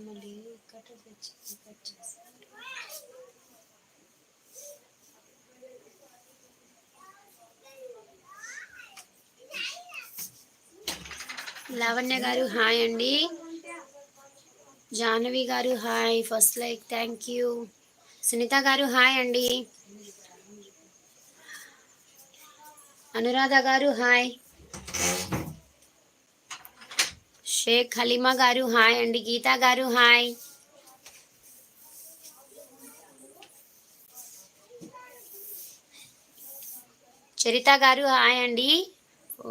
మళ్ళీ కట్ చేసి లావణ్య గారు హాయ్ అండి. జాహ్నవి గారు hi, first like thank you. Sunitha గారు హాయ్ అండి. అనురాధ గారు హాయ్. షేక్ హలీమా గారు హాయ్ అండి. గీతా గారు హాయ్. చరిత గారు హాయ్ అండి.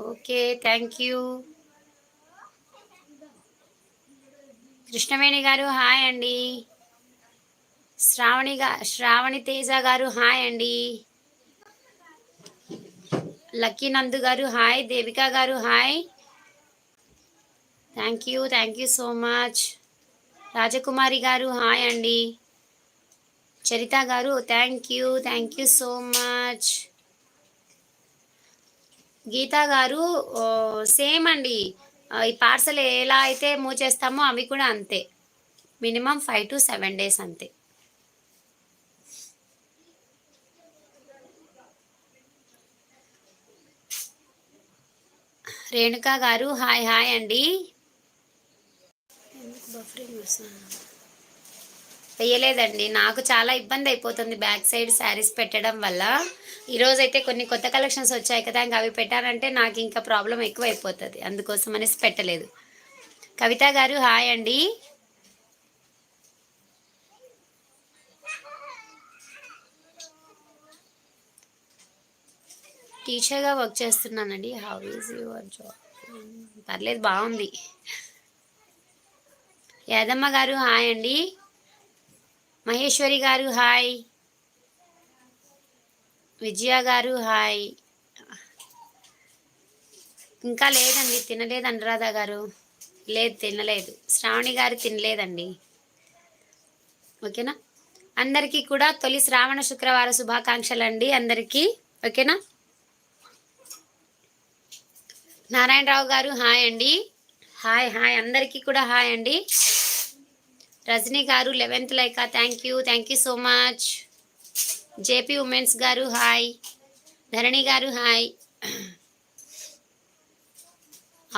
Okay thank you. కృష్ణవేణి గారు హాయ్ అండి. శ్రావణి తేజ గారు హాయ్ అండి. లక్కీ నందు గారు హాయ్. దేవిక గారు hi. Thank you so much. Rajakumari గారు హాయ్ అండి. చరిత గారు thank you so much. Geetha గారు సేమ్ అండి. ఈ పార్సల్ ఎలా అయితే మూవ్ చేస్తామో అవి కూడా అంతే, మినిమం 5 to 7 days అంతే. రేణుకా గారు హాయ్ హాయ్ అండి. వేయలేదండి, నాకు చాలా ఇబ్బంది అయిపోతుంది బ్యాక్ సైడ్ శారీస్ పెట్టడం వల్ల. ఈరోజు అయితే కొన్ని కొత్త కలెక్షన్స్ వచ్చాయి కదా, ఇంకా అవి పెట్టానంటే నాకు ఇంకా ప్రాబ్లం ఎక్కువ అయిపోతుంది, అందుకోసం అనేసి పెట్టలేదు. కవిత గారు హాయ్ అండి. టీచర్గా వర్క్ చేస్తున్నానండి. How is your job? పర్లేదు, బాగుంది. యాదమ్మ గారు హాయ్ అండి. మహేశ్వరి గారు హాయ్. విజయ గారు హాయ్. ఇంకా లేదండి, తినలేదు. అనురాధ గారు లేదు, తినలేదు. శ్రావణి గారు తినలేదండి. ఓకేనా, అందరికీ కూడా తొలి శ్రావణ శుక్రవార శుభాకాంక్షలు అండి అందరికీ. ఓకేనా. నారాయణరావు గారు హాయ్ అండి. హాయ్ హాయ్, అందరికీ కూడా హాయ్ అండి. రజనీ గారు 11th లైకా, thank you so much. JP women's గారు హాయ్. ధరణి గారు హాయ్.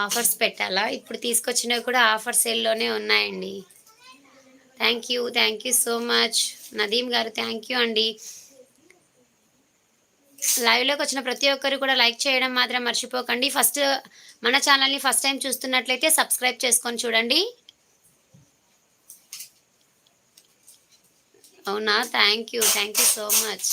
ఆఫర్స్ పెట్టాలా? ఇప్పుడు తీసుకొచ్చినవి కూడా ఆఫర్ సేల్లోనే ఉన్నాయండి. Thank you so much. Nadeem గారు థ్యాంక్ యూ అండి. లైవ్లోకి వచ్చిన ప్రతి ఒక్కరు కూడా లైక్ చేయడం మాత్రం మర్చిపోకండి. ఫస్ట్ మన ఛానల్ని ఫస్ట్ టైం చూస్తున్నట్లయితే సబ్స్క్రైబ్ చేసుకొని చూడండి. అవునా, thank you so much.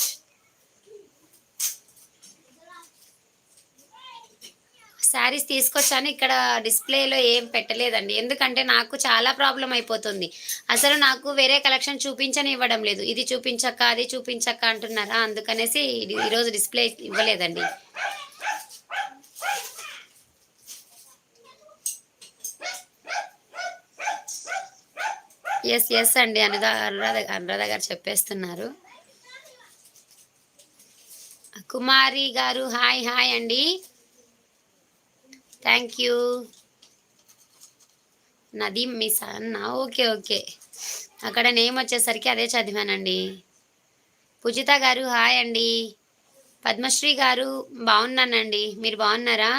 Saris తీసుకొచ్చాను, ఇక్కడ డిస్ప్లేలో ఏం పెట్టలేదండి, ఎందుకంటే నాకు చాలా ప్రాబ్లం అయిపోతుంది. అసలు నాకు వేరే కలెక్షన్ చూపించని ఇవ్వడం లేదు. ఇది చూపించక్క అది చూపించక్క అంటున్నారా, అందుకనేసి ఈరోజు డిస్ప్లే ఇవ్వలేదండి. ఎస్ అండి, అనురాధ గారు చెప్పేస్తున్నారు. కుమారి గారు హాయ్ హాయ్ అండి. Thank you. నదీం మిస్ అన్న, ఓకే. అక్కడ నేమ్ వచ్చేసరికి అదే చదివానండి. పూజిత గారు హాయ్ అండి. పద్మశ్రీ గారు బాగున్నానండి, మీరు బాగున్నారా?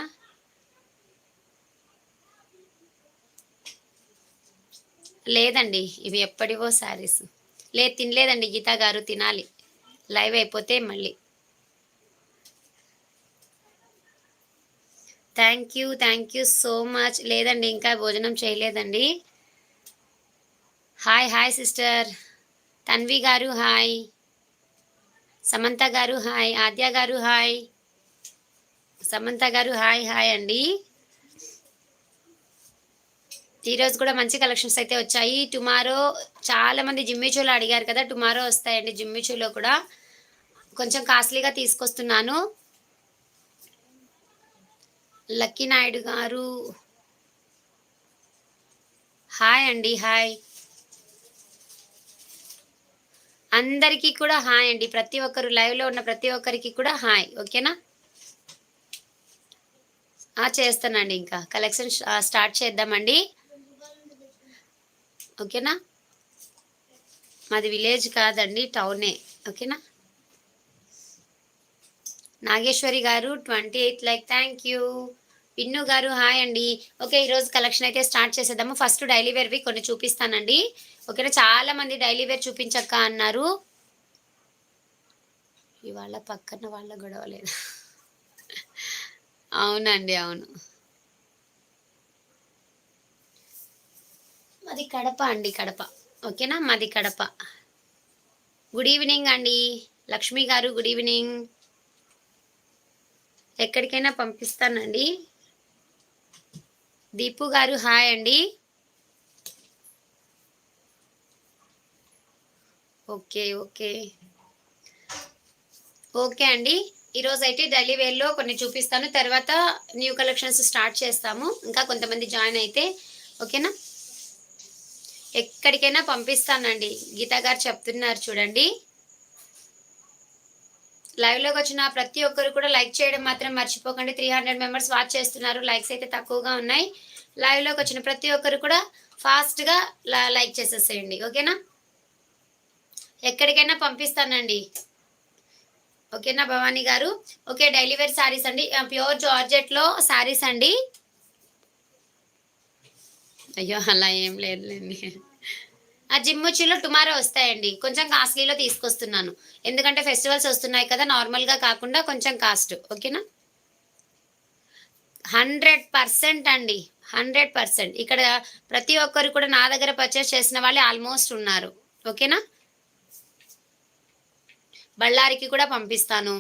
లేదండి, ఇవి ఎప్పటివో శారీస్. లేదు, తినలేదండి గీతా గారు, తినాలి లైవ్ అయిపోతే మళ్ళీ. Thank you so much. లేదండి, ఇంకా భోజనం చేయలేదండి. Hi sister. తన్వి గారు హాయ్. సమంత గారు హాయ్. ఆద్య గారు హాయ్. సమంత గారు హాయ్ అండి. ఈరోజు కూడా మంచి కలెక్షన్స్ అయితే వచ్చాయి. టుమారో చాలా మంది జిమ్మిచూలో అడిగారు కదా, టుమారో వస్తాయండి. జిమ్మిచూలో కూడా కొంచెం కాస్ట్లీగా తీసుకొస్తున్నాను. లక్కీ నాయుడు గారు హాయ్ అండి. హాయ్ అందరికీ కూడా హాయ్ అండి. ప్రతి ఒక్కరు లైవ్లో ఉన్న ప్రతి ఒక్కరికి కూడా హాయ్. ఓకేనా? చేస్తానండి. ఇంకా కలెక్షన్ స్టార్ట్ చేద్దామండి. ఓకేనా? మాది విలేజ్ కాదండి, టౌనే. ఓకేనా? నాగేశ్వరి గారు 28 లైక్ థ్యాంక్ యూ. పిన్ను గారు హాయ్ అండి. ఓకే, ఈరోజు కలెక్షన్ అయితే స్టార్ట్ చేసేద్దాము. ఫస్ట్ డైలీ వేర్వి కొన్ని చూపిస్తానండి. ఓకేనా? చాలా మంది డైలీ వేర్ చూపించక్క అన్నారు. ఇవాళ పక్కన వాళ్ళ గొడవ లేదు. అవునండి, అవును. మాది కడప అండి, కడప. ఓకేనా? మాది కడప. గుడ్ ఈవినింగ్ అండి లక్ష్మి గారు, గుడ్ ఈవినింగ్. ఎక్కడికైనా పంపిస్తానండి. దీపు గారు హాయ్ అండి. ఓకే ఓకే ఓకే అండి. ఈరోజు అయితే డైలీ వేర్లో కొన్ని చూపిస్తాను. తర్వాత న్యూ కలెక్షన్స్ స్టార్ట్ చేస్తాము. ఇంకా కొంతమంది జాయిన్ అయితే ఓకేనా? ఎక్కడికైనా పంపిస్తానండి. గీతా గారు చెప్తున్నారు చూడండి. లైవ్లోకి వచ్చిన ప్రతి ఒక్కరు కూడా లైక్ చేయడం మాత్రం మర్చిపోకండి. 300 మెంబర్స్ వాచ్ చేస్తున్నారు. లైక్స్ అయితే తక్కువగా ఉన్నాయి. లైవ్లోకి వచ్చిన ప్రతి ఒక్కరు కూడా ఫాస్ట్గా లైక్ చేసేసేయండి. ఓకేనా? ఎక్కడికైనా పంపిస్తానండి. ఓకేనా భవానీ గారు? ఓకే, డైలీ వేర్ శారీస్ అండి. ప్యూర్ జార్జెట్లో శారీస్ అండి. అయ్యో, అలా ఏం లేదులేండి. ఆ జిమ్ముచ్చిలో టుమారో వస్తాయండి. కొంచెం కాస్ట్లీలో తీసుకొస్తున్నాను. ఎందుకంటే ఫెస్టివల్స్ వస్తున్నాయి కదా, నార్మల్గా కాకుండా కొంచెం కాస్ట్. ఓకేనా? 100% అండి. 100%. ఇక్కడ ప్రతి ఒక్కరు కూడా నా దగ్గర పర్చేస్ చేసిన వాళ్ళే ఆల్మోస్ట్ ఉన్నారు. ఓకేనా? బళ్ళారికి కూడా పంపిస్తాను.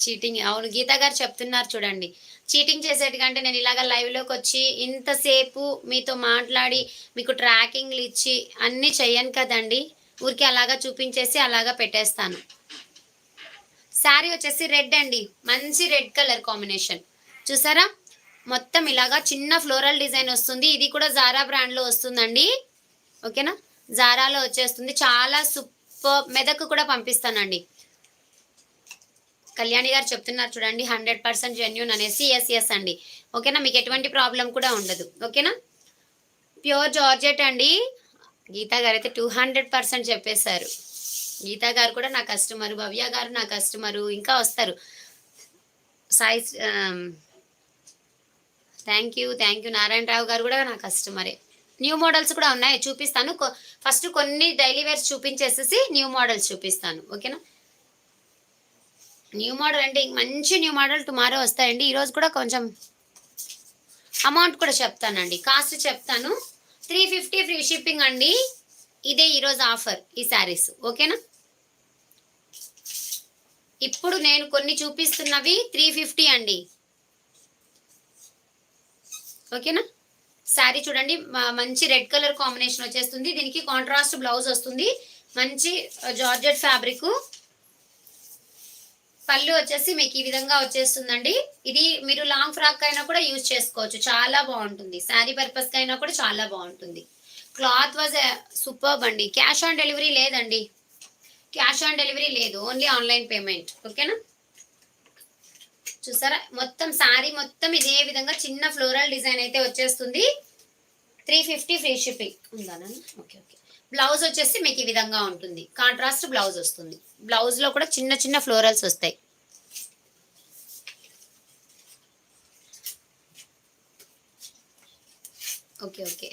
చీటింగ్, అవును, గీతా గారు చెప్తున్నారు చూడండి. చీటింగ్ చేసేటికంటే నేను ఇలాగ లైవ్లోకి వచ్చి ఇంతసేపు మీతో మాట్లాడి మీకు ట్రాకింగ్లు ఇచ్చి అన్నీ చెయ్యను కదండి. ఊరికి అలాగా చూపించేసి అలాగా పెట్టేస్తాను. శారీ వచ్చేసి రెడ్ అండి. మంచి రెడ్ కలర్ కాంబినేషన్. చూసారా? మొత్తం ఇలాగా చిన్న ఫ్లోరల్ డిజైన్ వస్తుంది. ఇది కూడా జారా బ్రాండ్లో వస్తుందండి. ఓకేనా? జారాలో వచ్చేస్తుంది. చాలా సూపర్. మెదక్ కూడా పంపిస్తానండి. కళ్యాణి గారు చెప్తున్నారు చూడండి, 100% జెన్యూన్ అనేసి. ఎస్ ఎస్ అండి. ఓకేనా? మీకు ఎటువంటి ప్రాబ్లం కూడా ఉండదు. ఓకేనా? ప్యూర్ జార్జెట్ అండి. గీతా గారు అయితే 200% చెప్పేశారు. గీతా గారు కూడా నా కస్టమరు, భవ్య గారు నా కస్టమరు, ఇంకా వస్తారు. సాయి థ్యాంక్ యూ నారాయణరావు గారు కూడా నా కస్టమరే. న్యూ మోడల్స్ కూడా ఉన్నాయి, చూపిస్తాను. ఫస్ట్ కొన్ని డైలీ వేర్స్ చూపించేసేసి న్యూ మోడల్స్ చూపిస్తాను. ఓకేనా? న్యూ మోడల్ అంటే మంచి న్యూ మోడల్ టుమారో వస్తాయండి. ఈరోజు కూడా కొంచెం అమౌంట్ కూడా చెప్తానండి, కాస్ట్ చెప్తాను. 350 ఫ్రీ షిప్పింగ్ అండి. ఇదే ఈరోజు ఆఫర్ ఈ శారీస్. ఓకేనా? ఇప్పుడు నేను కొన్ని చూపిస్తున్నవి 350 అండి. ఓకేనా? శారీ చూడండి, మంచి రెడ్ కలర్ కాంబినేషన్ వచ్చేస్తుంది. దీనికి కాంట్రాస్ట్ బ్లౌజ్ వస్తుంది. మంచి జార్జెట్ ఫ్యాబ్రిక్. పళ్ళు వచ్చేసి మీకు ఈ విధంగా వచ్చేస్తుందండి. ఇది మీరు లాంగ్ ఫ్రాక్ అయినా కూడా యూజ్ చేసుకోవచ్చు. చాలా బాగుంటుంది. శారీ పర్పస్ అయినా కూడా చాలా బాగుంటుంది. క్లాత్ వాజ్ సూపర్బ్ అండి. క్యాష్ ఆన్ డెలివరీ లేదండి. క్యాష్ ఆన్ డెలివరీ లేదు, ఓన్లీ ఆన్లైన్ పేమెంట్. ఓకేనా? చూసారా? మొత్తం శారీ మొత్తం ఇదే విధంగా చిన్న ఫ్లోరల్ డిజైన్ అయితే వచ్చేస్తుంది. 350 ఫ్రీ షిప్పింగ్ ఉందా? Okay okay. బ్లౌజ్ వచ్చేసి మీకు ఈ విధంగా ఉంటుంది. కాంట్రాస్ట్ బ్లౌజ్ వస్తుంది. బ్లౌజ్లో కూడా చిన్న చిన్న ఫ్లోరల్స్ వస్తాయి. Okay okay.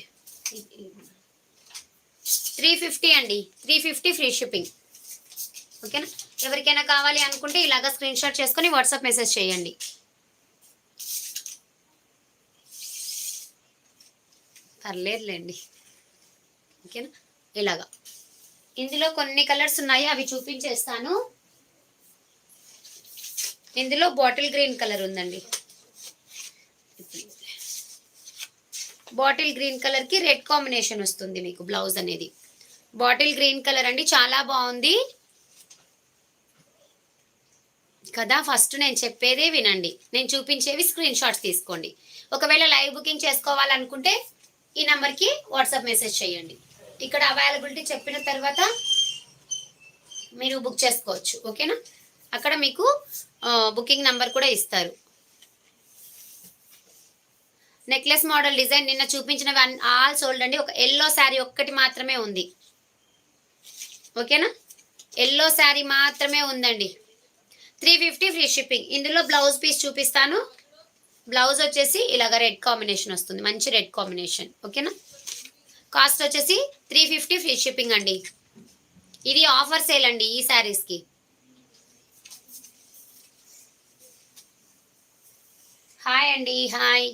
350 అండి. 350 ఫ్రీ షిప్పింగ్. ఓకేనా? ఎవరికైనా కావాలి అనుకుంటే ఇలాగా స్క్రీన్ షాట్ చేసుకొని వాట్సాప్ మెసేజ్ చేయండి. పర్లేదులేండి. ఓకేనా? ఇలాగా ఇందులో కొన్ని కలర్స్ ఉన్నాయి, అవి చూపించేస్తాను. ఇందులో బాటిల్ గ్రీన్ కలర్ ఉందండి. బాటిల్ గ్రీన్ కలర్ కి రెడ్ కాంబినేషన్ వస్తుంది మీకు బ్లౌజ్ అనేది. బాటిల్ గ్రీన్ కలర్ అండి, చాలా బాగుంది. కదా, ఫస్ట్ నేను చెప్పేదే వినండి, నేను చూపించేవి స్క్రీన్ షాట్స్ తీసుకోండి. ఒకవేళ లైవ్ బుకింగ్ చేసుకోవాలనుకుంటే ఈ నెంబర్కి వాట్సాప్ మెసేజ్ చేయండి. ఇక్కడ అవైలబిలిటీ చెప్పిన తర్వాత మీరు బుక్ చేసుకోవచ్చు. ఓకేనా, అక్కడ మీకు బుకింగ్ నెంబర్ కూడా ఇస్తారు. నెక్లెస్ మోడల్ డిజైన్ నిన్న చూపించిన ఆల్ సోల్డ్ అండి. ఒక ఎల్లో శారీ ఒక్కటి మాత్రమే ఉంది. ఓకేనా, ఎల్లో శారీ మాత్రమే ఉందండి. 350 ఫ్రీ షిప్పింగ్. ఇందులో బ్లౌజ్ పీస్ చూపిస్తాను. బ్లౌజ్ వచ్చేసి ఇలాగ రెడ్ కాంబినేషన్ వస్తుంది, మంచి రెడ్ కాంబినేషన్. ఓకేనా, కాస్ట్ వచ్చేసి 350 ఫ్రీ షిప్పింగ్ అండి. ఇది ఆఫర్ సేల్ అండి ఈ శారీస్కి. హాయ్ అండి, హాయ్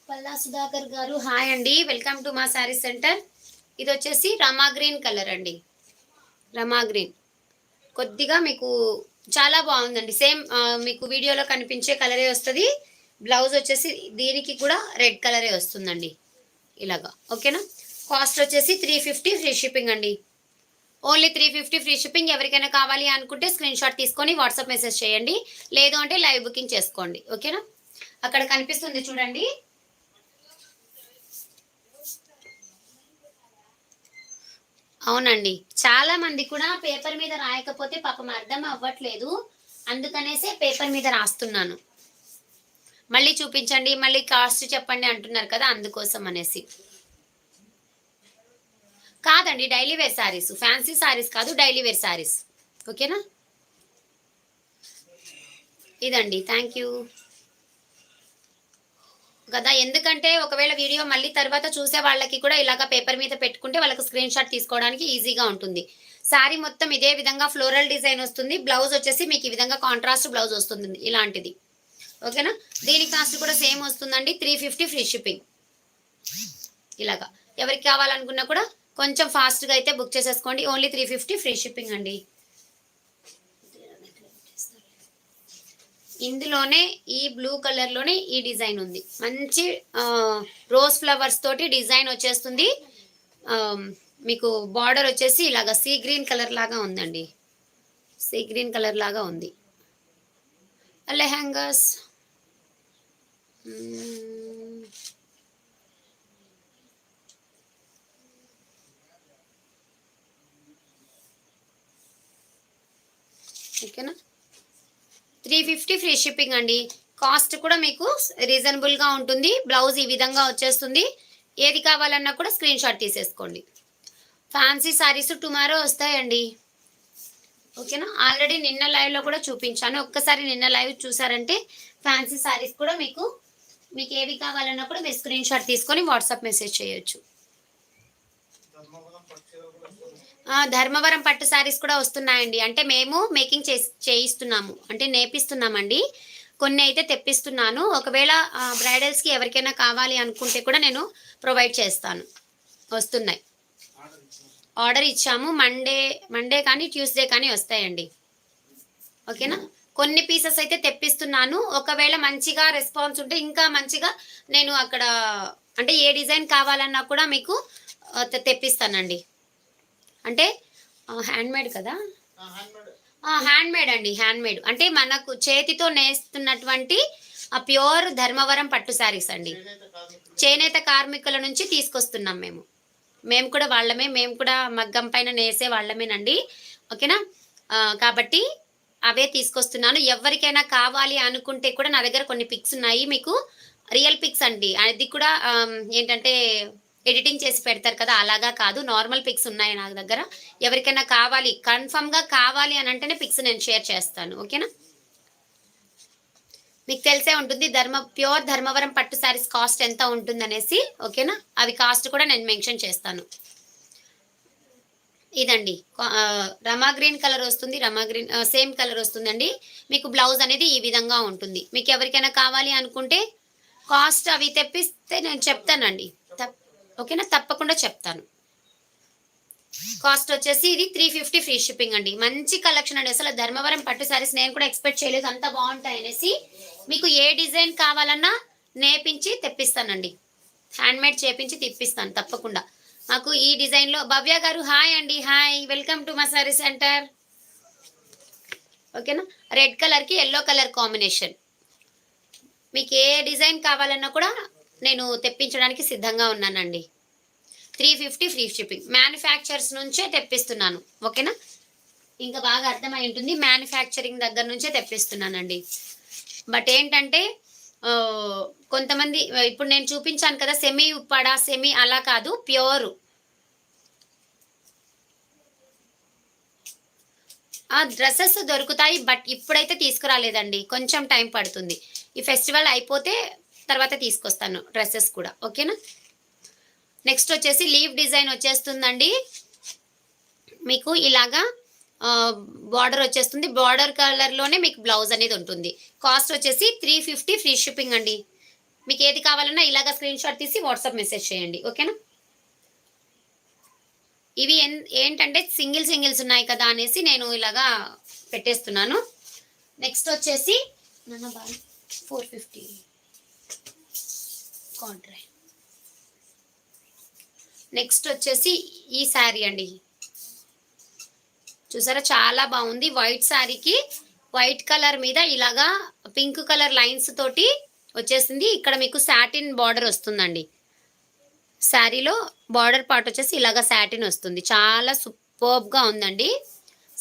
పల్లా సుధాకర్ గారు, హాయ్ అండి, వెల్కమ్ టు మా శారీ సెంటర్. ఇది వచ్చేసి రమా గ్రీన్ కలర్ అండి, రమా గ్రీన్. కొద్దిగా మీకు చాలా బాగుందండి. సేమ్ మీకు వీడియోలో కనిపించే కలరే వస్తుంది. బ్లౌజ్ వచ్చేసి దీనికి కూడా రెడ్ కలరే వస్తుందండి ఇలాగా. ఓకేనా, కాస్ట్ వచ్చేసి 350 ఫ్రీ షిప్పింగ్ అండి. Only 350 free shipping. ఎవరికైనా కావాలి అనుకుంటే స్క్రీన్ షాట్ తీసుకొని వాట్సాప్ మెసేజ్ చేయండి, లేదు అంటే లైవ్ బుకింగ్ చేసుకోండి. ఓకేనా, అక్కడ కనిపిస్తుంది చూడండి. అవునండి, చాలా మంది కూడా పేపర్ మీద రాయకపోతే పాపం అర్థం అవ్వట్లేదు, అందుకనేసే పేపర్ మీద రాస్తున్నాను. మళ్ళీ చూపించండి, మళ్ళీ కాస్ట్ చెప్పండి అంటున్నారు కదా, అందుకోసం అనేసి. కాదండి, daily wear saris, fancy saris కాదు, డైలీ వేర్ శారీస్. ఓకేనా, ఇదండి. థ్యాంక్ యూ కదా, ఎందుకంటే ఒకవేళ వీడియో మళ్ళీ తర్వాత చూసే వాళ్ళకి కూడా ఇలాగ పేపర్ మీద పెట్టుకుంటే వాళ్ళకి స్క్రీన్ షాట్ తీసుకోవడానికి ఈజీగా ఉంటుంది. శారీ మొత్తం ఇదే విధంగా ఫ్లోరల్ డిజైన్ వస్తుంది. బ్లౌజ్ వచ్చేసి మీకు ఈ విధంగా కాంట్రాస్ట్ బ్లౌజ్ వస్తుంది ఇలాంటిది. ఓకేనా, దీని కాస్ట్ కూడా సేమ్ వస్తుందండి, 350 ఫ్రీ షిప్పింగ్. ఇలాగా ఎవరికి కావాలనుకున్నా కూడా కొంచెం ఫాస్ట్గా అయితే బుక్ చేసేసుకోండి. ఓన్లీ 350 ఫ్రీ షిప్పింగ్ అండి. ఇందులోనే ఈ బ్లూ కలర్లోనే ఈ డిజైన్ ఉంది, మంచి రోజ్ ఫ్లవర్స్ తోటి డిజైన్ వచ్చేస్తుంది. మీకు బార్డర్ వచ్చేసి ఇలాగా సీ గ్రీన్ కలర్ లాగా ఉందండి, సీ గ్రీన్ కలర్ లాగా ఉంది. లెహంగాస్ ఓకేనా, 350 ఫ్రీ షిప్పింగ్ అండి. కాస్ట్ కూడా మీకు రీజనబుల్గా ఉంటుంది. బ్లౌజ్ ఈ విధంగా వచ్చేస్తుంది. ఏది కావాలన్నా కూడా స్క్రీన్ షాట్ తీసేసుకోండి. ఫ్యాన్సీ శారీస్ టుమారో వస్తాయండి. ఓకేనా, ఆల్రెడీ నిన్న లైవ్లో కూడా చూపించాను. ఒక్కసారి నిన్న లైవ్ చూసారంటే ఫ్యాన్సీ శారీస్ కూడా మీకు ఏవి కావాలన్నా కూడా మీరు స్క్రీన్ షాట్ తీసుకొని వాట్సాప్ మెసేజ్ చేయొచ్చు. ధర్మవరం పట్టు శారీస్ కూడా వస్తున్నాయండి. అంటే మేము మేకింగ్ చేయిస్తున్నాము, అంటే నేపిస్తున్నామండి. కొన్ని అయితే తెప్పిస్తున్నాను. ఒకవేళ బ్రైడల్స్కి ఎవరికైనా కావాలి అనుకుంటే కూడా నేను ప్రొవైడ్ చేస్తాను. వస్తున్నాయి, ఆర్డర్ ఇచ్చాము. మండే కానీ ట్యూస్డే కానీ వస్తాయండి. ఓకేనా, కొన్ని పీసెస్ అయితే తెప్పిస్తున్నాను. ఒకవేళ మంచిగా రెస్పాన్స్ ఉంటే ఇంకా మంచిగా నేను అక్కడ అంటే ఏ డిజైన్ కావాలన్నా కూడా మీకు తెప్పిస్తానండి. అంటే హ్యాండ్మేడ్ కదా, హ్యాండ్మేడ్ అండి, హ్యాండ్మేడ్ అంటే మనకు చేతితో నేస్తున్నటువంటి ప్యూర్ ధర్మవరం పట్టు శారీస్ అండి. చేనేత కార్మికుల నుంచి తీసుకొస్తున్నాం మేము కూడా వాళ్ళమే, మేము కూడా మగ్గం పైన నేసే వాళ్ళమేనండి. ఓకేనా, కాబట్టి అవే తీసుకొస్తున్నాను. ఎవరికైనా కావాలి అనుకుంటే కూడా నా దగ్గర కొన్ని పిక్స్ ఉన్నాయి, మీకు రియల్ పిక్స్ అండి. అది కూడా ఏంటంటే ఎడిటింగ్ చేసి పెడతారు కదా, అలాగా కాదు, నార్మల్ పిక్స్ ఉన్నాయి నా దగ్గర. ఎవరికైనా కావాలి, కన్ఫర్మ్గా కావాలి అని అంటేనే పిక్స్ నేను షేర్ చేస్తాను. ఓకేనా, మీకు తెలిసే ఉంటుంది ప్యూర్ ధర్మవరం పట్టు శారీస్ కాస్ట్ ఎంత ఉంటుంది అనేసి. ఓకేనా, అవి కాస్ట్ కూడా నేను మెన్షన్ చేస్తాను. ఇదండి, రమా గ్రీన్ కలర్ వస్తుంది, రమా గ్రీన్ సేమ్ కలర్ వస్తుందండి. మీకు బ్లౌజ్ అనేది ఈ విధంగా ఉంటుంది. మీకు ఎవరికైనా కావాలి అనుకుంటే కాస్ట్ అవి తెప్పిస్తే నేను చెప్తానండి. ఓకేనా, తప్పకుండా చెప్తాను. కాస్ట్ వచ్చేసి ఇది 350 ఫ్రీ షిప్పింగ్ అండి. మంచి కలెక్షన్ అండి, అసలు ధర్మవరం పట్టు శారీస్ నేను కూడా ఎక్స్పెక్ట్ చేయలేదు అంత బాగుంటాయి అనేసి. మీకు ఏ డిజైన్ కావాలన్నా నేపించి తెప్పిస్తానండి, హ్యాండ్మేడ్ చేపించి తెప్పిస్తాను తప్పకుండా. మాకు ఈ డిజైన్లో భవ్య గారు హాయ్ అండి, హాయ్, వెల్కమ్ టు మా శారీ సెంటర్. ఓకేనా. రెడ్ కలర్కి ఎల్లో కలర్ కాంబినేషన్. మీకు ఏ డిజైన్ కావాలన్నా కూడా నేను తెప్పించడానికి సిద్ధంగా ఉన్నానండి. 350 ఫ్రీ షిప్పింగ్. మ్యానుఫ్యాక్చర్స్ నుంచే తెప్పిస్తున్నాను. ఓకేనా. ఇంకా బాగా అర్థమై ఉంటుంది, మ్యానుఫ్యాక్చరింగ్ దగ్గర నుంచే తెప్పిస్తున్నానండి. బట్ ఏంటంటే కొంతమంది ఇప్పుడు నేను చూపించాను కదా, సెమీ ఉప్పాడ, సెమీ అలా కాదు, ప్యూర్. ఆ డ్రెస్సెస్ దొరుకుతాయి, బట్ ఇప్పుడైతే తీసుకురాలేదండి, కొంచెం టైం పడుతుంది. ఈ ఫెస్టివల్ అయిపోతే తర్వాత తీసుకొస్తాను డ్రెస్సెస్ కూడా. ఓకేనా. నెక్స్ట్ వచ్చేసి లీవ్ డిజైన్ వచ్చేస్తుందండి. మీకు ఇలాగా బార్డర్ వచ్చేస్తుంది. బార్డర్ కలర్లోనే మీకు బ్లౌజ్ అనేది ఉంటుంది. కాస్ట్ వచ్చేసి 350 ఫ్రీ షిప్పింగ్ అండి. మీకు ఏది కావాలన్నా ఇలాగా స్క్రీన్ షాట్ తీసి వాట్సాప్ మెసేజ్ చేయండి. ఓకేనా. ఇవి ఏంటంటే సింగిల్స్ ఉన్నాయి కదా అనేసి నేను ఇలాగా పెట్టేస్తున్నాను. నెక్స్ట్ వచ్చేసి 450 కాంట్రా. నెక్స్ట్ వచ్చేసి ఈ శారీ అండి, చూసారా చాలా బాగుంది. వైట్ శారీకి వైట్ కలర్ మీద ఇలాగా పింక్ కలర్ లైన్స్ తోటి వచ్చేసింది. ఇక్కడ మీకు సాటిన్ బార్డర్ వస్తుందండి. శారీలో బార్డర్ పార్ట్ వచ్చేసి ఇలాగా సాటిన్ వస్తుంది. చాలా సూపర్బ్గా ఉందండి.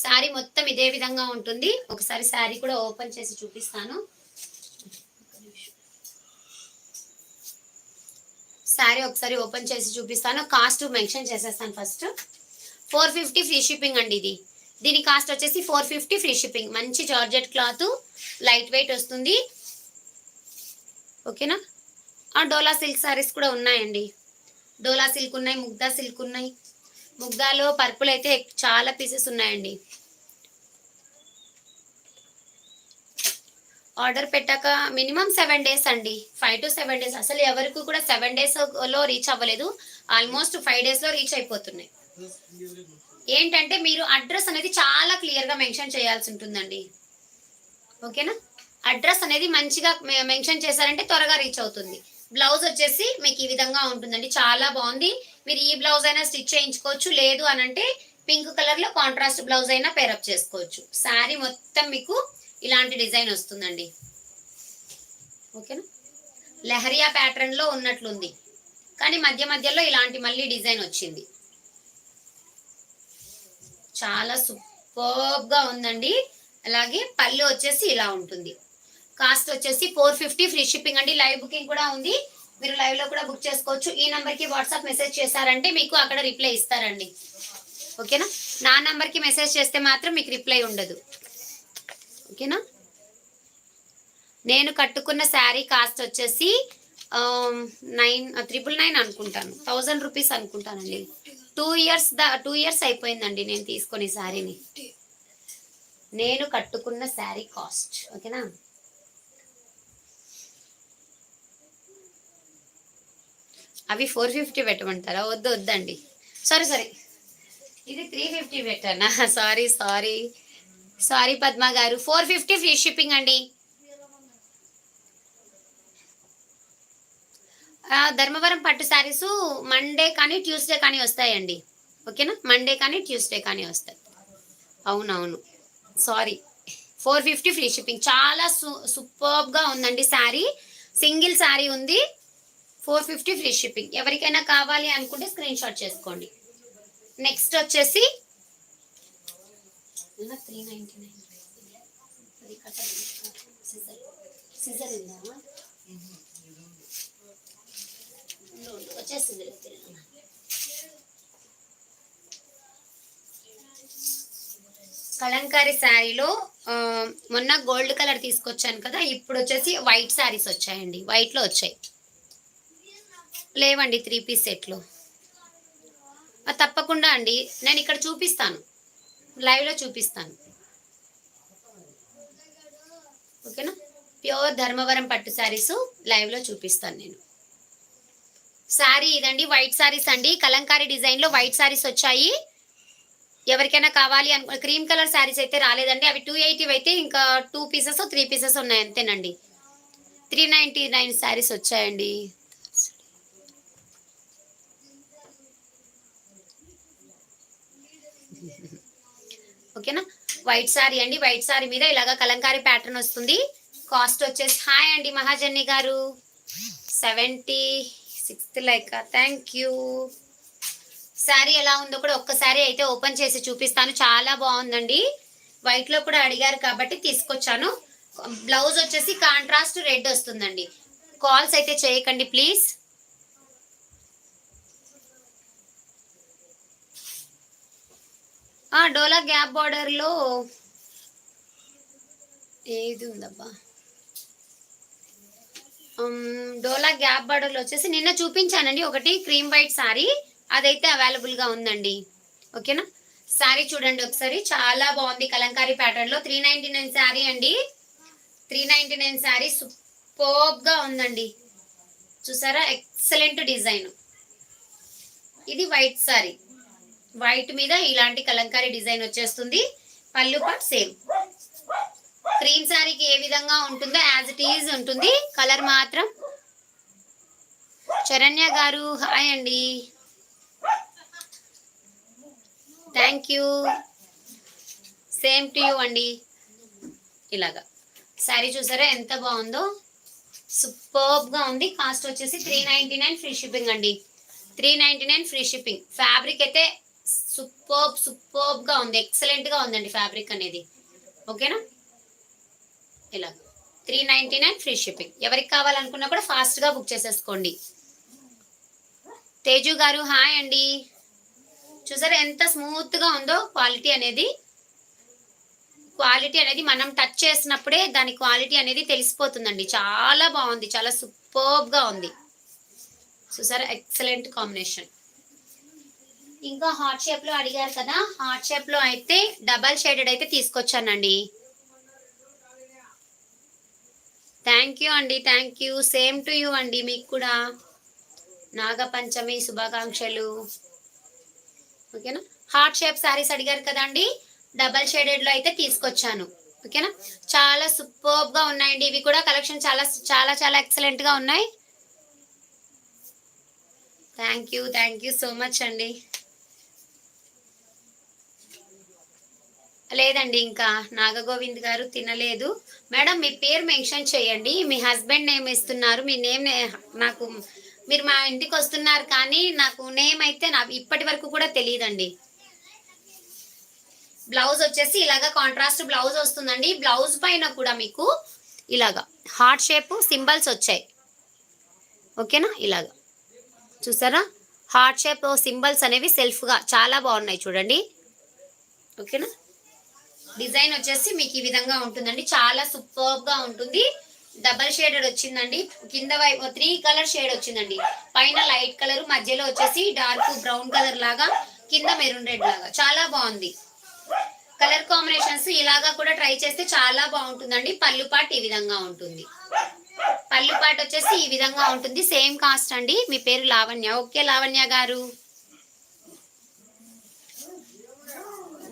శారీ మొత్తం ఇదే విధంగా ఉంటుంది. ఒకసారి శారీ కూడా ఓపెన్ చేసి చూపిస్తాను. శారీ ఒకసారి ఓపెన్ చేసి చూపిస్తాను. కాస్ట్ మెన్షన్ చేసేస్తాను. ఫస్ట్ 450 ఫ్రీ షిప్పింగ్ అండి. దీని కాస్ట్ వచ్చేసి 450 ఫ్రీ షిప్పింగ్. మంచి జార్జెట్ క్లాత్, లైట్ వెయిట్ వస్తుంది. ఓకేనా. డోలా సిల్క్ శారీస్ కూడా ఉన్నాయండి. డోలా సిల్క్ ఉన్నాయి, ముగ్దా సిల్క్ ఉన్నాయి. ముగ్దాలో పర్పుల్ అయితే చాలా పీసెస్ ఉన్నాయండి. ఆర్డర్ పెట్టాక మినిమం 7 డేస్ అండి, 5 to 7 డేస్. అసలు ఎవరికి కూడా 7 డేస్లో రీచ్ అవ్వలేదు, ఆల్మోస్ట్ 5 డేస్లో రీచ్ అయిపోతున్నాయి. ఏంటంటే మీరు అడ్రస్ అనేది చాలా క్లియర్గా మెన్షన్ చేయాల్సి ఉంటుందండి. ఓకేనా. అడ్రస్ అనేది మంచిగా మెన్షన్ చేశారంటే త్వరగా రీచ్ అవుతుంది. బ్లౌజ్ వచ్చేసి మీకు ఈ విధంగా ఉంటుందండి, చాలా బాగుంది. మీరు ఈ బ్లౌజ్ అయినా స్టిచ్ చేయించుకోవచ్చు, లేదు అనంటే పింక్ కలర్లో కాంట్రాస్ట్ బ్లౌజ్ అయినా పేరప్ చేసుకోవచ్చు. శారీ మొత్తం మీకు ఇలాంటి డిజైన్ వస్తుందండి. ఓకేనా. లెహరియా ప్యాటర్న్లో ఉన్నట్లుంది, కానీ మధ్య మధ్యలో ఇలాంటి మళ్ళీ డిజైన్ వచ్చింది. చాలా సూపర్బ్గా ఉందండి. అలాగే పళ్ళు వచ్చేసి ఇలా ఉంటుంది. కాస్ట్ వచ్చేసి 450 ఫ్రీ షిప్పింగ్ అండి. లైవ్ బుకింగ్ కూడా ఉంది, మీరు లైవ్లో కూడా బుక్ చేసుకోవచ్చు. ఈ నెంబర్కి వాట్సాప్ మెసేజ్ చేశారంటే మీకు అక్కడ రిప్లై ఇస్తారండి. ఓకేనా. నా నెంబర్కి మెసేజ్ చేస్తే మాత్రం మీకు రిప్లై ఉండదు. ఓకేనా. నేను కట్టుకున్న శారీ కాస్ట్ వచ్చేసి 999 అనుకుంటాను, 1000 రూపీస్ అనుకుంటానండి. 2 ఇయర్స్ అయిపోయిందండి నేను తీసుకొని శారీని. నేను కట్టుకున్న శారీ కాస్ట్. ఓకేనా. అవి 450 పెట్టమంటారా? వద్దండి, సరే ఇది 350 పెట్టానా? సారీ పద్మ గారు. 450 ఫ్రీ షిప్పింగ్ అండి. ధర్మవరం పట్టు శారీస్ మండే కానీ ట్యూస్డే కానీ వస్తాయండి. ఓకేనా. మండే కానీ ట్యూస్డే కానీ వస్తాయి. అవునవును, సారీ. 450 free shipping. చాలా సూపర్బ్గా ఉందండి శారీ. సింగిల్ శారీ ఉంది, 450 ఫ్రీ షిప్పింగ్. ఎవరికైనా కావాలి అనుకుంటే స్క్రీన్ షాట్ చేసుకోండి. నెక్స్ట్ వచ్చేసి 399 వచ్చేస్తుంది. కలంకారీ శారీలో మొన్న గోల్డ్ కలర్ తీసుకొచ్చాను కదా, ఇప్పుడు వచ్చేసి వైట్ శారీస్ వచ్చాయండి. వైట్లో వచ్చాయి, లేవండి 3 పీస్ సెట్లో. తప్పకుండా అండి, నేను ఇక్కడ చూపిస్తాను, లైవ్లో చూపిస్తాను. ఓకేనా. ప్యూర్ ధర్మవరం పట్టు శారీస్ లైవ్లో చూపిస్తాను నేను. శారీ ఇదండి, వైట్ శారీస్ అండి. కలంకారీ డిజైన్లో వైట్ శారీస్ వచ్చాయి. ఎవరికైనా కావాలి క్రీమ్ కలర్ శారీస్ అయితే రాలేదండి, అవి 280 అయితే ఇంకా 2 పీసెస్ 3 పీసెస్ ఉన్నాయి అంతేనండి. 399 శారీస్ వచ్చాయండి. ఓకేనా. వైట్ సారీ అండి. వైట్ సారీ మీద ఇలాగా కలంకారీ ప్యాటర్న్ వస్తుంది. కాస్ట్ వచ్చేసి హాయ్ అండి మహాజన్ని గారు 76th like thank you. Sari ఎలా ఉందో కూడా ఒక్కసారి అయితే ఓపెన్ చేసి చూపిస్తాను. చాలా బాగుందండి. వైట్ లో కూడా అడిగారు కాబట్టి తీసుకొచ్చాను. బ్లౌజ్ వచ్చేసి కాంట్రాస్ట్ రెడ్ వస్తుందండి. కాల్స్ అయితే చేయకండి ప్లీజ్. డోలా గ్యాప్ బార్డర్ లో ఏది ఉందబ్బా, డోలా గ్యాప్ బార్డర్ లో వచ్చేసి నిన్న చూపించానండి ఒకటి క్రీమ్ వైట్ సారీ, అదైతే అవైలబుల్ గా ఉందండి. ఓకేనా, సారీ చూడండి ఒకసారి, చాలా బాగుంది కలంకారీ ప్యాటర్న్ లో. 399 సారీ అండి. 399 సారీ సూపర్బ్ గా ఉందండి. చూసారా, ఎక్సలెంట్ డిజైన్. ఇది వైట్ సారీ, వైట్ మీద ఇలాంటి కలంకారీ డిజైన్ వచ్చేస్తుంది. పళ్ళు పాట్ సేమ్. క్రీమ్ సారీకి ఏ విధంగా ఉంటుందో యాజ్ ఇట్ ఈజ్ ఉంటుంది. కలర్ మాత్రం. చరణ్య గారు హాయ్ అండి, thank you. Same to you అండి. ఇలాగా శారీ చూసారా ఎంత బాగుందో, సూపర్బ్ గా ఉంది. కాస్ట్ వచ్చేసి 399 ఫ్రీ షిప్పింగ్ అండి. 399 ఫ్రీ షిప్పింగ్. ఫ్యాబ్రిక్ అయితే సూపర్బ్ గా ఉంది, ఎక్సలెంట్ గా ఉందండి ఫ్యాబ్రిక్ అనేది. ఓకేనా, ఇలా 399 ఫ్రీ షిప్పింగ్. ఎవరికి కావాలనుకున్నా కూడా ఫాస్ట్ గా బుక్ చేసేసుకోండి. తేజు గారు హాయ్ అండి. చూసారా ఎంత స్మూత్ గా ఉందో క్వాలిటీ అనేది. క్వాలిటీ అనేది మనం టచ్ చేసినప్పుడే దాని క్వాలిటీ అనేది తెలిసిపోతుందండి. చాలా బాగుంది, చాలా సూపర్బ్ గా ఉంది. చూసారా, ఎక్సలెంట్ కాంబినేషన్. ఇంకా హార్ట్ షేప్ లో అడిగారు కదా, హార్ట్ షేప్ లో అయితే డబల్ షేడెడ్ అయితే తీసుకొచ్చానండి. థ్యాంక్ యూ అండి, thank you. Same to you అండి, మీకు కూడా నాగపంచమి శుభాకాంక్షలు. ఓకేనా, హార్ట్ షేప్ శారీస్ అడిగారు కదండి, డబల్ షేడెడ్ లో అయితే తీసుకొచ్చాను. ఓకేనా, చాలా సూపర్బ్ గా ఉన్నాయండి. ఇవి కూడా కలెక్షన్ చాలా చాలా చాలా ఎక్సలెంట్ గా ఉన్నాయి. థ్యాంక్ యూ సో మచ్ అండి. లేదండి, ఇంకా నాగగోవింద్ గారు తినలేదు. మేడం మీ పేరు మెన్షన్ చేయండి. మీ హస్బెండ్ నేమ్ ఇస్తున్నారు, మీ నేమ్ నాకు, మీరు మా ఇంటికి వస్తున్నారు కానీ నాకు నేమ్ అయితే నాకు ఇప్పటి వరకు కూడా తెలియదండి. బ్లౌజ్ వచ్చేసి ఇలాగా కాంట్రాస్ట్ బ్లౌజ్ వస్తుందండి. బ్లౌజ్ పైన కూడా మీకు ఇలాగా హార్ట్ షేప్ సింబల్స్ వచ్చాయి. ఓకేనా, ఇలాగా చూసారా, హార్ట్ షేప్ సింబల్స్ అనేవి సెల్ఫ్ గా చాలా బాగున్నాయి చూడండి. ఓకేనా, డిజైన్ వచ్చేసి మీకు ఈ విధంగా ఉంటుందండి. చాలా సూపర్బ్ గా ఉంటుంది. డబల్ షేడెడ్ వచ్చిందండి. కింద వైపు 3 కలర్ షేడ్ వచ్చిందండి. పైన లైట్ కలర్, మధ్యలో వచ్చేసి డార్క్ బ్రౌన్ కలర్ లాగా, కింద మెరూన్ రెడ్ లాగా చాలా బాగుంది. కలర్ కాంబినేషన్స్ ఇలాగా కూడా ట్రై చేస్తే చాలా బాగుంటుందండి. పళ్ళు పాట్ ఈ విధంగా ఉంటుంది. పళ్ళు పాట్ వచ్చేసి ఈ విధంగా ఉంటుంది. సేమ్ కాస్ట్ అండి. మీ పేరు లావణ్య. ఓకే లావణ్య గారు.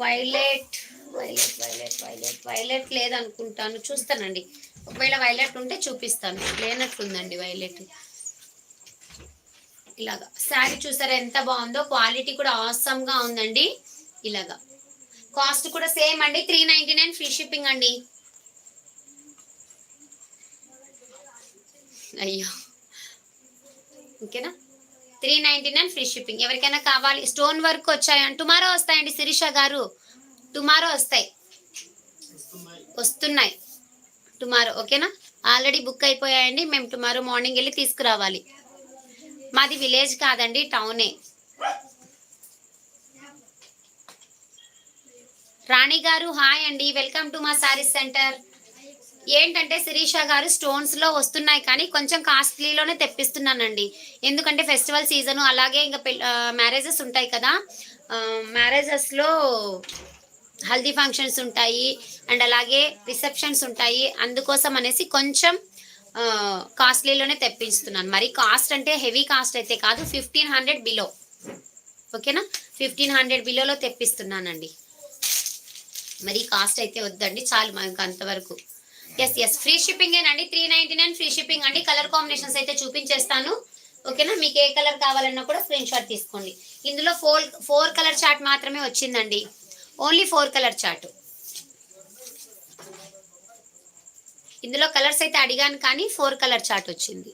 Violet violet violet violet violet లేదనుకుంటాను, చూస్తానండి. ఒకవేళ వైలెట్ ఉంటే చూపిస్తాను. లేనట్టుందండి వైలెట్. ఇలాగా శారీ చూసారా ఎంత బాగుందో, క్వాలిటీ కూడా ఆసమ్ గా ఉందండి. ఇలాగా కాస్ట్ కూడా సేమ్ అండి. 399 ఫ్రీ షిప్పింగ్ అండి. అయ్యో, ఓకేనా, 399 ఫ్రీ షిప్పింగ్. ఎవరికైనా కావాలి, స్టోన్ వర్క్ వచ్చాయని టుమారో వస్తాయండి శిరీష గారు, టుమారో వస్తున్నాయి టుమారో. ఓకేనా, ఆల్రెడీ బుక్ అయిపోయాయండి. మేము టుమారో మార్నింగ్ వెళ్ళి తీసుకురావాలి. మాది విలేజ్ కాదండి, టౌనే. రాణి గారు హాయ్ అండి, వెల్కమ్ టు మా సారీస్ సెంటర్. ఏంటంటే శిరీష గారు స్టోన్స్ లో వస్తున్నాయి కానీ కొంచెం కాస్ట్లీలోనే తెప్పిస్తున్నానండి. ఎందుకంటే ఫెస్టివల్ సీజన్, అలాగే ఇంకా మ్యారేజెస్ ఉంటాయి కదా, మ్యారేజెస్ లో హల్దీ ఫంక్షన్స్ ఉంటాయి అండ్ అలాగే రిసెప్షన్స్ ఉంటాయి. అందుకోసం అనేసి కొంచెం కాస్ట్లీలోనే తెప్పిస్తున్నాను. మరి కాస్ట్ అంటే హెవీ కాస్ట్ అయితే కాదు, 1500 బిలో. ఓకేనా, 1500 బిలోలో తెప్పిస్తున్నానండి. మరి కాస్ట్ అయితే వద్దండి, చాలు మనకు అంతవరకు. ఎస్ ఫ్రీ షిప్పింగ్ ఏనండి. 399 ఫ్రీ షిప్పింగ్ అండి. కలర్ కాంబినేషన్స్ అయితే చూపించేస్తాను. ఓకేనా, మీకు ఏ కలర్ కావాలన్నా కూడా స్క్రీన్ షాట్ తీసుకోండి. ఇందులో 4 కలర్ చార్ట్ మాత్రమే వచ్చిందండి. Only 4 colour chart. ఇందులో కలర్స్ అయితే అడిగాను కానీ 4 కలర్ చార్ట్ వచ్చింది.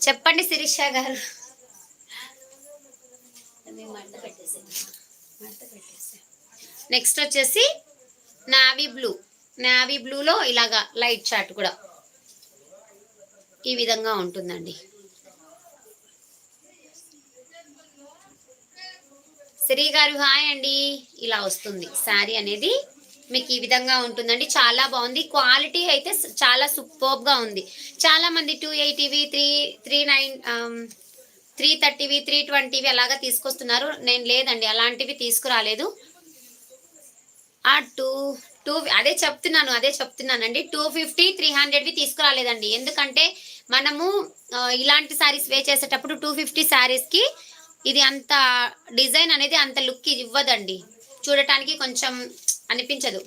చెప్పండి శిరీష గారు. నెక్స్ట్ వచ్చేసి నావీ బ్లూలో ఇలాగా లైట్ చార్ట్ కూడా ఈ విధంగా ఉంటుందండి. శ్రీ గారు హాయ్ అండి. ఇలా వస్తుంది శారీ అనేది మీకు ఈ విధంగా ఉంటుందండి. చాలా బాగుంది. క్వాలిటీ అయితే చాలా సూపర్బ్గా ఉంది. చాలా మంది 280వి 339 330వి 320వి అలాగా తీసుకొస్తున్నారు. నేను లేదండి అలాంటివి తీసుకురాలేదు. ఆ టూ టూ అదే చెప్తున్నానండి. 250 300వి తీసుకురాలేదండి. ఎందుకంటే మనము ఇలాంటి శారీస్ వే చేసేటప్పుడు 250 శారీస్కి ఇది అంత డిజైన్ అనేది అంత లుక్ ఇవ్వదండి. చూడటానికి కొంచెం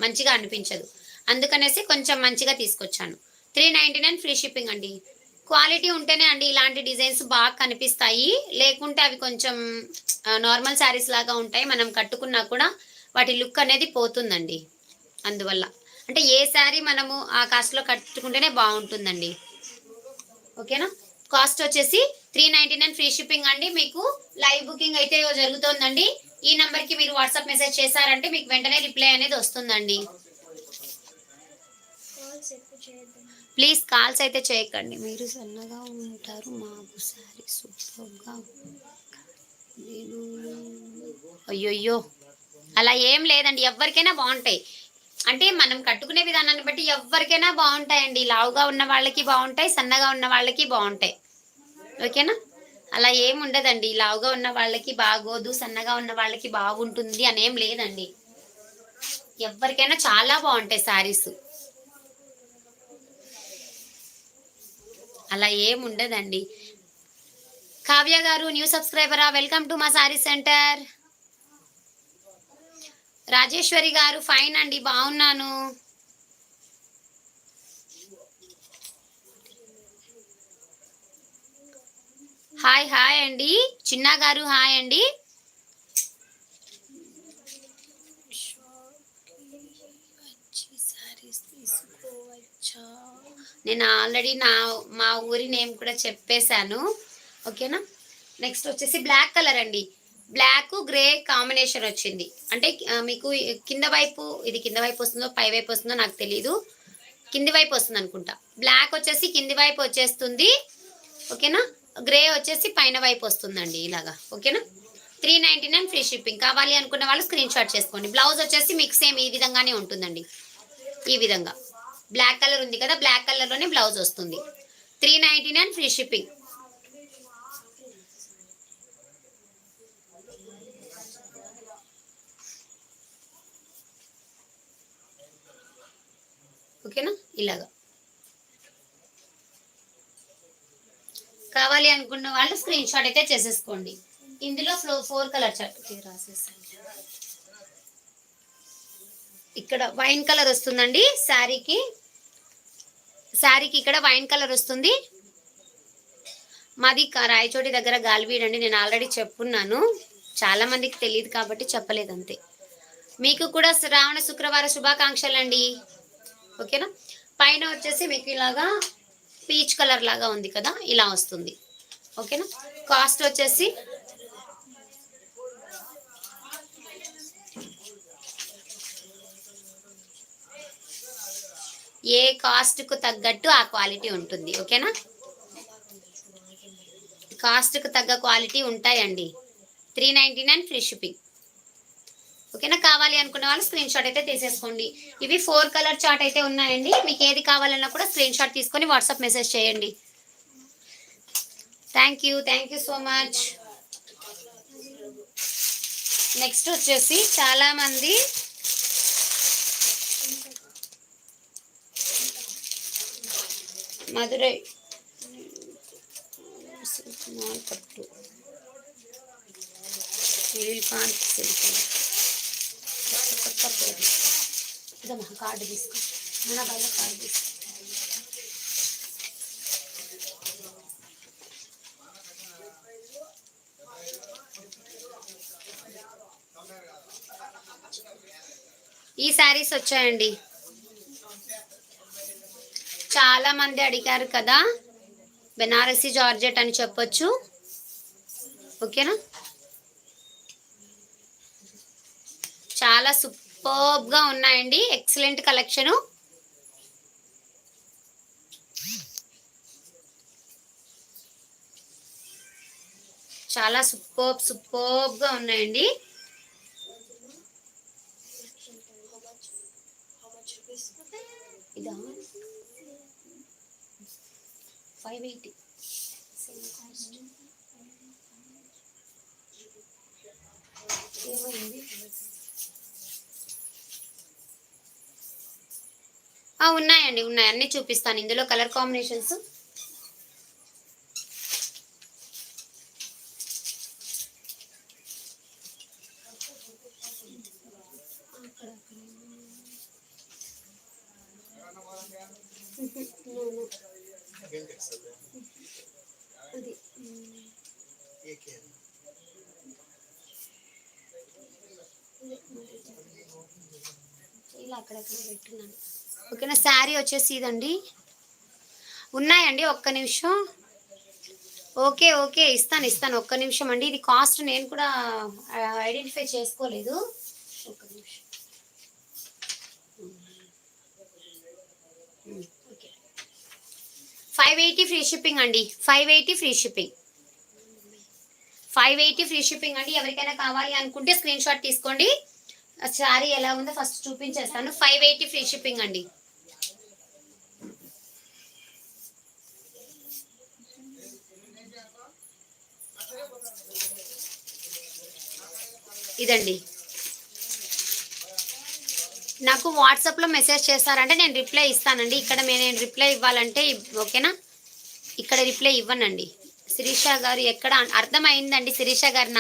మంచిగా అనిపించదు. అందుకనేసి కొంచెం మంచిగా తీసుకొచ్చాను. 399 ఫ్రీ షిప్పింగ్ అండి. క్వాలిటీ ఉంటేనే అండి ఇలాంటి డిజైన్స్ బాగా కనిపిస్తాయి. లేకుంటే అవి కొంచెం నార్మల్ శారీస్ లాగా ఉంటాయి. మనం కట్టుకున్నా కూడా వాటి లుక్ అనేది పోతుందండి. అందువల్ల అంటే ఏ శారీ మనము ఆ కాస్ట్లో కట్టుకుంటేనే బాగుంటుందండి. ఓకేనా. కాస్ట్ వచ్చేసి 399 ఫ్రీ షిప్పింగ్ అండి. మీకు లైవ్ బుకింగ్ అయితే జరుగుతుందండి. ఈ నంబర్కి మీరు వాట్సాప్ మెసేజ్ చేశారంటే మీకు వెంటనే రిప్లై అనేది వస్తుందండి. ప్లీజ్ కాల్స్ అయితే చేయకండి. మీరు సన్నగా ఉంటారు, మాకు శారీ సూపర్గా. నేను అయ్యో అలా ఏం లేదండి. ఎవరికైనా బాగుంటాయి. అంటే మనం కట్టుకునే విధానాన్ని బట్టి ఎవరికైనా బాగుంటాయండి. లావుగా ఉన్న వాళ్ళకి బాగుంటాయి, సన్నగా ఉన్న వాళ్ళకి బాగుంటాయి. ఓకేనా. అలా ఏం ఉండదండి. లావుగా ఉన్న వాళ్ళకి బాగోదు, సన్నగా ఉన్న వాళ్ళకి బాగుంటుంది అనేం లేదండి. ఎవరికైనా చాలా బాగుంటాయి శారీస్. అలా ఏం ఉండదండి. కావ్య గారు న్యూ సబ్స్క్రైబరా, వెల్కమ్ టు మా శారీ సెంటర్. రాజేశ్వరి గారు ఫైన్ అండి, బాగున్నాను. హాయ్ అండి. చిన్న గారు హాయ్ అండి. నేను ఆల్రెడీ మా ఊరి నేమ్ కూడా చెప్పేశాను. ఓకేనా. నెక్స్ట్ వచ్చేసి బ్లాక్ కలర్ అండి. బ్లాక్ గ్రే కాంబినేషన్ వచ్చింది. అంటే మీకు కింద వైపు వస్తుందో పై వైపు వస్తుందో నాకు తెలీదు. కింది వైపు వస్తుంది అనుకుంటా. బ్లాక్ వచ్చేసి కింది వైపు వచ్చేస్తుంది. ఓకేనా. గ్రే వచ్చేసి పైన వైపు వస్తుందండి ఇలాగా. ఓకేనా. 399 ఫ్రీ షిప్పింగ్. కావాలి అనుకున్న వాళ్ళు స్క్రీన్ షాట్ చేసుకోండి. బ్లౌజ్ వచ్చేసి మీకు సేమ్ ఈ విధంగానే ఉంటుందండి. ఈ విధంగా బ్లాక్ కలర్ ఉంది కదా, బ్లాక్ కలర్లోనే బ్లౌజ్ వస్తుంది. 399 ఫ్రీ షిప్పింగ్. ఓకేనా. ఇలాగా కావాలి అనుకున్న వాళ్ళు స్క్రీన్ షాట్ అయితే చేసేసుకోండి. ఇందులో 4 కలర్ చార్ట్ రాసేసాను. ఇక్కడ వైన్ కలర్ వస్తుందండి శారీకి ఇక్కడ వైన్ కలర్ వస్తుంది. మాది రాయచోటి దగ్గర గాలివీడ్ అండి. నేను ఆల్రెడీ చెప్పున్నాను, చాలా మందికి తెలియదు కాబట్టి చెప్పలేదు అంతే. మీకు కూడా శ్రావణ శుక్రవార శుభాకాంక్షలు అండి. ఓకేనా. పైన వచ్చేసి మీకు ఇలాగా పీచ్ కలర్ లాగా ఉంది కదా, ఇలా వస్తుంది. ఓకేనా. కాస్ట్ వచ్చేసి ఏ కాస్ట్కు తగ్గట్టు ఆ క్వాలిటీ ఉంటుంది. ఓకేనా. కాస్ట్కు తగ్గ క్వాలిటీ ఉంటాయండి. 399 ఫ్రీ షిప్పింగ్. ఓకేనా. కావాలి అనుకున్న వాళ్ళు స్క్రీన్ షాట్ అయితే తీసేసుకోండి. ఇవి 4 కలర్ చార్ట్ అయితే ఉన్నాయండి. మీకు ఏది కావాలన్నా కూడా స్క్రీన్ షాట్ తీసుకొని వాట్సాప్ మెసేజ్ చేయండి. Thank you so much. Next వచ్చేసి చాలామంది మధురై పట్టు నీల్కాంత్ కొత్త పేరు ఇదమ్మా. కార్డు తీసుకో, మన బయట కార్డు తీసుకో. ఈ శారీస్ వచ్చాయండి. చాలా మంది అడిగారు కదా, బెనారసి జార్జెట్ అని చెప్పొచ్చు. ఓకేనా, చాలా సూపర్బ్గా ఉన్నాయండి, ఎక్సలెంట్ కలెక్షను. చాలా సూపర్బ్గా ఉన్నాయండి. ఇదా 580 ఏమైంది? ఉన్నాయండి, ఉన్నాయి, అన్నీ చూపిస్తాను. ఇందులో కలర్ కాంబినేషన్స్ ఇలా అక్కడక్కడ పెట్టున్నాను. ఓకేనా, శారీ వచ్చేసి ఇదండి. ఉన్నాయండి, ఒక్క నిమిషం. ఓకే ఓకే, ఇస్తాను ఒక్క నిమిషం అండి. ఇది కాస్ట్ నేను కూడా ఐడెంటిఫై చేసుకోలేదు. ఒక్క నిమిషం. ఓకే, 580 ఫ్రీ షిప్పింగ్ అండి. 580 ఫ్రీ షిప్పింగ్. 580 ఫ్రీ షిప్పింగ్ అండి. ఎవరికైనా కావాలి అనుకుంటే స్క్రీన్ షాట్ తీసుకోండి. శారీ ఎలా ఉందో ఫస్ట్ చూపించేస్తాను. 580 ఫ్రీ షిప్పింగ్ అండి. ఇదండి, నాకు వాట్సాప్లో మెసేజ్ చేస్తారంటే నేను రిప్లై ఇస్తానండి. ఇక్కడ నేను రిప్లై ఇవ్వాలంటే ఓకేనా, ఇక్కడ రిప్లై ఇవ్వనండి. శిరీష గారు ఎక్కడ, అర్థమైందండి శిరీష గారు.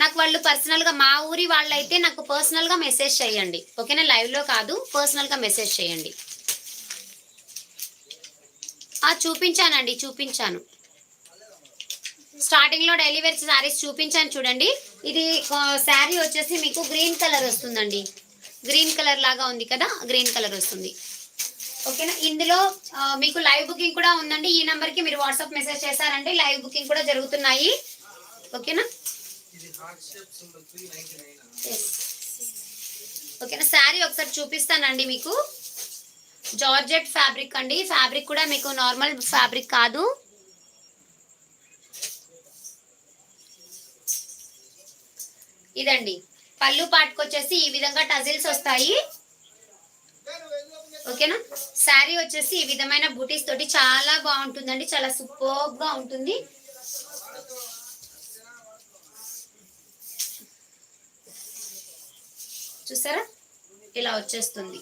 నాకు వాళ్ళు పర్సనల్గా, మా ఊరి వాళ్ళైతే నాకు పర్సనల్గా మెసేజ్ చేయండి. ఓకేనా, లైవ్లో కాదు, పర్సనల్గా మెసేజ్ చేయండి. చూపించానండి, చూపించాను. స్టార్టింగ్లో డైలీ వేర్ శారీస్ చూపించాను చూడండి. ఇది శారీ వచ్చేసి మీకు గ్రీన్ కలర్ వస్తుందండి. గ్రీన్ కలర్ లాగా ఉంది కదా, గ్రీన్ కలర్ వస్తుంది. ఓకేనా, ఇందులో మీకు లైవ్ బుకింగ్ కూడా ఉందండి. ఈ నెంబర్కి మీరు వాట్సాప్ మెసేజ్ చేశారంటే లైవ్ బుకింగ్ కూడా జరుగుతున్నాయి. ఓకేనా, ఓకేనా. శారీ ఒకసారి చూపిస్తానండి మీకు. జార్జెట్ ఫ్యాబ్రిక్ అండి. ఫ్యాబ్రిక్ కూడా మీకు నార్మల్ ఫ్యాబ్రిక్ కాదు. ఇదండి పళ్ళు పాటుకొచ్చేసి ఈ విధంగా టజిల్స్ వస్తాయి. ఓకేనా, శారీ వచ్చేసి ఈ విధమైన బూటీస్ తోటి చాలా బాగుంటుందండి, చాలా సూపర్గా ఉంటుంది. చూసారా, ఇలా వచ్చేస్తుంది.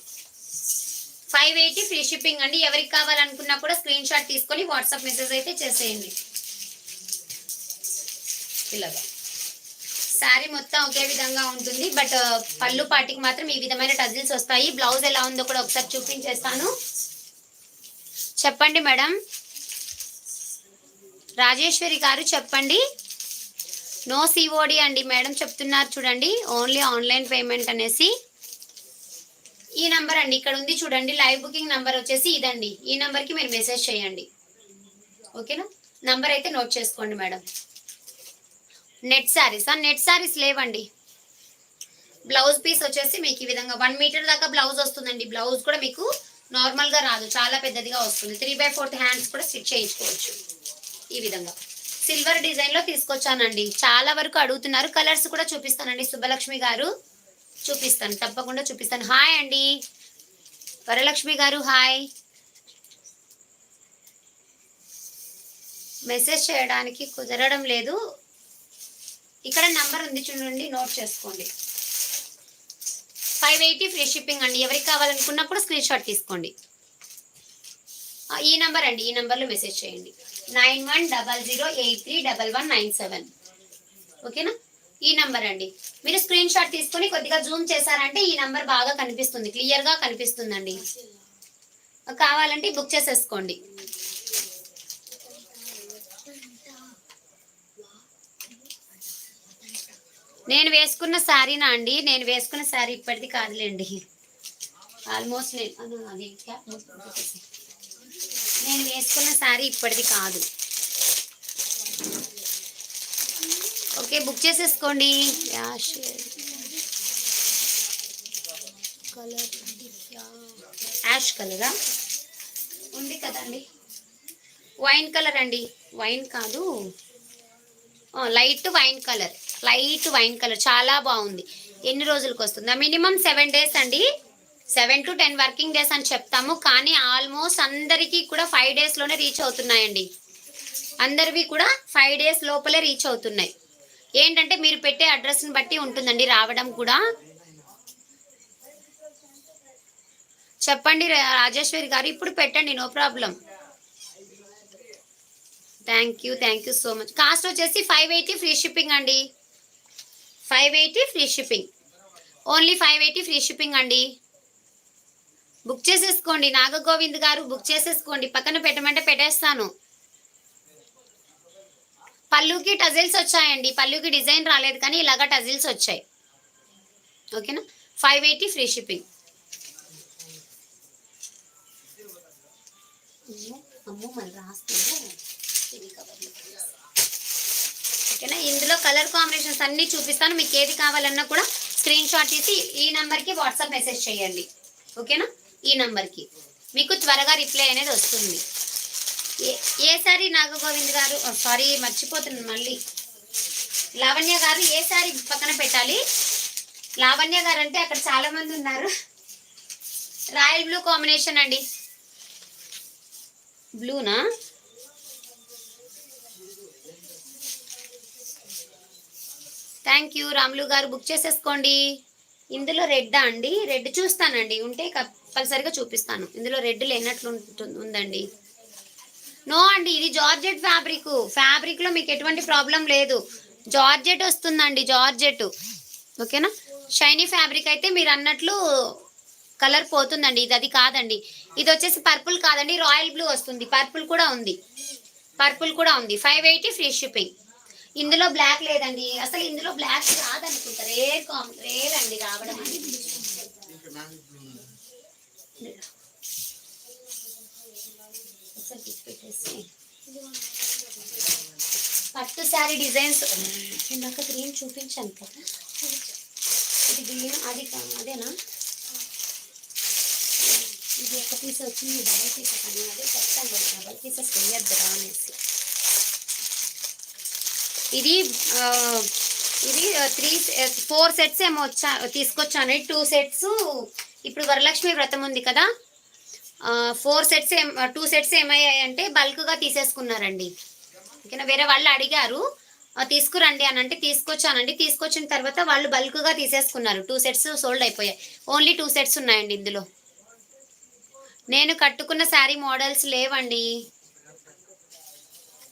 580 ఫ్రీ షిప్పింగ్ అండి. ఎవరికి కావాలనుకున్నా కూడా స్క్రీన్ షాట్ తీసుకొని వాట్సాప్ మెసేజ్ అయితే చేసేయండి. ఇలాగా శారీ మొత్తం ఒకే విధంగా ఉంటుంది, బట్ పళ్ళు పాటికి మాత్రం ఈ విధమైన టజిల్స్ వస్తాయి. బ్లౌజ్ ఎలా ఉందో కూడా ఒకసారి చూపించేస్తాను. చెప్పండి మేడం, రాజేశ్వరి గారు చెప్పండి. నో సిఓడి అండి మేడం చెప్తున్నారు చూడండి, ఓన్లీ ఆన్లైన్ పేమెంట్ అనేసి. ఈ నంబర్ అండి, ఇక్కడ ఉంది చూడండి, లైవ్ బుకింగ్ నంబర్ వచ్చేసి ఇదండి. ఈ నంబర్కి మీరు మెసేజ్ చేయండి. ఓకేనా, నంబర్ అయితే నోట్ చేసుకోండి మేడం. నెట్ శారీస్ లేవండి. బ్లౌజ్ పీస్ వచ్చేసి మీకు ఈ విధంగా 1 మీటర్ దాకా బ్లౌజ్ వస్తుందండి. బ్లౌజ్ కూడా మీకు నార్మల్గా రాదు, చాలా పెద్దదిగా వస్తుంది. 3/4 హ్యాండ్స్ కూడా స్టిచ్ చేయించుకోవచ్చు. ఈ విధంగా సిల్వర్ డిజైన్లో తీసుకొచ్చానండి. చాలా వరకు అడుగుతున్నారు. కలర్స్ కూడా చూపిస్తానండి. శుభలక్ష్మి గారు చూపిస్తాను, తప్పకుండా చూపిస్తాను. హాయ్ అండి వరలక్ష్మి గారు, హాయ్. మెసేజ్ చేయడానికి కుదరడం లేదు. ఇక్కడ నంబర్ ఉంది చూడండి, నోట్ చేసుకోండి. 580 ఫ్రీ షిప్పింగ్ అండి. ఎవరికి కావాలనుకున్నప్పుడు స్క్రీన్ షాట్ తీసుకోండి. ఈ నంబర్ అండి, ఈ నంబర్లో మెసేజ్ చేయండి. 9100831197. ఓకేనా, ఈ నంబర్ అండి. మీరు స్క్రీన్ షాట్ తీసుకొని కొద్దిగా జూమ్ చేశారంటే ఈ నంబర్ బాగా కనిపిస్తుంది, క్లియర్గా కనిపిస్తుందండి. కావాలంటే బుక్ చేసేసుకోండి. నేను వేసుకున్న శారీనా అండి, నేను వేసుకున్న శారీ ఇప్పటిది కాదులేండి. ఆల్మోస్ట్ నేను అది నేను వేసుకున్న శారీ ఇప్పటిది కాదు. ఓకే, బుక్ చేసేసుకోండి. కలర్ యాష్ కలరా ఉంది కదండి, వైన్ కలర్ అండి, వైన్ కాదు, light wine colour, light wine colour చాలా బాగుంది. ఎన్ని రోజులకు వస్తుందా? మినిమం 7 days అండి, 7 to 10 వర్కింగ్ డేస్ అని చెప్తాము. కానీ ఆల్మోస్ట్ అందరికీ కూడా 5 daysలోనే రీచ్ అవుతున్నాయండి. అందరివి కూడా 5 days లోపలే రీచ్ అవుతున్నాయి. ఏంటంటే మీరు పెట్టే అడ్రస్ని బట్టి ఉంటుందండి రావడం కూడా. చెప్పండి రాజేశ్వరి గారు, ఇప్పుడు పెట్టండి, no problem. Thank you so much. Cost వచ్చేసి 580 ఫ్రీ షిప్పింగ్ అండి, 580 free shipping, only 580 free shipping అండి. బుక్ చేసేసుకోండి నాగగోవింద్ గారు, బుక్ చేసేసుకోండి. పక్కన పెట్టమంటే పెట్టేస్తాను. పళ్ళుకి టజిల్స్ వచ్చాయండి, పళ్ళుకి డిజైన్ రాలేదు కానీ ఇలాగా టజిల్స్ వచ్చాయి. ఓకేనా, 580 ఫ్రీ షిప్పింగ్. అమ్మో మళ్ళీ రాస్తాను. ఓకేనా, ఇందులో కలర్ కాంబినేషన్స్ అన్నీ చూపిస్తాను. మీకు ఏది కావాలన్నా కూడా స్క్రీన్ షాట్ తీసి ఈ నెంబర్కి వాట్సాప్ మెసేజ్ చేయండి. ఓకేనా, ఈ నెంబర్కి మీకు త్వరగా రిప్లై అనేది వస్తుంది. ఏ సారీ నాగగోవింద్ గారు, సారీ మర్చిపోతున్నాను మళ్ళీ, లావణ్య గారు ఏ సారీ పక్కన పెట్టాలి? లావణ్య గారు అంటే అక్కడ చాలా మంది ఉన్నారు. రాయల్ బ్లూ కాంబినేషన్ అండి, బ్లూనా? థ్యాంక్ యూ రాములు గారు, బుక్ చేసేసుకోండి. ఇందులో రెడ్డా అండి? రెడ్ చూస్తానండి, ఉంటే కంపల్సరిగా చూపిస్తాను. ఇందులో రెడ్ లేనట్లు ఉందండి. నో అండి, ఇది జార్జెట్ ఫ్యాబ్రిక్, ఫ్యాబ్రిక్లో మీకు ఎటువంటి ప్రాబ్లం లేదు. జార్జెట్ వస్తుందండి, జార్జెట్. ఓకేనా, షైనీ ఫ్యాబ్రిక్ అయితే మీరు అన్నట్లు కలర్ పోతుందండి. ఇది అది కాదండి, ఇది వచ్చేసి పర్పుల్ కాదండి, రాయల్ బ్లూ వస్తుంది. పర్పుల్ కూడా ఉంది, పర్పుల్ కూడా ఉంది. 580 ఫ్రీ షిప్పింగ్. ఇందులో బ్లాక్ లేదండి, అసలు ఇందులో బ్లాక్ రాదనుకుంటా, రేర్ అండి రావడం అనేది. పట్టు శారీ డిజైన్స్ ఇందాక గ్రీన్ చూపించాను కదా, ఇది గ్రీన్, అది అదేనా? ఇది ఒక పీస్ వచ్చింది, డబల్ పీస్ కానీ అదే చెప్తాను, డబల్ పీసెస్ వేయద్దురా అనేసి. ఇది 4 sets ఏమో తీసుకొచ్చాను. 2 sets ఇప్పుడు వరలక్ష్మి వ్రతం ఉంది కదా, 4 sets 2 sets ఏమయ్యాయంటే బల్క్గా తీసేసుకున్నారండి. ఓకేనా, వేరే వాళ్ళు అడిగారు తీసుకురండి అని అంటే తీసుకొచ్చానండి. తీసుకొచ్చిన తర్వాత వాళ్ళు బల్క్గా తీసేసుకున్నారు. 2 sets సోల్డ్ అయిపోయాయి. ఓన్లీ 2 sets ఉన్నాయండి ఇందులో. నేను కట్టుకున్న శారీ మోడల్స్ లేవండి.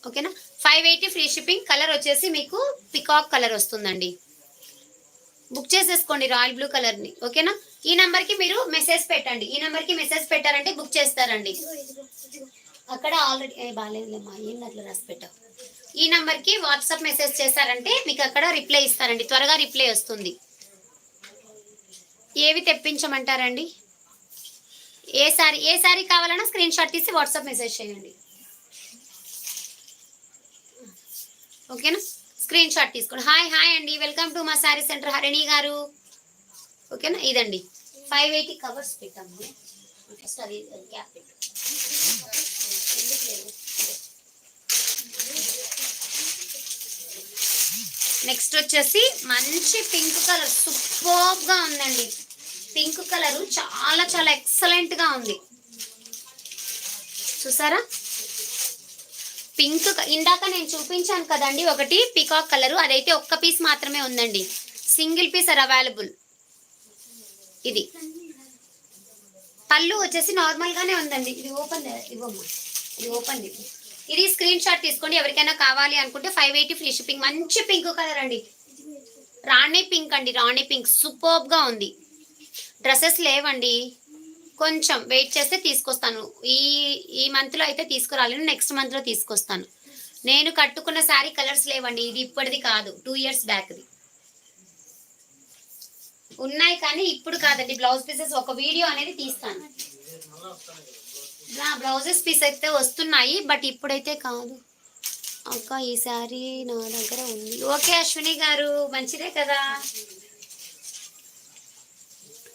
ఓకేనా, 580 ఫ్రీ షిప్పింగ్. కలర్ వచ్చేసి మీకు పికాక్ కలర్ వస్తుందండి. బుక్ చేసేసుకోండి రాయల్ బ్లూ కలర్ని. ఓకేనా, ఈ నెంబర్కి మీరు మెసేజ్ పెట్టండి. ఈ నెంబర్కి మెసేజ్ పెట్టారంటే బుక్ చేస్తారండి. అక్కడ ఆల్రెడీ బాగాలేదులేమ్మా, ఏం అట్లా రాసి పెట్టావు. ఈ నెంబర్కి వాట్సాప్ మెసేజ్ చేస్తారంటే మీకు అక్కడ రిప్లై ఇస్తారండి, త్వరగా రిప్లై వస్తుంది. ఏవి తెప్పించమంటారండి? ఏ సారీ కావాలన్నా స్క్రీన్ షాట్ తీసి వాట్సాప్ మెసేజ్ చేయండి. ఓకేనా, స్క్రీన్ షాట్ తీసుకోండి. హాయ్ అండి, వెల్కమ్ టు మా శారీ సెంటర్ హరిణి గారు. ఓకేనా, ఇదండి 580 కవర్స్ పెట్టాము. ఫస్ట్ అది గ్యాప్ పెట్టు. నెక్స్ట్ వచ్చేసి మంచి పింక్ కలర్, సూపర్గా ఉందండి. పింక్ కలరు చాలా చాలా ఎక్సలెంట్గా ఉంది, చూసారా? పింక్ ఇందాక నేను చూపించాను కదండి ఒకటి పికాక్ కలరు, అదైతే ఒక్క పీస్ మాత్రమే ఉందండి, సింగిల్ పీస్ ఆర్ అవైలబుల్. ఇది పళ్ళు వచ్చేసి నార్మల్గానే ఉందండి. ఇది ఓపెన్ ఇవ్వమ్మా, ఇది ఓపెన్. ఇది స్క్రీన్ షాట్ తీసుకోండి ఎవరికైనా కావాలి అనుకుంటే. 580 ఫ్రీ షిప్పింగ్. మంచి పింక్ కలర్ అండి, రాణి పింక్ అండి, రాణి పింక్ సూపర్గా ఉంది. డ్రెస్సెస్ లేవండి, కొంచెం వెయిట్ చేస్తే తీసుకొస్తాను. ఈ మంత్లో అయితే తీసుకురాలేను, నెక్స్ట్ మంత్లో తీసుకొస్తాను. నేను కట్టుకున్న శారీ కలర్స్ లేవండి, ఇది ఇప్పటిది కాదు, 2 years బ్యాక్ది ఉన్నాయి కానీ ఇప్పుడు కాదండి. బ్లౌజ్ పీసెస్ ఒక వీడియో అనేది తీస్తాను. బ్లౌజెస్ పీస్ అయితే వస్తున్నాయి, బట్ ఇప్పుడైతే కాదు అక్క. ఈ శారీ నా దగ్గర ఉంది. ఓకే అశ్విని గారు, మంచిదే కదా.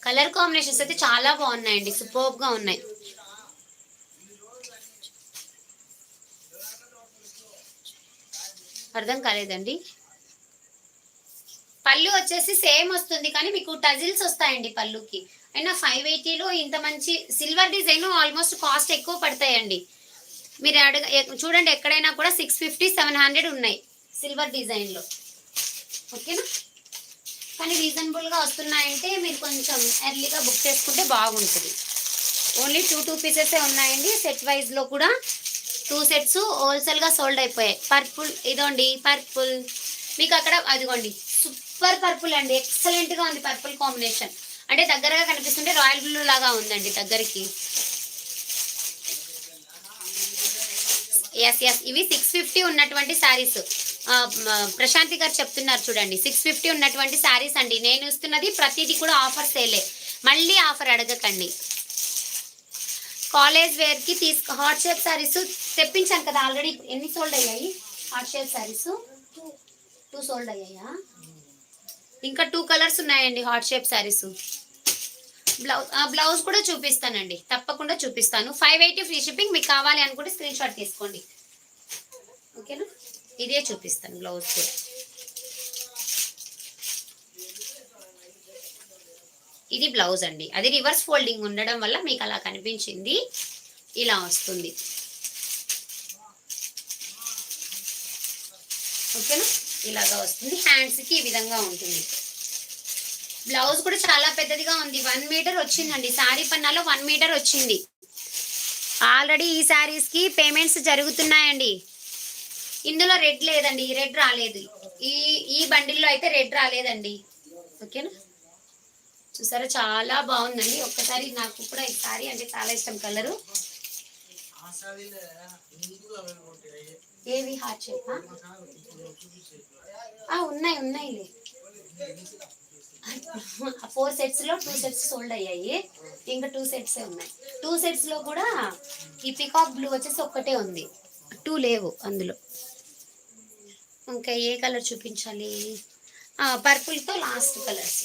కలర్ కాంబినేషన్స్ అయితే చాలా బాగున్నాయండి, సూపర్బ్ గా ఉన్నాయి. అర్థం కాలేదండి. పళ్ళు వచ్చేసి సేమ్ వస్తుంది, కానీ మీకు టజిల్స్ వస్తాయండి పళ్ళుకి. అయినా 580లో ఇంత మంచి సిల్వర్ డిజైన్ ఆల్మోస్ట్ కాస్ట్ ఎక్కువ పడతాయండి. మీరు చూడండి, ఎక్కడైనా కూడా 650-700 ఉన్నాయి సిల్వర్ డిజైన్లో. ఓకేనా, కానీ రీజనబుల్గా వస్తున్నాయంటే మీరు కొంచెం ఎర్లీగా బుక్ చేసుకుంటే బాగుంటుంది. ఓన్లీ టూ పీసెసే ఉన్నాయండి. సెట్ వైజ్లో కూడా 2 సెట్స్ హోల్సేల్గా సోల్డ్ అయిపోయాయి. పర్పుల్ ఇదోండి, పర్పుల్ మీకు అక్కడ అదిగోండి, సూపర్ పర్పుల్ అండి, ఎక్సలెంట్గా ఉంది పర్పుల్ కాంబినేషన్. అంటే దగ్గరగా కనిపిస్తుంటే రాయల్ బ్లూ లాగా ఉందండి దగ్గరికి. ఎస్ ఎస్, ఇవి 650 ఉన్నటువంటి శారీస్. ప్రశాంతి గారు చెప్తున్నారు చూడండి, 650 ఉన్నటువంటి శారీస్ అండి. నేను ఇస్తున్నది ప్రతిదీ కూడా ఆఫర్ సేలే, మళ్ళీ ఆఫర్ అడగకండి. కాలేజ్ వేర్కి హాట్ షేప్ శారీస్ తెప్పించాను కదా ఆల్రెడీ. ఎన్ని సోల్డ్ అయ్యాయి హాట్ షేప్ శారీస్? 2 సోల్డ్ అయ్యాయా? ఇంకా 2 కలర్స్ ఉన్నాయండి హాట్ షేప్ శారీస్. బ్లౌజ్ కూడా చూపిస్తానండి, తప్పకుండా చూపిస్తాను. 580 ఫ్రీ షిప్పింగ్. మీకు కావాలి అనుకుంటే స్క్రీన్ షాట్ తీసుకోండి, ఓకేనా. ఇదే చూపిస్తాను బ్లౌజ్ కూడా. ఇది బ్లౌజ్ అండి, అది రివర్స్ ఫోల్డింగ్ ఉండడం వల్ల మీకు అలా కనిపించింది. ఇలా వస్తుంది, ఓకేనా. ఇలాగా వస్తుంది, హ్యాండ్స్కి ఈ విధంగా ఉంటుంది. బ్లౌజ్ కూడా చాలా పెద్దదిగా ఉంది, 1 మీటర్ వచ్చిందండి. శారీ పన్నాలో 1 మీటర్ వచ్చింది. ఆల్రెడీ ఈ శారీస్కి పేమెంట్స్ జరుగుతున్నాయండి. ఇందులో రెడ్ లేదండి, రెడ్ రాలేదు. ఈ బండిల్లో అయితే రెడ్ రాలేదండి, ఓకేనా. చూసారా, చాలా బాగుందండి. ఒక్కసారి, నాకు కూడా ఈ శారీ అంటే చాలా ఇష్టం కలరు. ఏవి హార్ట్ షేప్? ఉన్నాయి 4 సెట్స్లో 2 సెట్స్ సోల్డ్ అయ్యాయి, ఇంకా 2 సెట్సే ఉన్నాయి. 2 సెట్స్లో కూడా ఈ పికాక్ బ్లూ వచ్చేసి ఒక్కటే ఉంది, 2 లేవు అందులో. ఇంకా ఏ కలర్ చూపించాలి? పర్పుల్తో లాస్ట్ కలర్స్.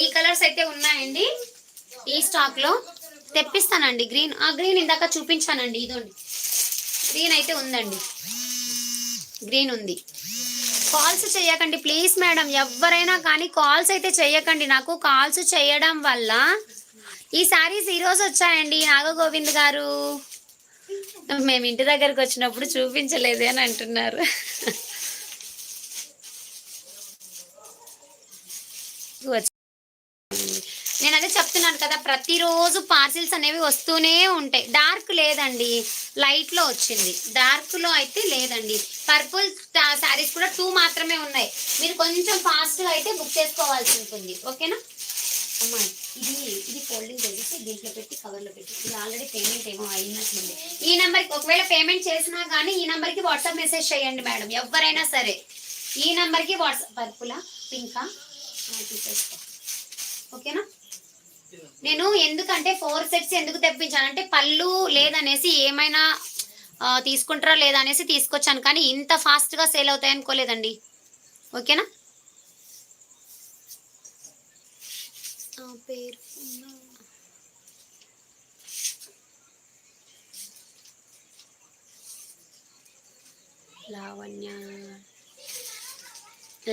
ఈ కలర్స్ అయితే ఉన్నాయండి ఈ స్టాక్లో, తెప్పిస్తానండి. గ్రీన్ ఇందాక చూపించానండి, ఇదోండి గ్రీన్ అయితే ఉందండి, గ్రీన్ ఉంది. కాల్స్ చేయకండి ప్లీజ్ మేడం, ఎవరైనా కానీ కాల్స్ అయితే చేయకండి. నాకు కాల్స్ చేయడం వల్ల ఈ శారీస్ ఈరోజు వచ్చాయండి. నాగగోవింద్ గారు, మేము ఇంటి దగ్గరకు వచ్చినప్పుడు చూపించలేదే అని అంటున్నారు. నేను అదే చెప్తున్నాను కదా, ప్రతిరోజు పార్సిల్స్ అనేవి వస్తూనే ఉంటాయి. డార్క్ లేదండి, లైట్లో వచ్చింది. డార్క్లో అయితే లేదండి. పర్పుల్ శారీస్ కూడా 2 మాత్రమే ఉన్నాయి. మీరు కొంచెం ఫాస్ట్గా అయితే బుక్ చేసుకోవాల్సి ఉంటుంది, ఓకేనా. అమ్మా, ఇది ఫోల్డింగ్ చేసి దీంట్లో పెట్టి కవర్లో పెట్టి, ఇది ఆల్రెడీ పేమెంట్ ఏమో అయినట్లుంది. ఈ నెంబర్కి ఒకవేళ పేమెంట్ చేసినా కానీ ఈ నెంబర్కి వాట్సాప్ మెసేజ్ చేయండి మేడం, ఎవరైనా సరే. ఈ నెంబర్కి వాట్సాప్. పర్పులా పింకా తీసేసుకో, ఓకేనా. నేను ఎందుకంటే 4 సెట్స్ ఎందుకు తెప్పించానంటే పళ్ళు లేదనేసి, ఏమైనా తీసుకుంటారా లేదా అనేసి తీసుకొచ్చాను, కానీ ఇంత ఫాస్ట్గా సేల్ అవుతాయి అనుకోలేదండి, ఓకేనా. పేరు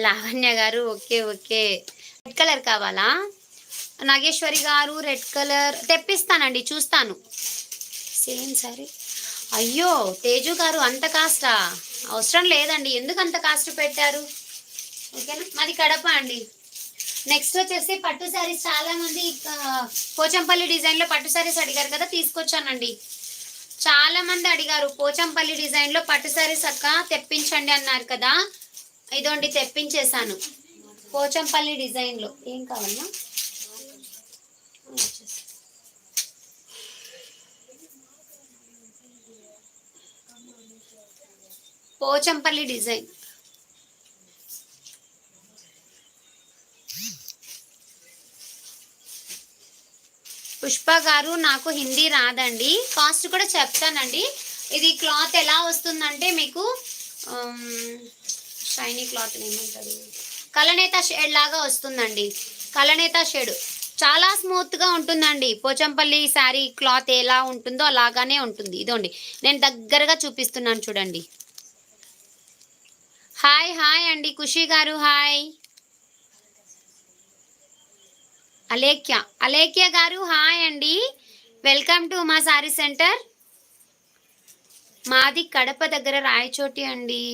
లావణ్య గారు, ఓకే. రెడ్ కలర్ కావాలా? నాగేశ్వరి గారు, రెడ్ కలర్ తెప్పిస్తానండి, చూస్తాను. సేమ్ సరే. అయ్యో తేజు గారు, అంత కాస్టా? అవసరం లేదండి, ఎందుకు అంత కాస్ట్ పెట్టారు, ఓకేనా. మాది కడప అండి. నెక్స్ట్ వచ్చేసి పట్టు శారీస్. చాలా మంది పోచంపల్లి డిజైన్లో పట్టు శారీస్ అడిగారు కదా, తీసుకొచ్చానండి. చాలా మంది అడిగారు పోచంపల్లి డిజైన్లో పట్టు శారీస్ అక్క తెప్పించండి అన్నారు కదా, ఇదోండి తెప్పించేశాను. పోచంపల్లి డిజైన్లో ఏం కావాలన్నా పోచంపల్లి డిజైన్. పుష్ప గారు నాకు హిందీ రాదండి, కాస్ట్ కూడా చెప్తానండి. ఇది క్లాత్ ఎలా వస్తుందంటే మీకు షైనీ క్లాత్ ఏమంటారు, కలనేత షేడ్ లాగా వస్తుందండి. కలనేత షేడ్ చాలా స్మూత్గా ఉంటుందండి. పోచంపల్లి శారీ క్లాత్ ఎలా ఉంటుందో అలాగానే ఉంటుంది. ఇదోండి నేను దగ్గరగా చూపిస్తున్నాను చూడండి. హాయ్ హాయ్ అండి ఖుషి గారు, హాయ్. అలేఖ్య గారు హాయ్ అండి, వెల్కమ్ టు మా సారీ సెంటర్. మాది కడప దగ్గర రాయచోటి అండి.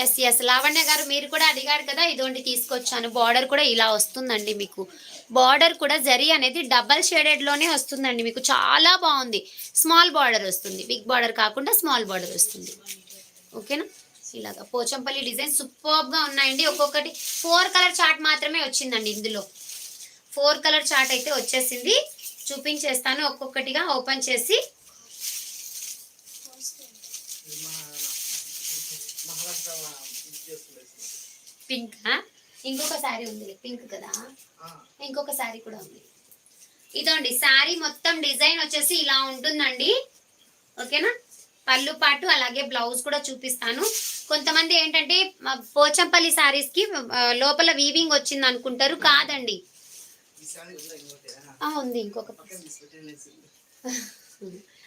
ఎస్ లావణ్య గారు మీరు కూడా అడిగారు కదా, ఇదోండి తీసుకొచ్చాను. బార్డర్ కూడా ఇలా వస్తుందండి మీకు. బార్డర్ కూడా జరీ అనేది డబల్ షేడెడ్లోనే వస్తుందండి మీకు, చాలా బాగుంది. స్మాల్ బార్డర్ వస్తుంది, బిగ్ బార్డర్ కాకుండా స్మాల్ బార్డర్ వస్తుంది. ఓకేనా, ఇలాగా పోచంపల్లి డిజైన్ సూపర్గా ఉన్నాయండి. ఒక్కొక్కటి 4 కలర్ చార్ట్ మాత్రమే వచ్చిందండి ఇందులో. 4 కలర్ చార్ట్ అయితే వచ్చేసింది. చూపించేస్తాను ఒక్కొక్కటిగా ఓపెన్ చేసి. పింక్, ఇంకొక శారీ ఉంది పింక్ కదా, ఇంకొక శారీ కూడా ఉంది. ఇదండి శారీ మొత్తం డిజైన్ వచ్చేసి ఇలా ఉంటుందండి. ఓకేనా, పళ్ళు పాటు అలాగే బ్లౌజ్ కూడా చూపిస్తాను. కొంతమంది ఏంటంటే పోచంపల్లి శారీస్కి లోపల వీవింగ్ వచ్చింది అనుకుంటారు, కాదండి. ఉంది ఇంకొక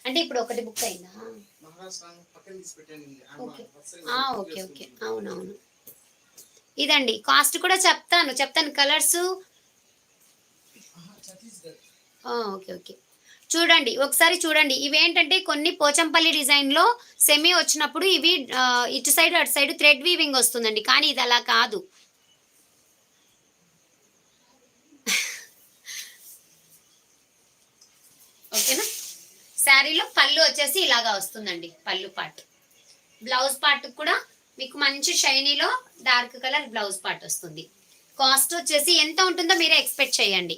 అంటే ఇప్పుడు ఒకటి బుక్ అయిందా? ఓకే ఓకే అవునవును. ఇదండి కాస్ట్ కూడా చెప్తాను కలర్స్. ఓకే ఓకే చూడండి ఒకసారి చూడండి. ఇవేంటంటే కొన్ని పోచంపల్లి డిజైన్లో సెమీ వచ్చినప్పుడు ఇవి ఇటు సైడ్ అటు సైడ్ థ్రెడ్ వీవింగ్ వస్తుందండి, కానీ ఇది అలా కాదు. ఓకేనా, శారీలో పళ్ళు వచ్చేసి ఇలాగా వస్తుందండి, పళ్ళు పార్ట్. బ్లౌజ్ పార్ట్ కూడా మీకు మంచి షైనీలో డార్క్ కలర్ బ్లౌజ్ పార్ట్ వస్తుంది. కాస్ట్ వచ్చేసి ఎంత ఉంటుందో మీరే ఎక్స్పెక్ట్ చేయండి.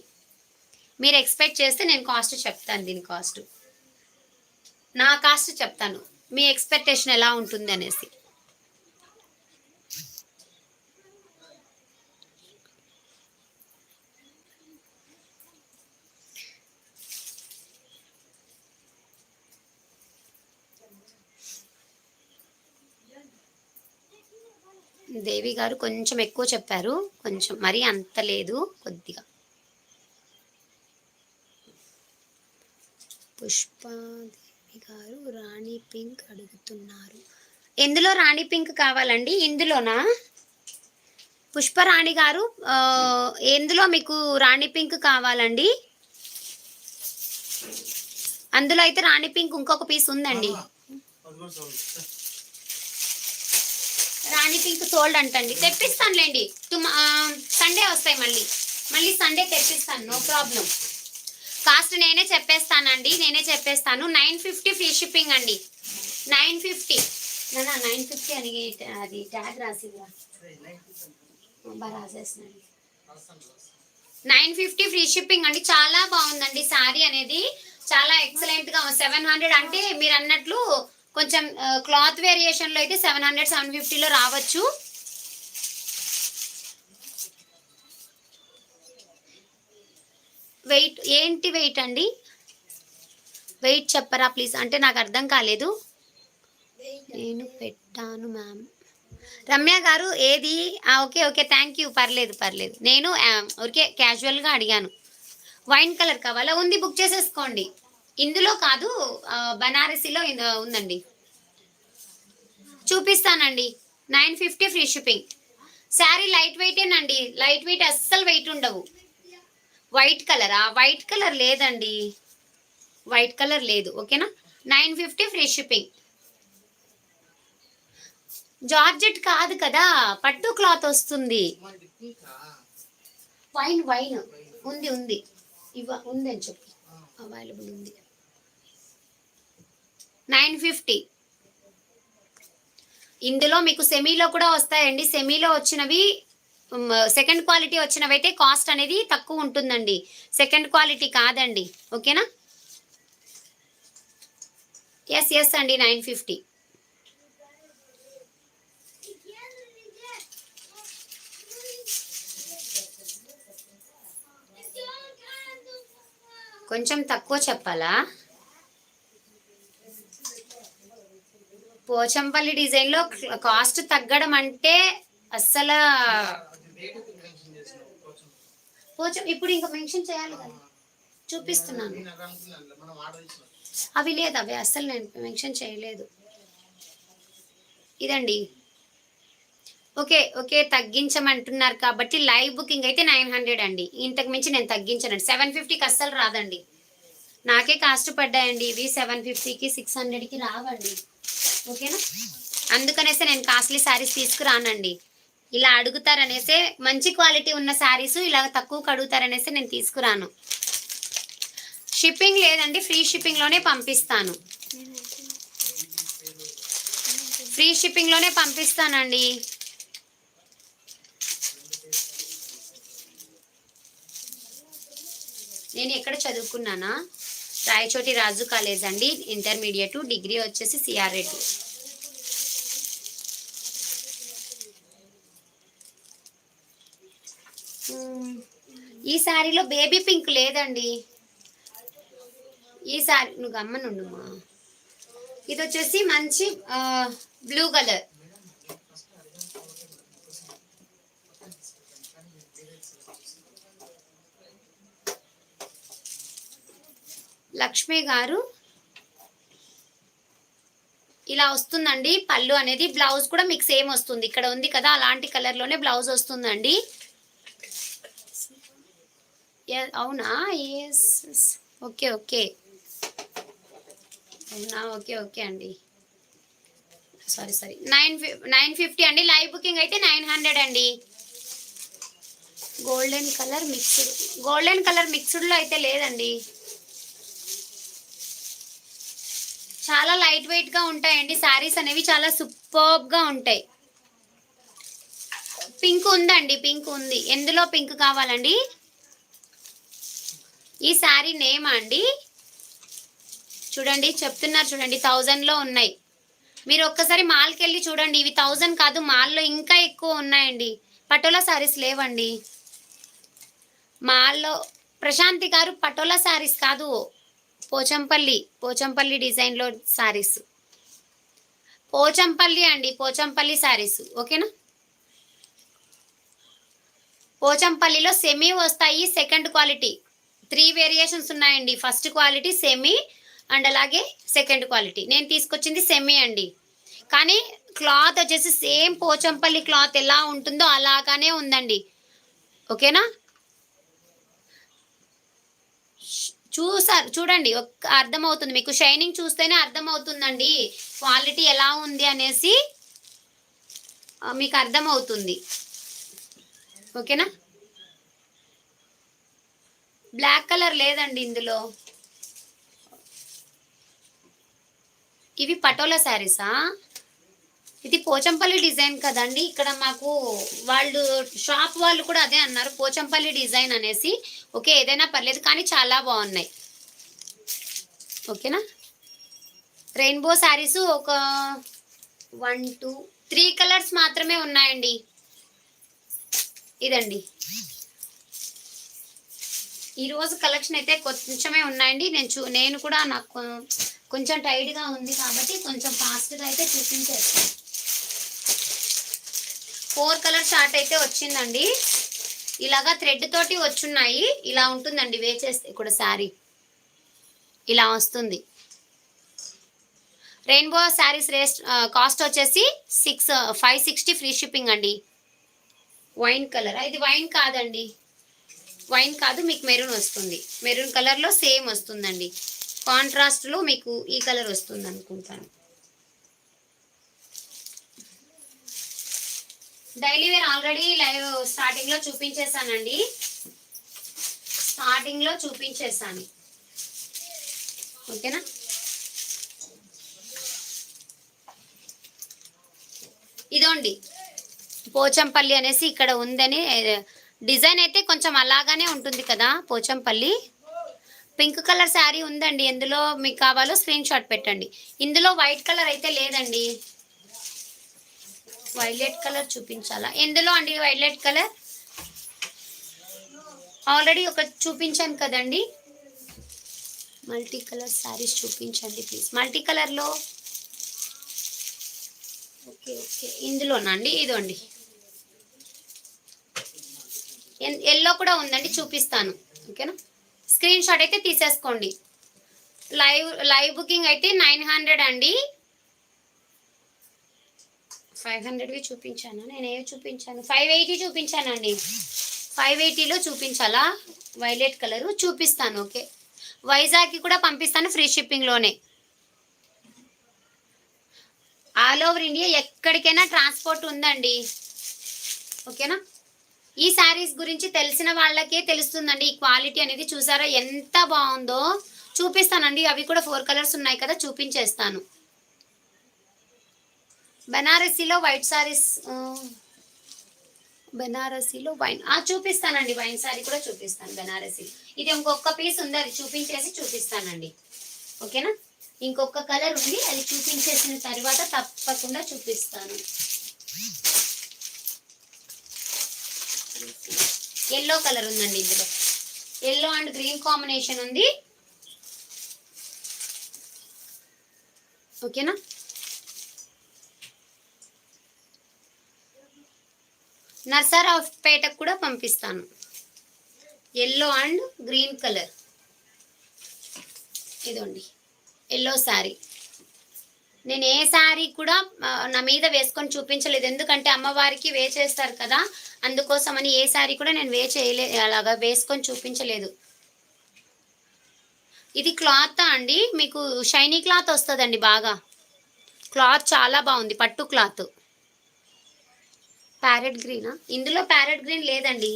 మీరు ఎక్స్పెక్ట్ చేస్తే నేను కాస్ట్ చెప్తాను. దీని కాస్ట్ నా కాస్ట్ చెప్తాను, మీ ఎక్స్పెక్టేషన్ ఎలా ఉంటుంది అనేసి. దేవి గారు కొంచెం ఎక్కువ చెప్పారు, కొంచెం మరీ అంత లేదు, కొద్దిగా. పుష్పాదేవి గారు రాణి పింక్ అడుగుతున్నారు. ఎందులో రాణి పింక్ కావాలండి? ఇందులోనా? పుష్పరాణి గారు ఎందులో మీకు రాణి పింక్ కావాలండి? అందులో అయితే రాణి పింక్ ఇంకొక పీస్ ఉందండి. రాణి పింక్ సోల్డ్ అంటండి, తెప్పిస్తానులేండి. సండే వస్తాయి, మళ్ళీ సండే తెప్పిస్తాను, నో ప్రాబ్లం. కాస్ట్ నేనే చెప్పేస్తానండి, 950 ఫ్రీ షిప్పింగ్ అండి. 950 నానా, 950 అని అది ట్యాగ్ రాసిరా, రాసేస్తున్నాండి. 950 ఫ్రీ షిప్పింగ్ అండి. చాలా బాగుందండి శారీ అనేది, చాలా ఎక్సలెంట్గా. 700 అంటే మీరు అన్నట్లు కొంచెం క్లాత్ వేరియేషన్లో అయితే 700 750లో రావచ్చు. ఏంటి వెయిట్ అండి? వెయిట్ చెప్పరా ప్లీజ్, అంటే నాకు అర్థం కాలేదు. నేను పెట్టాను మ్యామ్. రమ్య గారు ఏది? ఓకే ఓకే థ్యాంక్ యూ, పర్లేదు. నేను ఓకే క్యాజువల్గా అడిగాను. వైన్ కలర్ కావాలా? ఉంది, బుక్ చేసేసుకోండి. ఇందులో కాదు, బనారసీలో ఉందండి, చూపిస్తానండి. 950 ఫ్రీ షిప్పింగ్. శారీ లైట్ వెయిటేనండి, లైట్ వెయిట్, అస్సలు వెయిట్ ఉండవు. వైట్ కలరా? వైట్ కలర్ లేదండి, వైట్ కలర్ లేదు. ఓకేనా, 950 ఫ్రీ షిప్పింగ్. జార్జెట్ కాదు కదా, పట్టు క్లాత్ వస్తుంది. వైన్ ఉంది ఉందని చెప్పి అవైలబుల్ ఉంది. 950. ఇందులో మీకు సెమీలో కూడా వస్తాయండి. సెమీలో వచ్చినవి సెకండ్ క్వాలిటీ వచ్చినవి అయితే కాస్ట్ అనేది తక్కువ ఉంటుందండి, సెకండ్ క్వాలిటీ కాదండి. ఓకేనా, ఎస్ అండి 950. కొంచెం తక్కువ చెప్పాలా? పోచంపల్లి డిజైన్లో కాస్ట్ తగ్గడం అంటే అస్సలు ఇప్పుడు ఇంకా మెన్షన్ చేయాలి కదా, చూపిస్తున్నాను. అవి లేదు, అవి అస్సలు నేను మెన్షన్ చేయలేదు. ఇదండి. ఓకే ఓకే, తగ్గించమంటున్నారు కాబట్టి లైవ్ బుకింగ్ అయితే 900 అండి. ఇంతకు మించి నేను తగ్గించనండి. 750కి అస్సలు రాదండి. నాకే కాస్ట్ పడ్డాయండి ఇవి. 750కి 600కి రావండి. ఓకేనా? అందుకనేసి నేను కాస్ట్లీ శారీస్ తీసుకురానండి. ఇలా అడుగుతారనేసే, మంచి క్వాలిటీ ఉన్న శారీస్ ఇలా తక్కువకి అడుగుతారనేసి నేను తీసుకురాను. షిప్పింగ్ లేదండి, ఫ్రీ షిప్పింగ్లోనే పంపిస్తాను. ఫ్రీ షిప్పింగ్లోనే పంపిస్తానండి. నేను ఎక్కడ చదువుకున్నానా? రాయచోటి రాజు కాలేజ్ అండి, ఇంటర్మీడియట్. డిగ్రీ వచ్చేసి సిఆర్ రెడ్డి. ఈ శారీలో బేబీ పింక్ లేదండి. ఈ శారీ నువ్వు గమ్మనుండుమా. ఇది వచ్చేసి మంచి బ్లూ కలర్. లక్ష్మి గారు ఇలా వస్తుందండి పళ్ళు అనేది. బ్లౌజ్ కూడా మీకు సేమ్ వస్తుంది, ఇక్కడ ఉంది కదా అలాంటి కలర్లోనే బ్లౌజ్ వస్తుందండి. అవునా? ఎస్, ఓకే ఓకే, అవునా? ఓకే ఓకే అండి, సారీ 950 అండి. లైవ్ బుకింగ్ అయితే 900 అండి. Golden colour mixed, golden colour మిక్స్డ్లో అయితే లేదండి. చాలా లైట్ వెయిట్గా ఉంటాయండి శారీస్ అనేవి, చాలా సూపర్బ్గా ఉంటాయి. పింక్ ఉందండి, పింక్ ఉంది. ఎందులో పింక్ కావాలండి? ఈ శారీ నేమా అండి? చూడండి చెప్తున్నారు చూడండి, 1000లో ఉన్నాయి. మీరు ఒక్కసారి మాల్కి వెళ్ళి చూడండి. ఇవి 1000 కాదు, మాల్లో ఇంకా ఎక్కువ ఉన్నాయండి. పటోలా శారీస్ లేవండి మాల్లో. ప్రశాంతి గారు, పటోలా శారీస్ కాదు, పోచంపల్లి డిజైన్లో శారీస్. పోచంపల్లి అండి, పోచంపల్లి శారీస్. ఓకేనా? పోచంపల్లిలో సెమీ వస్తాయి, సెకండ్ క్వాలిటీ. 3 వేరియేషన్స్ ఉన్నాయండి. ఫస్ట్ క్వాలిటీ సెమీ అండ్ అలాగే సెకండ్ క్వాలిటీ. నేను తీసుకొచ్చింది సెమీ అండి, కానీ క్లాత్ వచ్చేసి సేమ్ పోచంపల్లి క్లాత్ ఎలా ఉంటుందో అలాగానే ఉందండి. ఓకేనా? చూడండి, అర్థమవుతుంది మీకు. షైనింగ్ చూస్తేనే అర్థమవుతుందండి క్వాలిటీ ఎలా ఉంది అనేసి, మీకు అర్థమవుతుంది. ఓకేనా? బ్లాక్ కలర్ లేదండి ఇందులో. ఇవి పటోలా శారీసా? ఇది పోచంపల్లి డిజైన్ కదండి. ఇక్కడ మాకు వాళ్ళు షాప్ వాళ్ళు కూడా అదే అన్నారు, పోచంపల్లి డిజైన్ అనేసి. ఓకే, ఏదైనా పర్లేదు, కానీ చాలా బాగున్నాయి. ఓకేనా? రెయిన్బో శారీస్ ఒక 1 2 3 కలర్స్ మాత్రమే ఉన్నాయండి. ఇదండి ఈరోజు కలెక్షన్ అయితే కొంచెమే ఉన్నాయండి. నేను కూడా నాకు కొంచెం టైట్గా ఉంది కాబట్టి కొంచెం ఫాస్ట్గా అయితే చూపించేస్తాను. 4 కలర్ షార్ట్ అయితే వచ్చిందండి. ఇలాగా థ్రెడ్ తోటి వచ్చున్నాయి. ఇలా ఉంటుందండి వేచేస్తే కూడా శారీ ఇలా వస్తుంది. రెయిన్బో శారీస్ కాస్ట్ వచ్చేసి 560 ఫ్రీ షిప్పింగ్ అండి. వైన్ కలర్, ఇది వైన్ కాదండి, వైన్ కాదు, మీకు మెరూన్ వస్తుంది. మెరూన్ కలర్లో సేమ్ వస్తుందండి. కాంట్రాస్ట్లో మీకు ఈ కలర్ వస్తుంది అనుకుంటాను. డైలీ వేర్ ఆల్రెడీ లైవ్ స్టార్టింగ్లో చూపించేశానండి. ఓకేనా? ఇదోండి పోచంపల్లి అనేసి ఇక్కడ ఉందని. డిజైన్ అయితే కొంచెం అలాగానే ఉంటుంది కదా పోచంపల్లి. పింక్ కలర్ శారీ ఉందండి. ఎందులో మీకు కావాలో స్క్రీన్ షాట్ పెట్టండి. ఇందులో వైట్ కలర్ అయితే లేదండి. వైలెట్ కలర్ చూపించాలా? ఎందులో అండి వైలెట్ కలర్? ఆల్రెడీ ఒక చూపించాను కదండి. మల్టీ కలర్ శారీస్ చూపించండి ప్లీజ్. మల్టీ కలర్లో ఓకే ఓకే ఇందులోనా అండి? ఇదండి ఎల్లో కూడా ఉందండి, చూపిస్తాను. ఓకేనా, స్క్రీన్ షాట్ అయితే తీసేసుకోండి. లైవ్ బుకింగ్ అయితే 900 అండి. 500వి చూపించాను, నేను ఏవి చూపించాను? 580 చూపించానండి. 580లో చూపించాలా? వైలెట్ కలరు చూపిస్తాను. ఓకే, వైజాగ్కి కూడా పంపిస్తాను ఫ్రీ షిప్పింగ్లోనే. ఆల్ ఓవర్ ఇండియా ఎక్కడికైనా ట్రాన్స్పోర్ట్ ఉందండి. ఓకేనా, ఈ శారీస్ గురించి తెలిసిన వాళ్ళకే తెలుస్తుందండి. ఈ క్వాలిటీ అనేది చూసారా ఎంత బాగుందో? చూపిస్తానండి. అవి కూడా 4 కలర్స్ ఉన్నాయి కదా, చూపించేస్తాను. బెనారసీలో వైట్ శారీస్, బెనారసీలో వైన్ చూపిస్తానండి. వైన్ శారీ కూడా చూపిస్తాను బెనారసీ. ఇది ఇంకొక పీస్ ఉంది, అది చూపించేసి చూపిస్తానండి. ఓకేనా, ఇంకొక కలర్ ఉంది, అది చూపించేసిన తర్వాత తప్పకుండా చూపిస్తాను. ఎల్లో కలర్ ఉందండి ఇందులో. ఎల్లో అండ్ గ్రీన్ కాంబినేషన్ ఉంది. ఓకేనా, నర్సరావుపేటకు కూడా పంపిస్తాను. ఎల్లో అండ్ గ్రీన్ కలర్, ఇదండి ఎల్లో శారీ. నేను ఏ శారీ కూడా నా మీద వేసుకొని చూపించలేదు, ఎందుకంటే అమ్మవారికి వే చేస్తారు కదా, అందుకోసమని ఏ శారీ కూడా నేను అలాగా వేసుకొని చూపించలేదు. ఇది క్లాత్ అండి, మీకు షైనీ క్లాత్ వస్తుందండి. బాగా క్లాత్ చాలా బాగుంది, పట్టు క్లాత్. ప్యారెట్ గ్రీనా? ఇందులో ప్యారెట్ గ్రీన్ లేదండి,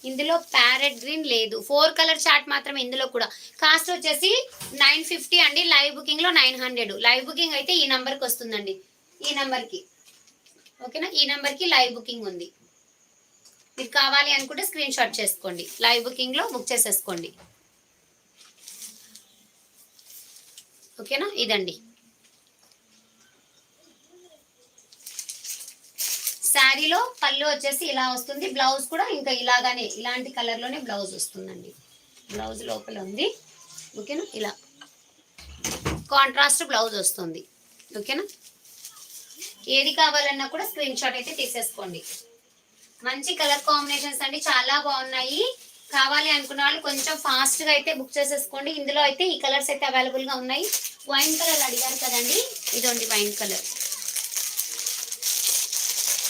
ఇందులో ప్యారెట్ గ్రీన్ లేదు. 4 కలర్ చార్ట్ మాత్రమే ఇందులో కూడా. కాస్ట్ వచ్చేసి 950 అండి. లైవ్ బుకింగ్లో 900. లైవ్ బుకింగ్ అయితే ఈ నెంబర్కి వస్తుందండి, ఈ నెంబర్కి. ఓకేనా, ఈ నెంబర్కి లైవ్ బుకింగ్ ఉంది. మీకు కావాలి అనుకుంటే స్క్రీన్ షాట్ చేసుకోండి, లైవ్ బుకింగ్లో బుక్ చేసేసుకోండి. ఓకేనా, ఇదండి శారీలో పళ్ళు వచ్చేసి ఇలా వస్తుంది. బ్లౌజ్ కూడా ఇంకా ఇలాగానే ఇలాంటి కలర్లోనే బ్లౌజ్ వస్తుందండి. బ్లౌజ్ లోపల ఉంది. ఓకేనా, ఇలా కాంట్రాస్ట్ బ్లౌజ్ వస్తుంది. ఓకేనా, ఏది కావాలన్నా కూడా స్క్రీన్ షాట్ అయితే తీసేసుకోండి. మంచి కలర్ కాంబినేషన్స్ అండి, చాలా బాగున్నాయి. కావాలి అనుకున్న వాళ్ళు కొంచెం ఫాస్ట్గా అయితే బుక్ చేసేసుకోండి. ఇందులో అయితే ఈ కలర్స్ అయితే అవైలబుల్గా ఉన్నాయి. వైన్ కలర్ అడిగారు కదండి, ఇదండి వైన్ కలర్.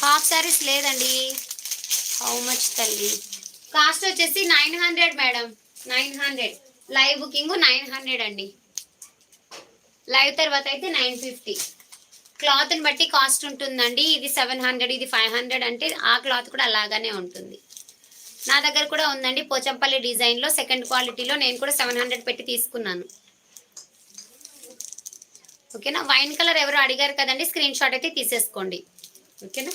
హాఫ్ శారీస్ లేదండి. హౌ మచ్ తల్లి? కాస్ట్ వచ్చేసి 900 మేడం, 900. లైవ్ బుకింగ్ 900 అండి. లైవ్ తర్వాత అయితే 950. క్లాత్ని బట్టి కాస్ట్ ఉంటుందండి. ఇది 700, ఇది 500 అంటే ఆ క్లాత్ కూడా అలాగానే ఉంటుంది. నా దగ్గర కూడా ఉందండి పోచంపల్లి డిజైన్లో సెకండ్ క్వాలిటీలో, నేను కూడా 700 పెట్టి తీసుకున్నాను. ఓకేనా, వైన్ కలర్ ఎవరు అడిగారు కదండి, స్క్రీన్ షాట్ అయితే తీసేసుకోండి. ఓకేనా,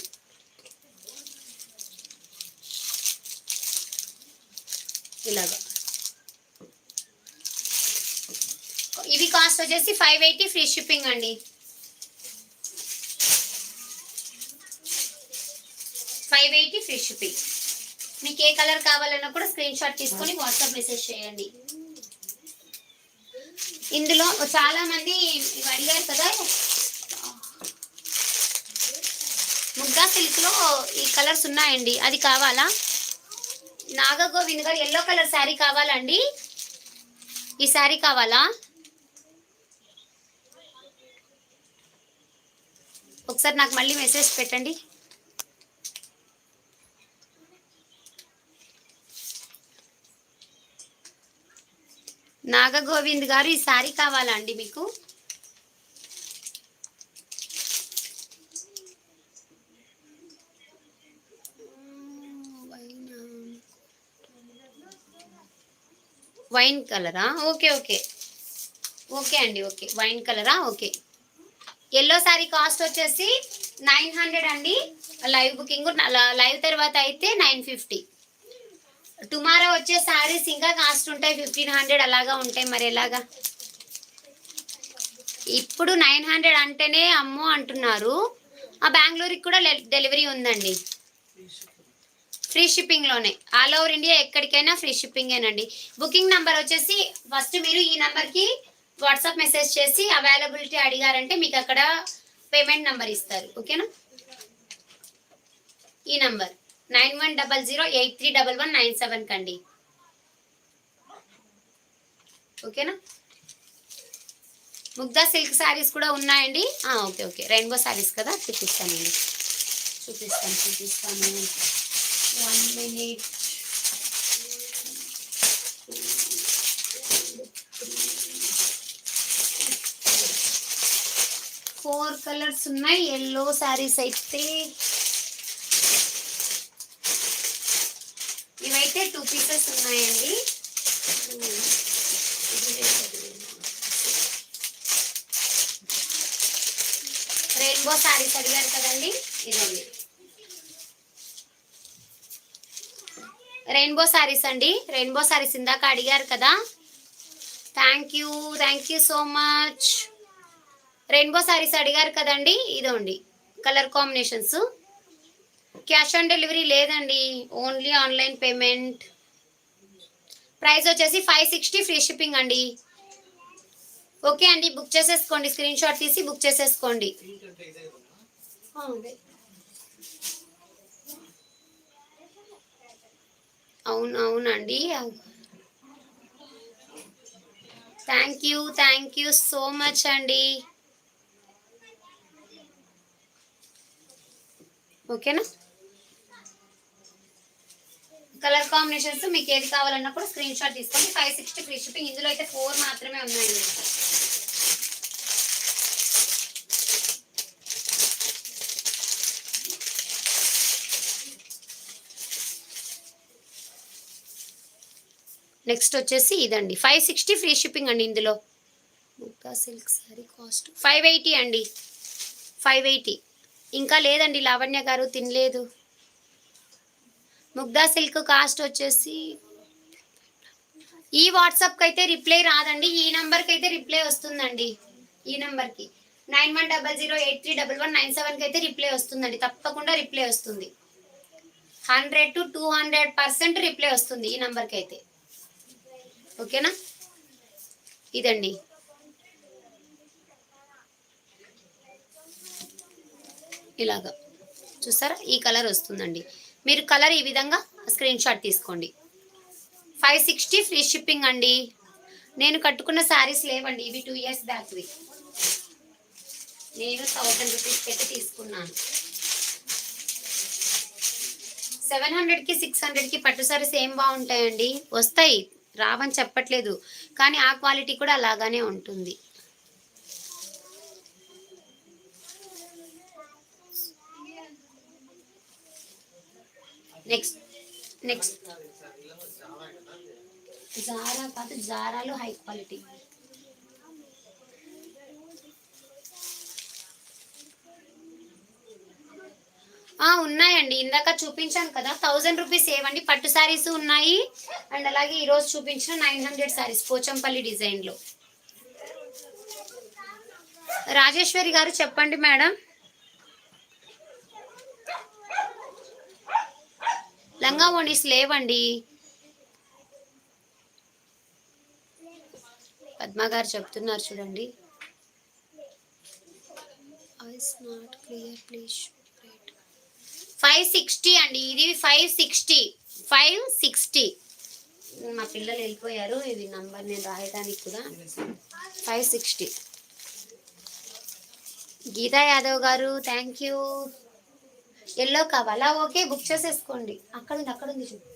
ఇలాగా. ఇవి కాస్ట్ వచ్చేసి 580 ఫ్రీ షిప్పింగ్ అండి. 580 ఫ్రీ షిప్పింగ్. మీకు ఏ కలర్ కావాలన్నా కూడా స్క్రీన్ షాట్ తీసుకొని వాట్సాప్ మెసేజ్ చేయండి. ఇందులో చాలా మంది ఇవి అడిగారు కదా, ముగ్గా సిల్క్లో ఈ కలర్స్ ఉన్నాయండి, అది కావాలా? నాగగోవింద్ గారు ఎల్లో కలర్ శారీ కావాలండి, ఈ శారీ కావాలా? ఒకసారి నాకు మళ్ళీ మెసేజ్ పెట్టండి. నాగగోవింద్ గారు ఈ శారీ కావాలా అండి మీకు? వైన్ కలరా? ఓకే ఓకే ఓకే అండి, ఓకే వైన్ కలరా? ఓకే. ఎల్లో శారీ కాస్ట్ వచ్చేసి 900 అండి. లైవ్ బుకింగ్, లైవ్ తర్వాత అయితే 950. టుమారో వచ్చే శారీస్ ఇంకా కాస్ట్ ఉంటాయి, 1500 అలాగా ఉంటాయి. మరి ఎలాగా? ఇప్పుడు 900 అంటేనే అమ్మో అంటున్నారు. ఆ బెంగళూరుకి కూడా డెలివరీ ఉందండి, ఫ్రీ షిప్పింగ్లోనే ఆల్ ఓవర్ ఇండియా ఎక్కడికైనా ఫ్రీ షిప్పింగేనండి. బుకింగ్ నెంబర్ వచ్చేసి ఫస్ట్ మీరు ఈ నెంబర్కి వాట్సాప్ మెసేజ్ చేసి అవైలబిలిటీ అడిగారంటే మీకు అక్కడ పేమెంట్ నెంబర్ ఇస్తారు. ఓకేనా? ఈ నంబర్ 9100831197 కండి. ఓకేనా? ముగ్ధా సిల్క్ శారీస్ కూడా ఉన్నాయండి. ఓకే ఓకే, రెయిన్బో శారీస్ కదా, చూపిస్తాను 1 మినిట్. 4 కలర్స్ ఉన్నాయి. ఎల్లో శారీస్ అయితే ఇవైతే 2 పీసెస్ ఉన్నాయండి. రెయిన్బో శారీస్ అడిగారు కదండి, ఇదండి రెయిన్బో శారీస్ అండి. రెయిన్బో శారీస్ ఇందాక అడిగారు కదా. Thank you so much. Rainbow saris అడిగారు కదండి, ఇదండి colour combinations. Cash on delivery లేదండి, ఓన్లీ ఆన్లైన్ పేమెంట్. ప్రైస్ వచ్చేసి 560 ఫ్రీ షిప్పింగ్ అండి. ఓకే అండి, బుక్ చేసేసుకోండి, స్క్రీన్ షాట్ తీసి బుక్ చేసేసుకోండి. అవునండి. థ్యాంక్ యూ సో మచ్ అండి. ఓకేనా? కలర్ కాంబినేషన్స్ మీకు ఏది కావాలన్నా కూడా స్క్రీన్ షాట్ తీసుకోండి. 560 ఫ్రీ షిప్పింగ్. ఇందులో అయితే 4 మాత్రమే ఉన్నాయండి. నెక్స్ట్ వచ్చేసి ఇదండి 560 ఫ్రీ షిప్పింగ్ అండి. ఇందులో ముక్కా సిల్క్ శారీ కాస్ట్ 580 అండి. 580. ఇంకా లేదండి, లావణ్య గారు తినలేదు. ముగ్ధా సిల్క్ కాస్ట్ వచ్చేసి ఈ వాట్సాప్కి అయితే రిప్లై రాదండి, ఈ నెంబర్కి అయితే రిప్లై వస్తుందండి. ఈ నెంబర్కి 9100831197కి అయితే రిప్లై వస్తుందండి, తప్పకుండా రిప్లై వస్తుంది. 100 to 200% రిప్లై వస్తుంది ఈ నెంబర్కి అయితే. ఓకేనా? ఇదండి ఇలాగా చూసారా, ఈ కలర్ వస్తుందండి. మీరు కలర్ ఈ విధంగా స్క్రీన్ షాట్ తీసుకోండి. 560 ఫ్రీ షిప్పింగ్ అండి. నేను కట్టుకున్న శారీస్ లేవండి, ఇవి 2 years బ్యాక్వి. నేను 1000 రూపీస్ పెట్టి తీసుకున్నాను. 700కి 600కి పట్టు శారీస్ ఏం బాగుంటాయండి. వస్తాయి, రావని చెప్పట్లేదు, కానీ ఆ క్వాలిటీ కూడా అలాగానే ఉంటుంది. నెక్స్ట్ జారా కాదు, జారాలో హై క్వాలిటీ. ఉన్నాయండి, ఇందాక చూపించాను కదా. 1000 రూపీస్ ఏవండి పట్టు శారీస్ ఉన్నాయి. అండ్ అలాగే ఈరోజు చూపించిన 900 శారీస్ పోచంపల్లి డిజైన్లో. రాజేశ్వరి గారు చెప్పండి మేడం. లంగా ఓణీస్ లేవండి. పద్మ గారు చెప్తున్నారు చూడండి. 560 అండి, ఇది 560. మా పిల్లలు వెళ్ళిపోయారు, ఇది నంబర్ నేను రాయడానికి కూడా. 560. గీతా యాదవ్ గారు థ్యాంక్ యూ. ఎల్లో కావాలా? ఓకే, బుక్ చేసేసుకోండి. అక్కడ ఉంది చూడు,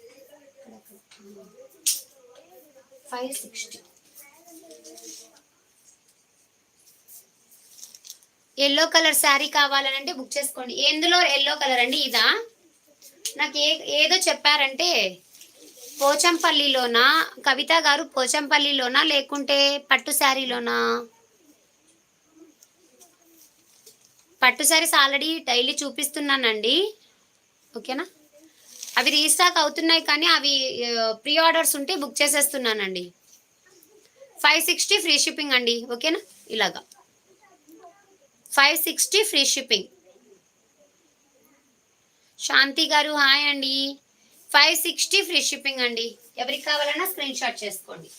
560. ఎల్లో కలర్ శారీ కావాలనంటే బుక్ చేసుకోండి. ఎందులో ఎల్లో కలర్ అండి? ఇదా? నాకు ఏదో చెప్పారంటే పోచంపల్లిలోనా కవిత గారు, పోచంపల్లిలోనా లేకుంటే పట్టు శారీలోనా? పట్టు శారీస్ ఆల్రెడీ డైలీ చూపిస్తున్నానండి. ఓకేనా? అవి రీస్టాక్ అవుతున్నాయి, కానీ అవి ప్రీ ఆర్డర్స్ ఉంటే బుక్ చేసేస్తున్నానండి. 560 ఫ్రీ షిప్పింగ్ అండి. ఓకేనా? ఇలాగా 560 ఫ్రీ షిప్పింగ్. శాంతి గారు హాయ్ అండి. 560 ఫ్రీ షిప్పింగ్ అండి. ఎవరికి కావాలన్నా స్క్రీన్ షాట్ చేసుకోండి.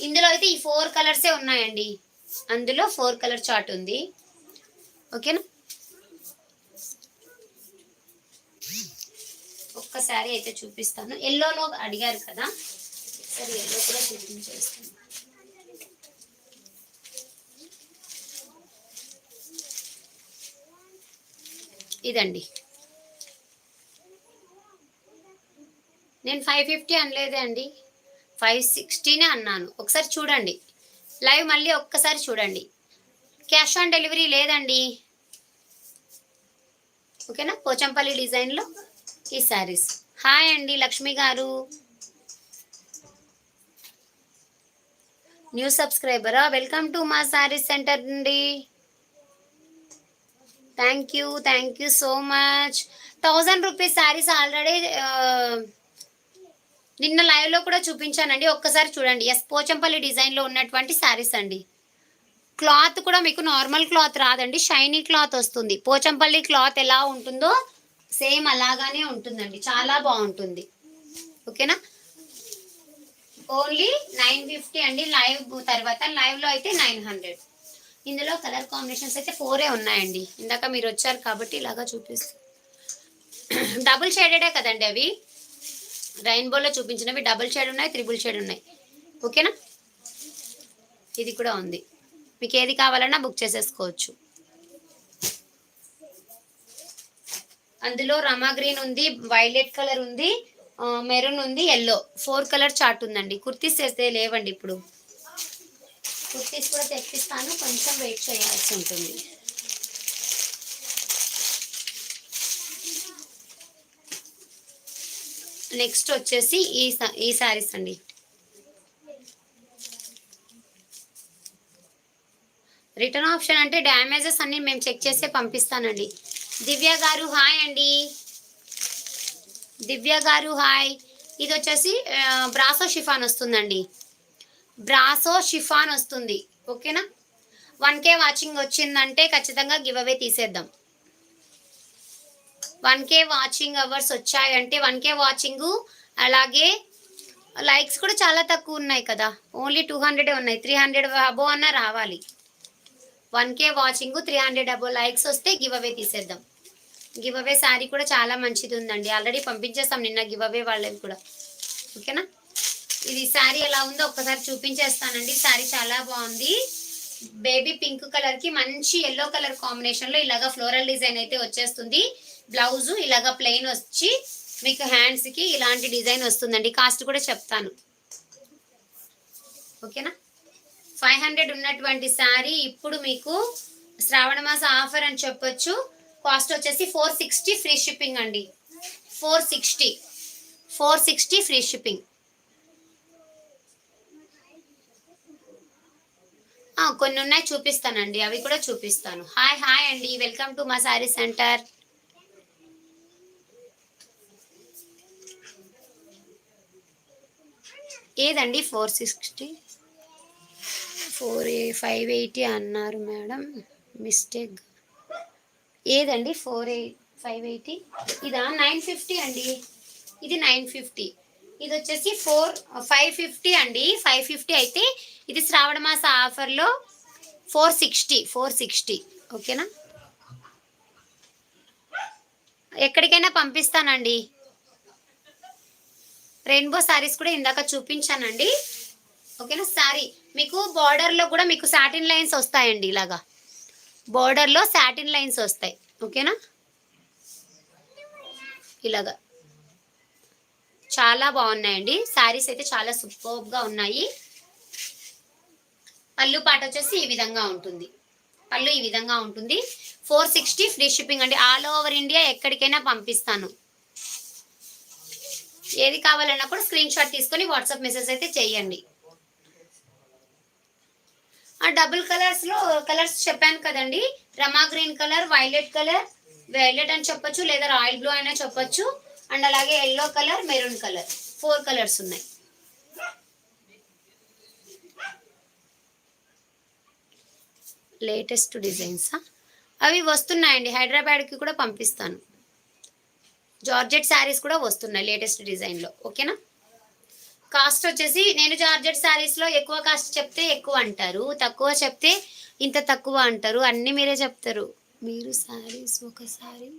ఇందులో అయితే ఈ 4 కలర్సే ఉన్నాయండి. అందులో 4 కలర్ చార్ట్ ఉంది. ఓకేనా. ఒక్కసారి అయితే చూపిస్తాను. ఎల్లోలో అడిగారు కదా, సరే ఎల్లో కూడా చూపించేస్తాను. ఇదండి. నేను 550 అనలేదే అండి, 560నే అన్నాను. ఒకసారి చూడండి లైవ్, మళ్ళీ ఒక్కసారి చూడండి. క్యాష్ ఆన్ డెలివరీ లేదండి. ఓకేనా. పోచంపల్లి డిజైన్లో ఈ శారీస్. హాయ్ అండి లక్ష్మి గారు, న్యూ సబ్స్క్రైబరా, వెల్కమ్ టు మా శారీస్ సెంటర్ అండి. Thank you so much. 1000 rupees saris already నిన్న లైవ్లో కూడా చూపించానండి. ఒక్కసారి చూడండి. ఎస్ పోచంపల్లి డిజైన్లో ఉన్నటువంటి శారీస్ అండి. క్లాత్ కూడా మీకు నార్మల్ క్లాత్ రాదండి, షైనీ క్లాత్ వస్తుంది. పోచంపల్లి క్లాత్ ఎలా ఉంటుందో సేమ్ అలాగానే ఉంటుందండి, చాలా బాగుంటుంది. ఓకేనా. ఓన్లీ 950 అండి లైవ్ తర్వాత. లైవ్లో అయితే 900. ఇందులో కలర్ కాంబినేషన్స్ అయితే 4 ఉన్నాయండి. ఇందాక మీరు వచ్చారు కాబట్టి ఇలాగా చూపిస్తాను. డబుల్ షేడెడే కదండి అవి. రెయిన్బోలో చూపించినవి డబుల్ షేడ్ ఉన్నాయి, త్రిబుల్ షేడ్ ఉన్నాయి. ఓకేనా. ఇది కూడా ఉంది. మీకు ఏది కావాలన్నా బుక్ చేసేసుకోవచ్చు. అందులో రమా గ్రీన్ ఉంది, వైలెట్ కలర్ ఉంది, మెరూన్ ఉంది, ఎల్లో. 4 కలర్ చార్ట్ ఉందండి. కుర్తీస్ అయితే లేవండి ఇప్పుడు. కుర్తీస్ కూడా తెప్పిస్తాను, కొంచెం వెయిట్ చేయాల్సి ఉంటుంది. నెక్స్ట్ వచ్చేసి ఈ శారీస్ అండి. రిటర్న్ ఆప్షన్ అంటే డ్యామేజెస్ అన్ని మేము చెక్ చేసే పంపిస్తానండి. దివ్య గారు హాయ్ అండి. దివ్య గారు హాయ్. ఇది వచ్చేసి బ్రాసో షిఫాన్ వస్తుందండి. బ్రాసో షిఫాన్ వస్తుంది. ఓకేనా. 1K వాచింగ్ వచ్చిందంటే ఖచ్చితంగా గివ్ అవే తీసేద్దాం. 1K వాచింగ్ అవర్స్ వచ్చాయంటే 1K వాచింగ్, అలాగే లైక్స్ కూడా చాలా తక్కువ ఉన్నాయి కదా, ఓన్లీ 200 ఉన్నాయి. 300 అబో అన్న రావాలి. 1K వాచింగ్ 300 అబో లైక్స్ వస్తే గివ్ అవే తీసేద్దాం. గివ్ అవే శారీ కూడా చాలా మంచిది ఉందండి, ఆల్రెడీ పంపించేస్తాం నిన్న గివ్ అవే వాళ్ళవి కూడా. ఓకేనా. ఇది శారీ ఎలా ఉందో ఒక్కసారి చూపించేస్తానండి. శారీ చాలా బాగుంది. బేబీ పింక్ కలర్ కి మంచి ఎల్లో కలర్ కాంబినేషన్ లో ఇలాగా ఫ్లోరల్ డిజైన్ అయితే వచ్చేస్తుంది. బ్లౌజ్ ఇలాగా ప్లెయిన్ వచ్చి మీకు హ్యాండ్స్ కి ఇలాంటి డిజైన్ వస్తుందండి. కాస్ట్ కూడా చెప్తాను. ఓకేనా. 500 ఉన్నటువంటి శారీ ఇప్పుడు మీకు శ్రావణ మాస ఆఫర్ అని చెప్పొచ్చు. కాస్ట్ వచ్చేసి 460 ఫ్రీ షిప్పింగ్ అండి. 460 ఫ్రీ షిప్పింగ్. కొన్ని ఉన్నాయి చూపిస్తానండి, అవి కూడా చూపిస్తాను. హాయ్ అండి, వెల్కమ్ టు మా శారీ సెంటర్. ఏదండి 460? 580 అన్నారు మేడం, మిస్టేక్. ఏదండి 580? ఇదా 950 అండి. ఇది 950. ఇది వచ్చేసి 550 అండి. 550 అయితే ఇది శ్రావణ మాస ఆఫర్లో 460. ఓకేనా. ఎక్కడికైనా పంపిస్తానండి. రెయిన్బో శారీస్ కూడా ఇందాక చూపించానండి. ఓకేనా. శారీ మీకు బార్డర్లో కూడా మీకు సాటిన్ లైన్స్ వస్తాయండి. ఇలాగా బార్డర్లో సాటిన్ లైన్స్ వస్తాయి. ఓకేనా. ఇలాగా చాలా బాగున్నాయండి శారీస్ అయితే, చాలా సూపర్గా ఉన్నాయి. పళ్ళు పాట వచ్చేసి ఈ విధంగా ఉంటుంది. పళ్ళు ఈ విధంగా ఉంటుంది. 460 ఫ్రీ షిప్పింగ్ అండి. ఆల్ ఓవర్ ఇండియా ఎక్కడికైనా పంపిస్తాను. ఏది కావాలన్నా కూడా స్క్రీన్ షాట్ తీసుకొని వాట్సాప్ మెసేజ్ అయితే చేయండి. డబుల్ కలర్స్లో కలర్స్ చెప్పాను కదండి. Rama green colour, violet colour, violet అని చెప్పొచ్చు, లేదా రాయల్ బ్లూ అయినా చెప్పొచ్చు. అండ్ అలాగే yellow colour, maroon colour, 4 colours ఉన్నాయి. లేటెస్ట్ డిజైన్స్ అవి వస్తున్నాయండి. హైదరాబాద్కి కూడా పంపిస్తాను. జార్జెట్ శారీస్ కూడా వస్తున్నాయి లేటెస్ట్ డిజైన్లో. ఓకేనా. కాస్ట్ వచ్చేసి నేను జార్జెట్ శారీస్లో ఎక్కువ కాస్ట్ చెప్తే ఎక్కువ అంటారు, తక్కువ చెప్తే ఇంత తక్కువ అంటారు, అన్నీ మీరే చెప్తారు. మీరు శారీస్ ఒకసారి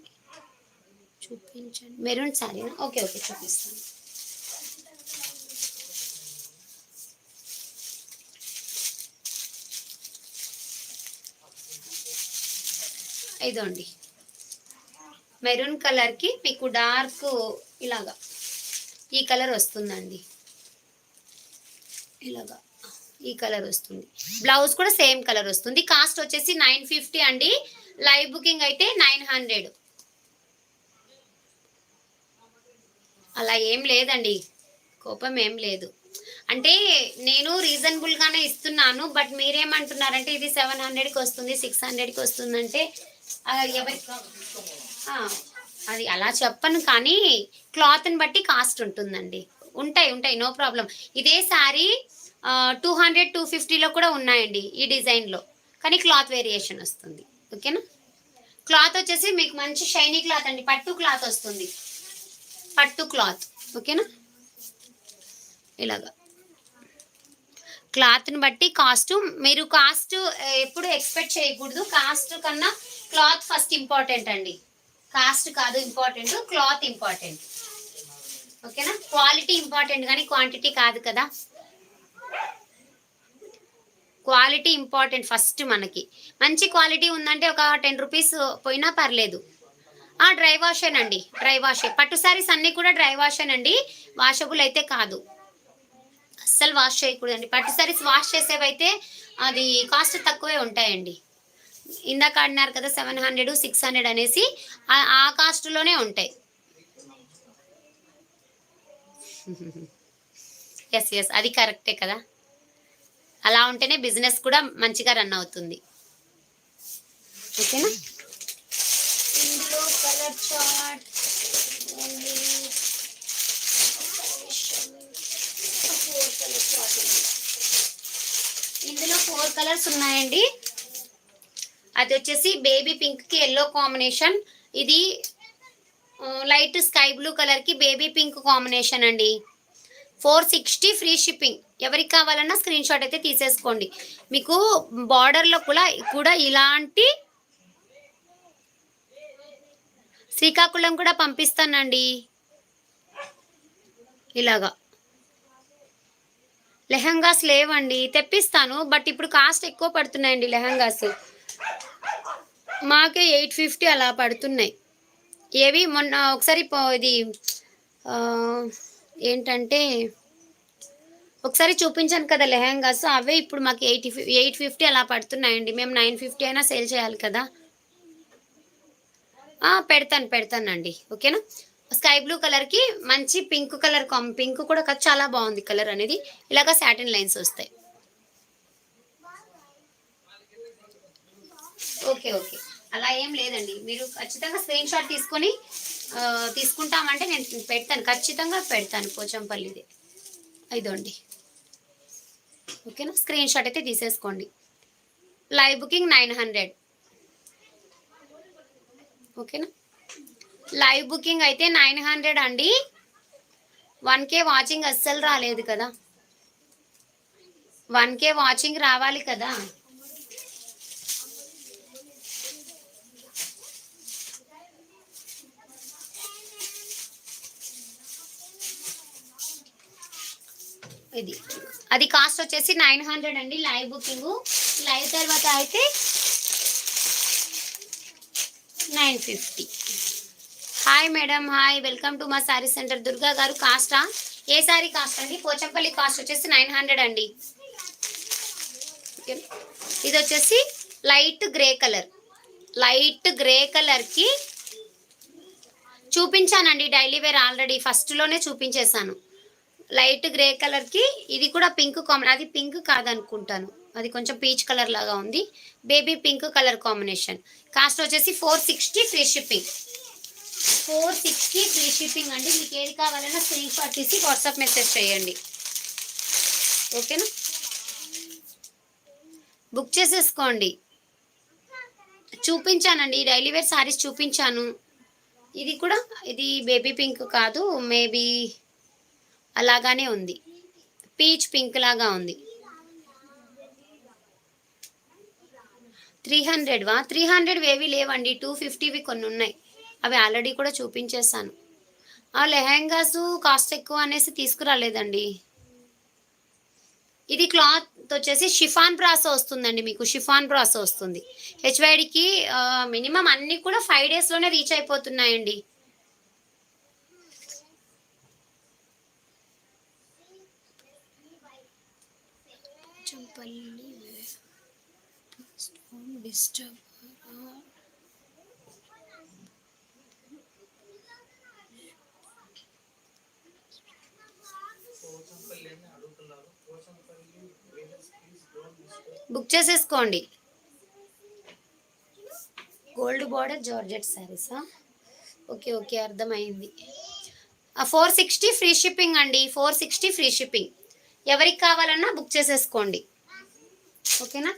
చూపించండి. మెరూన్ శారీనా? ఓకే ఓకే చూపిస్తాను. ఇదండి మెరూన్ కలర్కి మీకు డార్క్ ఇలాగా ఈ కలర్ వస్తుందండి. ఇలాగా ఈ కలర్ వస్తుంది. బ్లౌజ్ కూడా సేమ్ కలర్ వస్తుంది. కాస్ట్ వచ్చేసి 950 అండి. లైవ్ బుకింగ్ అయితే 900. అలా ఏం లేదండి, కోపం ఏం లేదు. అంటే నేను రీజనబుల్గానే ఇస్తున్నాను. బట్ మీరేమంటున్నారంటే ఇది 700కి వస్తుంది 600కి వస్తుందంటే అది అలా చెప్పను, కానీ క్లాత్ని బట్టి కాస్ట్ ఉంటుందండి. ఉంటాయి నో ప్రాబ్లం. ఇదే శారీ 200 250లో కూడా ఉన్నాయండి ఈ డిజైన్లో, కానీ క్లాత్ వేరియేషన్ వస్తుంది. ఓకేనా. క్లాత్ వచ్చేసి మీకు మంచి షైనీ క్లాత్ అండి, పట్టు క్లాత్ వస్తుంది, పట్టు క్లాత్. ఓకేనా. ఇలాగా క్లాత్ని బట్టి కాస్ట్. మీరు కాస్ట్ ఎప్పుడు ఎక్స్పెక్ట్ చేయకూడదు. కాస్ట్ కన్నా క్లాత్ ఫస్ట్ ఇంపార్టెంట్ అండి. కాస్ట్ కాదు ఇంపార్టెంట్, క్లాత్ ఇంపార్టెంట్. ఓకేనా. క్వాలిటీ ఇంపార్టెంట్ కానీ క్వాంటిటీ కాదు కదా. Quality important first. మనకి మంచి క్వాలిటీ ఉందంటే ఒక 10 రూపీస్ పోయినా పర్లేదు. డ్రై వాషేనండి, డ్రై వాషే. పట్టు శారీస్ అన్నీ కూడా డ్రై వాషేనండి, వాషబుల్ అయితే కాదు. అస్సలు వాష్ చేయకూడదండి. పట్టు శారీస్ వాష్ చేసేవైతే అది కాస్ట్ తక్కువే ఉంటాయండి. ఇందాక అన్నారు కదా 700 600 అనేసి, ఆ కాస్ట్లోనే ఉంటాయి. ఎస్ అది కరెక్టే కదా. అలా ఉంటేనే బిజినెస్ కూడా మంచిగా రన్ అవుతుంది. ఓకేనా. ఇందులో colour chart only 4 colour chart ఉంది. ఇందులో 4 కలర్స్ ఉన్నాయండి. అది వచ్చేసి బేబీ పింక్కి ఎల్లో కాంబినేషన్, ఇది లైట్ స్కై బ్లూ కలర్కి బేబీ పింక్ కాంబినేషన్ అండి. 460 ఫ్రీ షిప్పింగ్. ఎవరికి కావాలన్నా స్క్రీన్ షాట్ అయితే తీసేసుకోండి. మీకు బార్డర్లో కూడా ఇలాంటి శ్రీకాకుళం కూడా పంపిస్తానండి. ఇలాగా లెహంగాస్ లేవండి, తెప్పిస్తాను. బట్ ఇప్పుడు కాస్ట్ ఎక్కువ పడుతున్నాయండి లెహంగాస్. మాకే 850 అలా పడుతున్నాయి. ఏవి మొన్న ఒకసారి ఇది ఏంటంటే ఒకసారి చూపించాను కదా లెహంగాస్, అవే ఇప్పుడు మాకు 850 అలా పడుతున్నాయండి. మేము 950 అయినా సేల్ చేయాలి కదా. పెడతానండి. ఓకేనా. స్కై బ్లూ కలర్కి మంచి పింక్ కలర్ పింక్ కూడా చాలా బాగుంది కలర్ అనేది. ఇలాగా సాటిన్ లైన్స్ వస్తాయి. ఓకే అలా ఏం లేదండి. మీరు ఖచ్చితంగా స్క్రీన్ షాట్ తీసుకుంటామంటే నేను పెడతాను, ఖచ్చితంగా పెడతాను. పోచంపల్లిది ఇదండి. ఓకేనా. స్క్రీన్ షాట్ అయితే తీసేసుకోండి. Live booking 900. ఓకేనా. లైవ్ బుకింగ్ అయితే 900 అండి. 1K వాచింగ్ అస్సలు రాలేదు కదా. 1K వాచింగ్ రావాలి కదా. ఇది అది కాస్ట్ వచ్చేసి 900 అండి లైవ్ బుకింగ్. లైవ్ తర్వాత అయితే 950. Hi madam, hi, welcome to మా శారీ సెంటర్. దుర్గా గారు కాస్టా? ఏ శారీ కాస్ట్ అండి? పోచంపల్లి కాస్ట్ వచ్చేసి 900 అండి. ఇది వచ్చేసి లైట్ గ్రే కలర్కి చూపించానండి డైలీ వేర్ ఆల్రెడీ ఫస్ట్లోనే చూపించేశాను. లైట్ గ్రే కలర్కి ఇది కూడా పింక్ అది పింక్ కాదనుకుంటాను, అది కొంచెం పీచ్ కలర్ లాగా ఉంది. Baby pink colour combination. Cost వచ్చేసి 460 ఫ్రీ షిప్పింగ్. 460 ఫ్రీ షిప్పింగ్ అండి. మీకు ఏది కావాలన్నా స్క్రీన్ షాట్ తీసి వాట్సాప్ మెసేజ్ చేయండి. ఓకేనా. బుక్ చేసేసుకోండి. చూపించానండి డైలీ వేర్ శారీస్ చూపించాను. ఇది కూడా ఇది బేబీ పింక్ కాదు, మేబీ అలాగానే ఉంది, పీచ్ పింక్ లాగా ఉంది. 300వా? 300 ఏవి లేవండి, 250వి కొన్ని ఉన్నాయి, అవి ఆల్రెడీ కూడా చూపించేస్తాను. ఆ లెహెంగాస్ కాస్ట్ ఎక్కువ అనేసి తీసుకురాలేదండి. ఇది క్లాత్ వచ్చేసి షిఫాన్ బ్రాసో వస్తుందండి, మీకు షిఫాన్ బ్రాసో వస్తుంది. హెచ్వైడికి మినిమం అన్నీ కూడా 5 డేస్లోనే రీచ్ అయిపోతున్నాయండి. డిస్టర్బ్ బుక్ చేసేసుకోండి. గోల్డ్ బార్డర్ జార్జెట్ శారీసా? ఓకే ఓకే, అర్థమైంది. 460 ఫ్రీ షిప్పింగ్ అండి, 460 ఫ్రీ షిప్పింగ్. ఎవరికి కావాలన్నా బుక్ చేసేసుకోండి, ఓకేనా.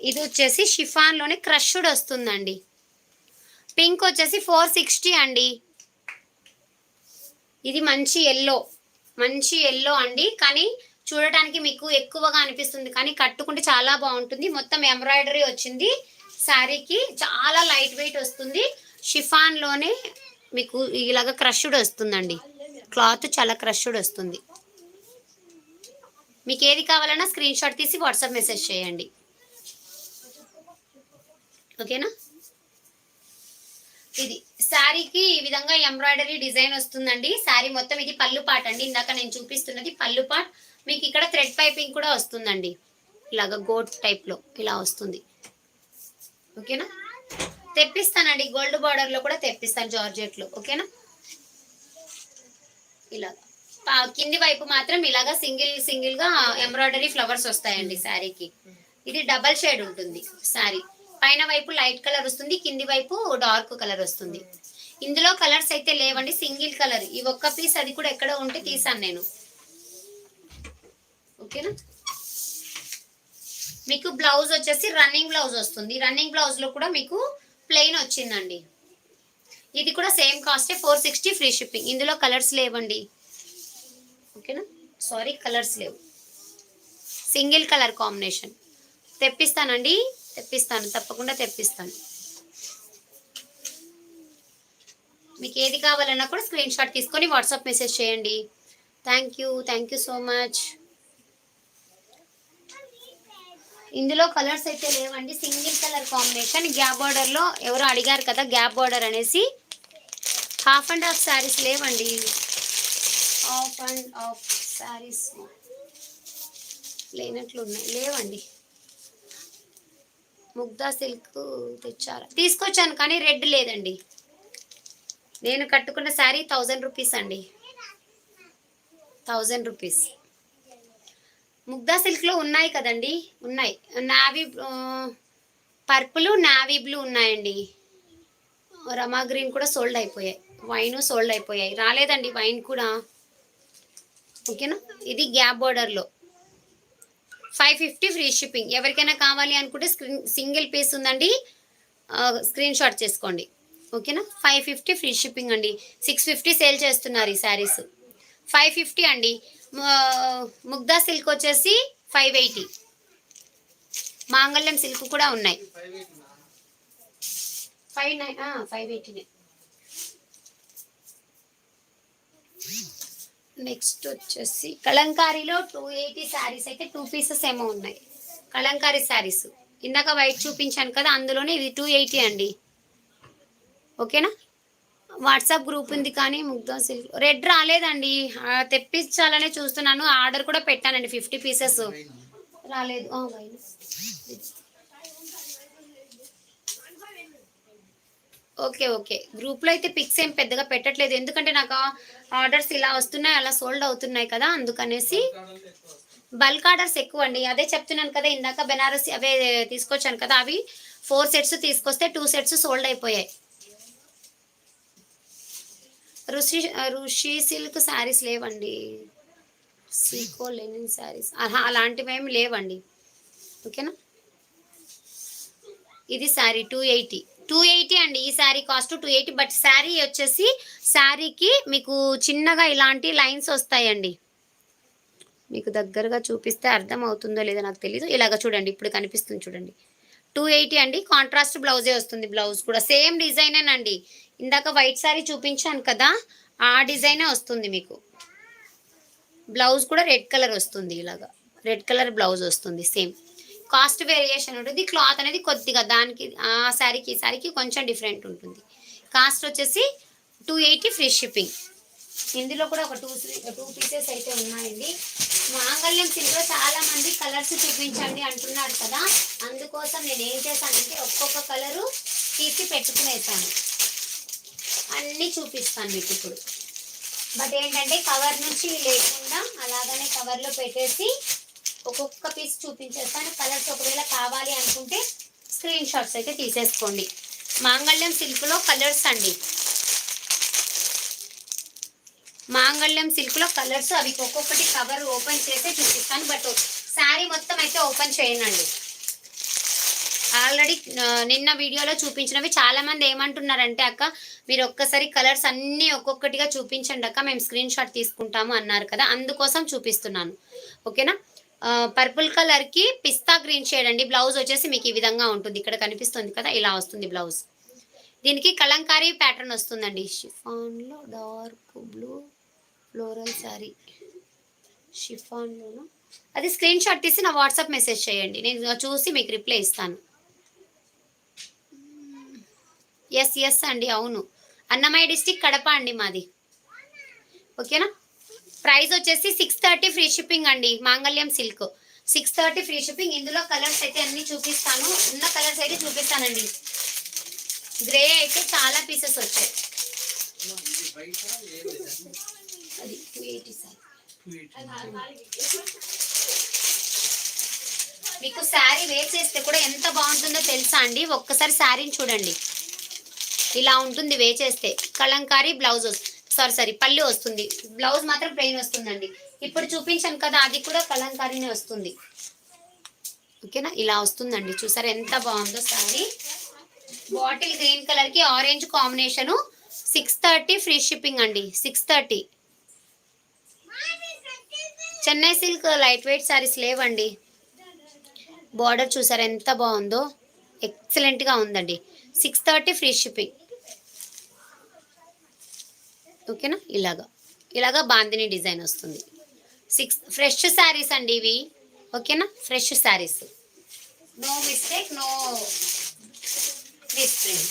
ఇది వచ్చేసి షిఫాన్లోనే క్రష్డ్ వస్తుందండి. పింక్ వచ్చేసి 460 అండి. ఇది మంచి ఎల్లో అండి, కానీ చూడటానికి మీకు ఎక్కువగా అనిపిస్తుంది, కానీ కట్టుకుంటే చాలా బాగుంటుంది. మొత్తం ఎంబ్రాయిడరీ వచ్చింది శారీకి, చాలా లైట్ వెయిట్ వస్తుంది. షిఫాన్లోనే మీకు ఇలాగ క్రష్డ్ వస్తుందండి, క్లాత్ చాలా క్రష్డ్ వస్తుంది. మీకు ఏది కావాలన్నా స్క్రీన్ షాట్ తీసి వాట్సాప్ మెసేజ్ చేయండి, ఓకేనా. ఇది శారీకి ఈ విధంగా ఎంబ్రాయిడరీ డిజైన్ వస్తుందండి. శారీ మొత్తం ఇది పళ్ళు పాట అండి, ఇందాక నేను చూపిస్తున్నది పళ్ళు పాట్. మీకు ఇక్కడ థ్రెడ్ పైపింగ్ కూడా వస్తుందండి, ఇలాగ గోట్ టైప్లో ఇలా వస్తుంది, ఓకేనా. తెప్పిస్తానండి, గోల్డ్ బార్డర్లో కూడా తెప్పిస్తాను, జార్జెట్లో, ఓకేనా. ఇలా కింది వైపు మాత్రం ఇలాగా సింగిల్గా ఎంబ్రాయిడరీ ఫ్లవర్స్ వస్తాయండి శారీకి. ఇది డబల్ షేడ్ ఉంటుంది శారీ, పైన వైపు లైట్ కలర్ వస్తుంది, కింది వైపు డార్క్ కలర్ వస్తుంది. ఇందులో కలర్స్ అయితే లేవండి, సింగిల్ కలర్. ఈ ఒక్క పీస్ అది కూడా ఎక్కడో ఉంటే తీసాను నేను, ఓకేనా. మీకు బ్లౌజ్ వచ్చేసి రన్నింగ్ బ్లౌజ్ వస్తుంది, రన్నింగ్ బ్లౌజ్ లో కూడా మీకు ప్లెయిన్ వచ్చిందండి. ఇది కూడా సేమ్ కాస్టే, 460 ఫ్రీ షిప్పింగ్. ఇందులో కలర్స్ లేవండి, ఓకేనా, సారీ కలర్స్ లేవు, సింగిల్ కలర్ కాంబినేషన్. తెప్పిస్తానండి, తెప్పిస్తాను, తప్పకుండా తెప్పిస్తాను. మీకు ఏది కావాలన్నా కూడా స్క్రీన్ షాట్ తీసుకొని వాట్సాప్ మెసేజ్ చేయండి. Thank you so much. ఇందులో కలర్స్ అయితే లేవండి, సింగిల్ కలర్ కాంబినేషన్. గ్యాప్ బార్డర్లో ఎవరో అడిగారు కదా గ్యాప్ బార్డర్ అనేసి, హాఫ్ అండ్ హాఫ్ శారీస్ లేవండి, హాఫ్ అండ్ హాఫ్ శారీస్ లేనట్లు ఉన్నాయి, లేవండి. ముగ్దా సిల్క్ తెచ్చారా? తీసుకొచ్చాను కానీ రెడ్ లేదండి. నేను కట్టుకున్న శారీ 1000 రూపీస్ అండి, 1000 రూపీస్. ముగ్దా సిల్క్లో ఉన్నాయి కదండి, ఉన్నాయి. నావీ పర్పుల్ నావీ బ్లూ ఉన్నాయండి. రమా గ్రీన్ కూడా సోల్డ్ అయిపోయాయి, వైన్ సోల్డ్ అయిపోయాయి, రాలేదండి వైన్ కూడా, ఓకేనా. ఇది గ్యాప్ బార్డర్లో 550 ఫ్రీ షిప్పింగ్. ఎవరికైనా కావాలి అనుకుంటే సింగిల్ పీస్ ఉందండి, స్క్రీన్ షాట్ చేసుకోండి, ఓకేనా. 550 ఫ్రీ షిప్పింగ్ అండి. 650 సేల్ చేస్తున్నారు ఈ శారీస్. 550 అండి. ముగ్దా సిల్క్ వచ్చేసి 580. మాంగళ్యం సిల్క్ కూడా ఉన్నాయి. 580. నెక్స్ట్ వచ్చేసి కలంకారీలో 280 శారీస్ అయితే 2 పీసెస్ ఏమో ఉన్నాయి. కలంకారీ శారీస్ ఇందాక వైట్ చూపించాను కదా, అందులోనే ఇది 280 అండి, ఓకేనా. వాట్సాప్ గ్రూప్ ఉంది కానీ ముగ్దా సిల్క్ రెడ్ రాలేదండి, తెప్పించాలనే చూస్తున్నాను. ఆర్డర్ కూడా పెట్టానండి 50 పీసెస్, రాలేదు. ఓకే గ్రూప్లో అయితే పిక్స్ ఏం పెద్దగా పెట్టట్లేదు, ఎందుకంటే నాకు ఆర్డర్స్ ఇలా వస్తున్నాయి, అలా సోల్డ్ అవుతున్నాయి కదా, అందుకనేసి. బల్క్ ఆర్డర్స్ ఎక్కువ అండి, అదే చెప్తున్నాను కదా ఇందాక, బెనారసి అవే తీసుకొచ్చాను కదా, అవి 4 సెట్స్ తీసుకొస్తే 2 సెట్స్ సోల్డ్ అయిపోయాయి. రుషి సిల్క్ శారీస్ లేవండి, సీకో లెనిన్ శారీస్ అలాంటివి ఏమి లేవండి. ఓకేనా. ఇది శారీ 280 అండి. ఈ శారీ కాస్ట్ 280. బట్ శారీ వచ్చేసి శారీకి మీకు చిన్నగా ఇలాంటి లైన్స్ వస్తాయండి. మీకు దగ్గరగా చూపిస్తే అర్థం అవుతుందో లేదో నాకు తెలీదు. ఇలాగ చూడండి, ఇప్పుడు కనిపిస్తుంది చూడండి. 280 అండి. కాంట్రాస్ట్ బ్లౌజే వస్తుంది. బ్లౌజ్ కూడా సేమ్ డిజైనేనండి. ఇందాక వైట్ శారీ చూపించాను కదా, ఆ డిజైనే వస్తుంది మీకు. బ్లౌజ్ కూడా రెడ్ కలర్ వస్తుంది. ఇలాగా రెడ్ కలర్ బ్లౌజ్ వస్తుంది. సేమ్ కాస్ట్ వేరియేషన్ ఉంటుంది. క్లాత్ అనేది కొద్దిగా దానికి ఆ శారీకి ఈ శారీకి కొంచెం డిఫరెంట్ ఉంటుంది. కాస్ట్ వచ్చేసి 280 ఫ్రీ షిప్పింగ్. ఇందులో కూడా ఒక టూ పీసెస్ అయితే ఉన్నాయండి. మాంగళ్యం సిల్క్లో చాలా మంది కలర్స్ చూపించండి అంటున్నారు కదా, అందుకోసం నేను ఏం చేశానంటే ఒక్కొక్క కలరు తీసి పెట్టుకునేసాను. అన్నీ చూపిస్తాను మీకు ఇప్పుడు. బట్ ఏంటంటే కవర్ నుంచి లేకుండా అలాగనే కవర్లో పెట్టేసి ఒక్కొక్క పీస్ చూపించేస్తాను. కలర్స్ ఒకవేళ కావాలి అనుకుంటే స్క్రీన్ షాట్స్ అయితే తీసేసుకోండి. మాంగళ్యం సిల్క్లో కలర్స్ అండి. మాంగళ్యం సిల్క్లో కలర్స్ అవి ఒక్కొక్కటి కవర్ ఓపెన్ చేసి చూపిస్తాను. బట్ శారీ మొత్తం అయితే ఓపెన్ చేయనండి. ఆల్రెడీ నిన్న వీడియోలో చూపించినవి చాలామంది ఏమంటున్నారంటే, అక్క మీరు ఒక్కసారి కలర్స్ అన్నీ ఒక్కొక్కటిగా చూపించండి అక్క, మేము స్క్రీన్ షాట్ తీసుకుంటాము అన్నారు కదా, అందుకోసం చూపిస్తున్నాను. ఓకేనా. పర్పుల్ కలర్కి పిస్తా గ్రీన్ షేడ్ అండి. బ్లౌజ్ వచ్చేసి మీకు ఈ విధంగా ఉంటుంది. ఇక్కడ కనిపిస్తుంది కదా, ఇలా వస్తుంది బ్లౌజ్. దీనికి కలంకారీ ప్యాటర్న్ వస్తుందండి. షిఫాన్లో డార్క్ బ్లూ ఫ్లోరల్ శారీ. షిఫాన్లోను అది స్క్రీన్ షాట్ తీసి నా వాట్సాప్ మెసేజ్ చేయండి, నేను చూసి మీకు రిప్లై ఇస్తాను. ఎస్ అండి, అవును. అన్నమయ్య డిస్టిక్, కడప అండి మాది. ఓకేనా. ప్రైస్ వచ్చేసి 630 ఫ్రీ షిప్పింగ్ అండి. మాంగళ్యం సిల్క్ 630 ఫ్రీ షిప్పింగ్. ఇందులో కలర్స్ అయితే అన్ని చూపిస్తాను. ఉన్న కలర్స్ అయితే చూపిస్తానండి. గ్రే అయితే చాలా పీసెస్ వచ్చాయి. అది 280 సార్. మీకు శారీ వేర్ చేస్తే కూడా ఎంత బాగుంటుందో తెలుసా అండి. ఒక్కసారి శారీని చూడండి, ఇలా ఉంటుంది వే చేస్తే. కలంకారీ బ్లౌజ్ సారీ పళ్ళు వస్తుంది. బ్లౌజ్ మాత్రం ప్లెయిన్ వస్తుందండి. ఇప్పుడు చూపించాను కదా, అది కూడా కలంకారీనే వస్తుంది. ఓకేనా, ఇలా వస్తుందండి. చూసారా ఎంత బాగుందో శారీ. బాటిల్ గ్రీన్ కలర్కి ఆరెంజ్ కాంబినేషను. 630 ఫ్రీ షిప్పింగ్ అండి. 630. Chennai silk light weight saris లేవండి. బార్డర్ చూసారా ఎంత బాగుందో, ఎక్సలెంట్గా ఉందండి. 630 ఫ్రీ షిప్పింగ్. ఓకేనా. ఇలాగా బాందిని డిజైన్ వస్తుంది. ఫ్రెష్ శారీస్ అండి ఇవి. ఓకేనా, fresh saris. No mistake, no misprint.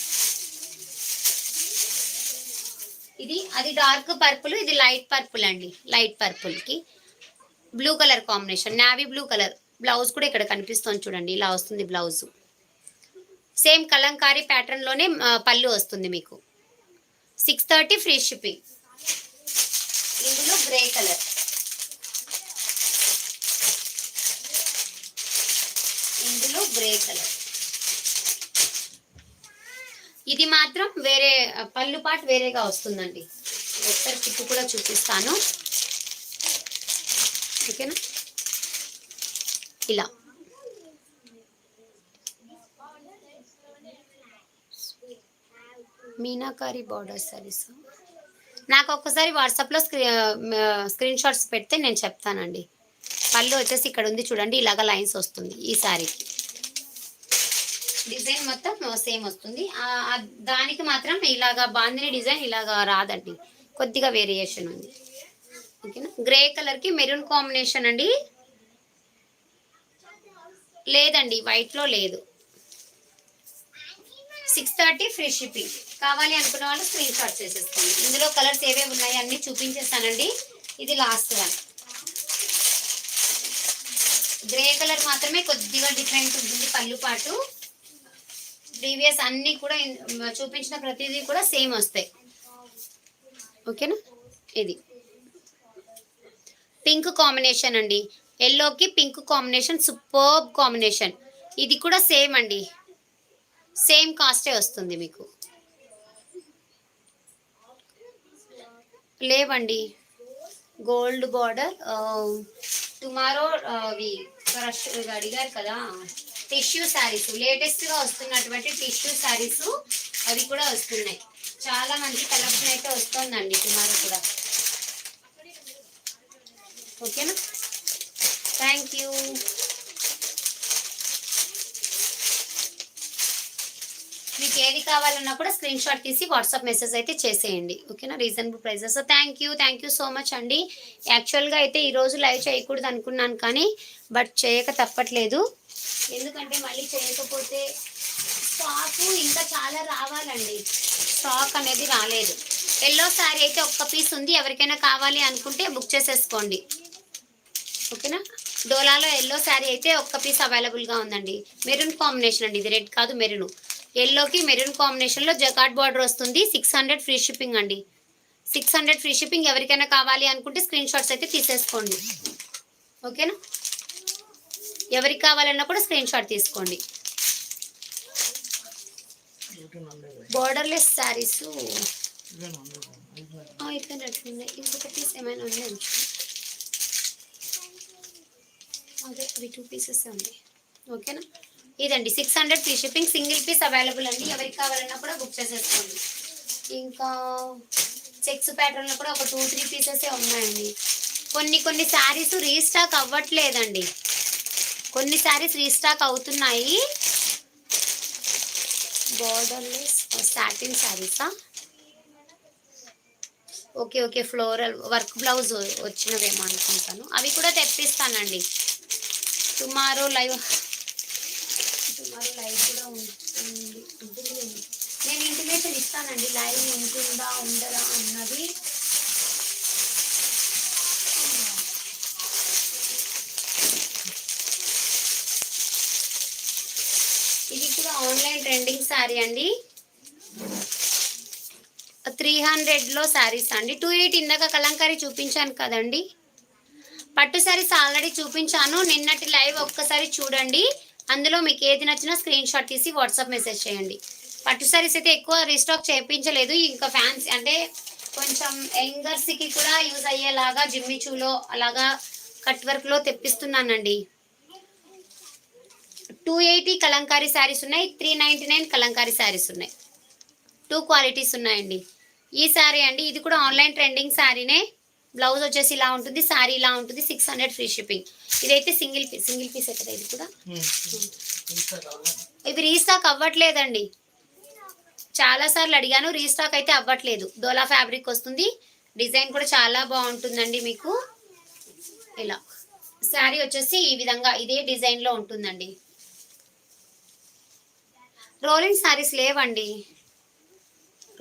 అది డార్క్ పర్పుల్, ఇది లైట్ పర్పుల్ అండి. లైట్ పర్పుల్కి blue colour combination, navy blue colour. Blouse కూడా ఇక్కడ కనిపిస్తుంది చూడండి, ఇలా వస్తుంది బ్లౌజ్. సేమ్ కలంకారీ ప్యాటర్న్లోనే పళ్ళు వస్తుంది మీకు. 630 ఫ్రీ షిప్పింగ్. ఇందులో గ్రే కలర్, ఇది మాత్రం వేరే పళ్ళు పాటు వేరేగా వస్తుందండి. ఒకసారి పిక్కు కూడా చూపిస్తాను. ఓకేనా. ఇలా మీనాకారి బార్డర్ సారీస్. నాకు ఒక్కసారి వాట్సాప్లో స్క్రీన్ షాట్స్ పెడితే నేను చెప్తానండి. పళ్ళు వచ్చేసి ఇక్కడ ఉంది చూడండి, ఇలాగ లైన్స్ వస్తుంది. ఈ శారీకి డిజైన్ మొత్తం సేమ్ వస్తుంది. దానికి మాత్రం ఇలాగా బాందిని డిజైన్ ఇలాగా రాదండి, కొద్దిగా వేరియేషన్ ఉంది. ఓకేనా. గ్రే కలర్కి మెరూన్ కాంబినేషన్ అండి. లేదండి, వైట్లో లేదు. 630 ఫ్రీ షిప్పింగ్. కావాలి అనుకున్న వాళ్ళు స్క్రీన్ షాట్ చేసేసుకోండి. ఇందులో కలర్స్ ఏవేవి ఉన్నాయి అన్నీ చూపించేస్తానండి. ఇది లాస్ట్ వన్. గ్రే కలర్ మాత్రమే కొద్దిగా డిఫరెంట్ ఉంటుంది పళ్ళు పాటు. ప్రీవియస్ అన్నీ కూడా చూపించిన ప్రతిదీ కూడా సేమ్ వస్తాయి. ఓకేనా. ఇది పింక్ కాంబినేషన్ అండి. ఎల్లోకి పింక్ కాంబినేషన్, సూపర్బ్ కాంబినేషన్. ఇది కూడా సేమ్ అండి, సేమ్ కాస్టే వస్తుంది మీకు. లేవండి, గోల్డ్ బార్డర్. టుమారో అవి క్రష్ అడిగారు కదా, టిష్యూ శారీస్ లేటెస్ట్గా వస్తున్నటువంటి టిష్యూ శారీస్ అవి కూడా వస్తున్నాయి. చాలా మంచి కలెక్షన్ అయితే వస్తుందండి టుమారో కూడా. ఓకేనా, థ్యాంక్ యూ. మీకు ఏది కావాలన్నా కూడా స్క్రీన్ షాట్ తీసి వాట్సాప్ మెసేజ్ అయితే చేసేయండి. ఓకేనా, reasonable prices. Thank you so much అండి. యాక్చువల్గా అయితే ఈరోజు లైవ్ చేయకూడదు అనుకున్నాను కానీ బట్ చేయక తప్పట్లేదు. ఎందుకంటే మళ్ళీ చేయకపోతే స్టాక్ ఇంకా చాలా రావాలండి, స్టాక్ అనేది రాలేదు. ఎల్లో శారీ అయితే ఒక్క పీస్ ఉంది, ఎవరికైనా కావాలి అనుకుంటే బుక్ చేసేసుకోండి. ఓకేనా, డోలాలో ఎల్లో శారీ అయితే ఒక్క పీస్ అవైలబుల్గా ఉందండి. మెరూన్ కాంబినేషన్ అండి, ఇది రెడ్ కాదు మెరూన్. ఎల్లోకి మెరూన్ కాంబినేషన్లో జకాట్ బార్డర్ వస్తుంది. 600 ఫ్రీ షిప్పింగ్ అండి, 600 ఫ్రీ షిప్పింగ్. ఎవరికైనా కావాలి అనుకుంటే స్క్రీన్ షాట్స్ అయితే తీసేసుకోండి. ఓకేనా, ఎవరికి కావాలన్నా కూడా స్క్రీన్ షాట్ తీసుకోండి. బార్డర్లెస్ శారీస్ అయిపోయినట్లున్నాయి. ఇంకొక పీస్ ఏమైనా ఉన్నాయి, అదే అవి 2 పీసెస్ ఉన్నాయి. ఓకేనా, ఇదండి 600 free shipping, single piece available అండి. ఎవరికి కావాలన్నా కూడా బుక్ చేసేసుకోండి. ఇంకా చెక్స్ ప్యాటర్న్లో కూడా ఒక 2-3 పీసెసే ఉన్నాయండి. కొన్ని శారీస్ రీస్టాక్ అవ్వట్లేదండి, కొన్ని శారీస్ రీస్టాక్ అవుతున్నాయి. బార్డర్లెస్ సాటిన్ శారీసా? ఓకే, ఫ్లోరల్ వర్క్ బ్లౌజ్ వచ్చినవేమో అనుకుంటాను. అవి కూడా తెప్పిస్తానండి. టుమారో లైవ్ కూడా ఉంటుంది. నేను ఇంటిమేషన్ ఇస్తానండి, లైవ్ ఉంటుందా ఉండదా అన్నది. ఇది కూడా ఆన్లైన్ ట్రెండింగ్ శారీ అండి, 300లో శారీస్ అండి. 280 ఇందాక కలంకారీ చూపించాను కదండి. పట్టు శారీస్ ఆల్రెడీ చూపించాను, నిన్నటి లైవ్ ఒక్కసారి చూడండి. అందులో మీకు ఏది నచ్చినా స్క్రీన్ షాట్ తీసి వాట్సాప్ మెసేజ్ చేయండి. పట్టు శారీస్ అయితే ఎక్కువ రీస్టాక్ చేయించలేదు, ఇంకా ఫ్యాన్సీ అంటే కొంచెం యంగర్స్కి కూడా యూజ్ అయ్యేలాగా జిమ్మిచూలో అలాగా కట్ వర్క్లో తెప్పిస్తున్నానండి. 280 కలంకారీ శారీస్ ఉన్నాయి, 399 కలంకారీ శారీస్ ఉన్నాయి. 2 క్వాలిటీస్ ఉన్నాయండి. ఈ శారీ అండి, ఇది కూడా ఆన్లైన్ ట్రెండింగ్ శారీనే. బ్లౌజ్ వచ్చేసి ఇలా ఉంటుంది, శారీ ఇలా ఉంటుంది. 600 ఫ్రీ షిప్పింగ్. ఇదైతే సింగిల్ పీస్ ఎక్కడ, ఇది కూడా ఇవి రీస్టాక్ అవ్వట్లేదండి. చాలా సార్లు అడిగాను, రీస్టాక్ అయితే అవ్వట్లేదు. డోలా ఫ్యాబ్రిక్ వస్తుంది, డిజైన్ కూడా చాలా బాగుంటుందండి. మీకు ఇలా శారీ వచ్చేసి ఈ విధంగా ఇదే డిజైన్లో ఉంటుందండి. రోలింగ్ శారీస్ లేవండి,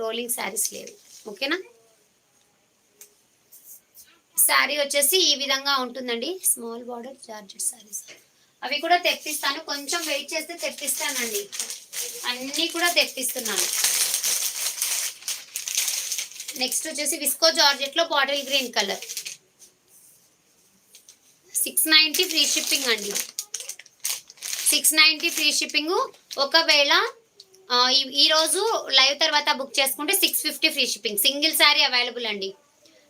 రోలింగ్ శారీస్ లేవు. ఓకేనా, శారీ వచ్చేసి ఈ విధంగా ఉంటుందండి. స్మాల్ బార్డర్ జార్జెట్ శారీస్ అవి కూడా తెప్పిస్తాను, కొంచెం వెయిట్ చేస్తే తెప్పిస్తానండి. అన్నీ కూడా తెప్పిస్తున్నాను. నెక్స్ట్ వచ్చేసి విస్కో జార్జెట్లో bottle green colour, 690 free shipping అండి. 690 ఫ్రీ షిప్పింగ్. ఒకవేళ ఈరోజు లైవ్ తర్వాత బుక్ చేసుకుంటే 650 free shipping. Single sari available అండి,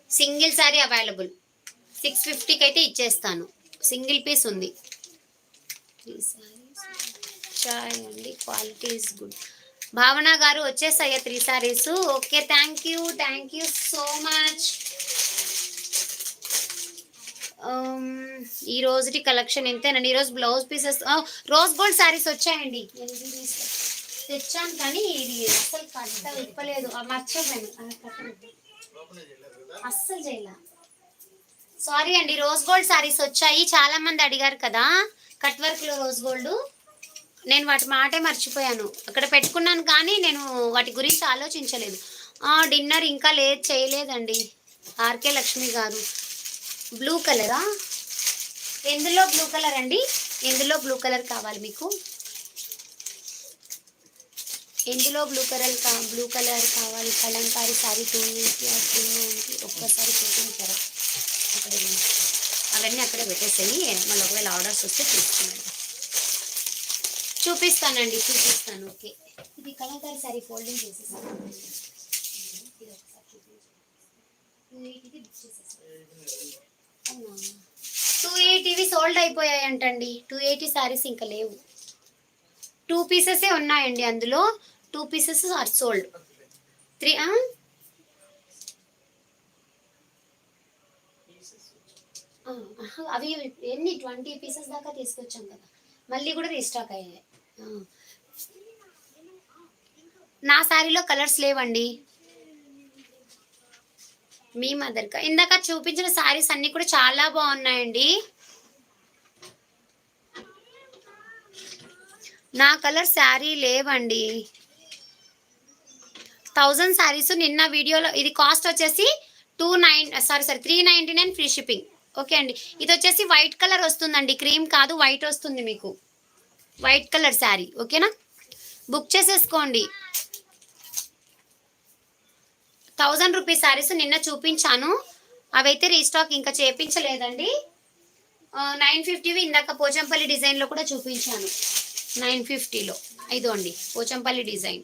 సింగిల్ శారీ అవైలబుల్. 650కి అయితే ఇచ్చేస్తాను, సింగిల్ పీస్ ఉంది. 3 శారీస్ చాయ్ అండి, క్వాలిటీ ఈజ్ గుడ్. భావన గారు వచ్చేసాయా 3 saris? Okay, thank you so much. ఈ రోజుటి కలెక్షన్ ఎంతేనండి. ఈరోజు blouse pieces rose gold saris వచ్చాయండి. తెచ్చాను కానీ ఇది అస్సలు కట్ట విప్పలేదు, మర్చిపోయాను. అస్సలు చేయలే, సారీ అండి. రోజ్ గోల్డ్ శారీస్ వచ్చాయి, చాలా మంది అడిగారు కదా కట్ వర్క్లో రోజ్ గోల్డ్. నేను వాటి మాటే మర్చిపోయాను, అక్కడ పెట్టుకున్నాను కానీ నేను వాటి గురించి ఆలోచించలేదు. డిన్నర్ ఇంకా చేయలేదండి. ఆర్కే లక్ష్మి గారు బ్లూ కలరా? ఎందులో బ్లూ కలర్ అండి, ఎందులో బ్లూ కలర్ కావాలి మీకు? ఎందులో బ్లూ కలర్ కావాలి? కలంకారీ శారీ 280 ఒక్కసారి చూపించారా? అవన్నీ అక్కడే పెట్టేసాయి, మళ్ళీ ఒకవేళ ఆర్డర్స్ వస్తే చూపిస్తానండి. ఓకే, ఇది కలంకారీ శారీ ఫోల్డింగ్ చేసేసాను. 280 సోల్డ్ అయిపోయాయంటండి. 280 శారీస్ ఇంకా లేవు. 2 పీసెసే ఉన్నాయండి అందులో. 2 పీసెస్ ఆర్ సోల్డ్. 3 అవి ఎన్ని 20 పీసెస్ దాకా తీసుకొచ్చాం కదా, మళ్ళీ కూడా రీస్టాక్ అయ్యాయి. నా శారీలో కలర్స్ లేవండి. మీ మదర్కా ఇందాక చూపించిన శారీస్ అన్ని కూడా చాలా బాగున్నాయండి. నా కలర్ శారీ లేవండి. 1000 శారీస్ నిన్న వీడియోలో. ఇది కాస్ట్ వచ్చేసి 399 ఫ్రీ షిప్పింగ్. ఓకే అండి. ఇది వచ్చేసి వైట్ కలర్ వస్తుందండి, క్రీమ్ కాదు వైట్ వస్తుంది మీకు. వైట్ కలర్ శారీ ఓకేనా, బుక్ చేసేసుకోండి. 1000 రూపీస్ శారీస్ నిన్న చూపించాను, అవైతే రీస్టాక్ ఇంకా చేపించలేదండి. 950వి ఇందాక పోచంపల్లి డిజైన్లో కూడా చూపించాను. 950లో ఇదో అండి పోచంపల్లి డిజైన్.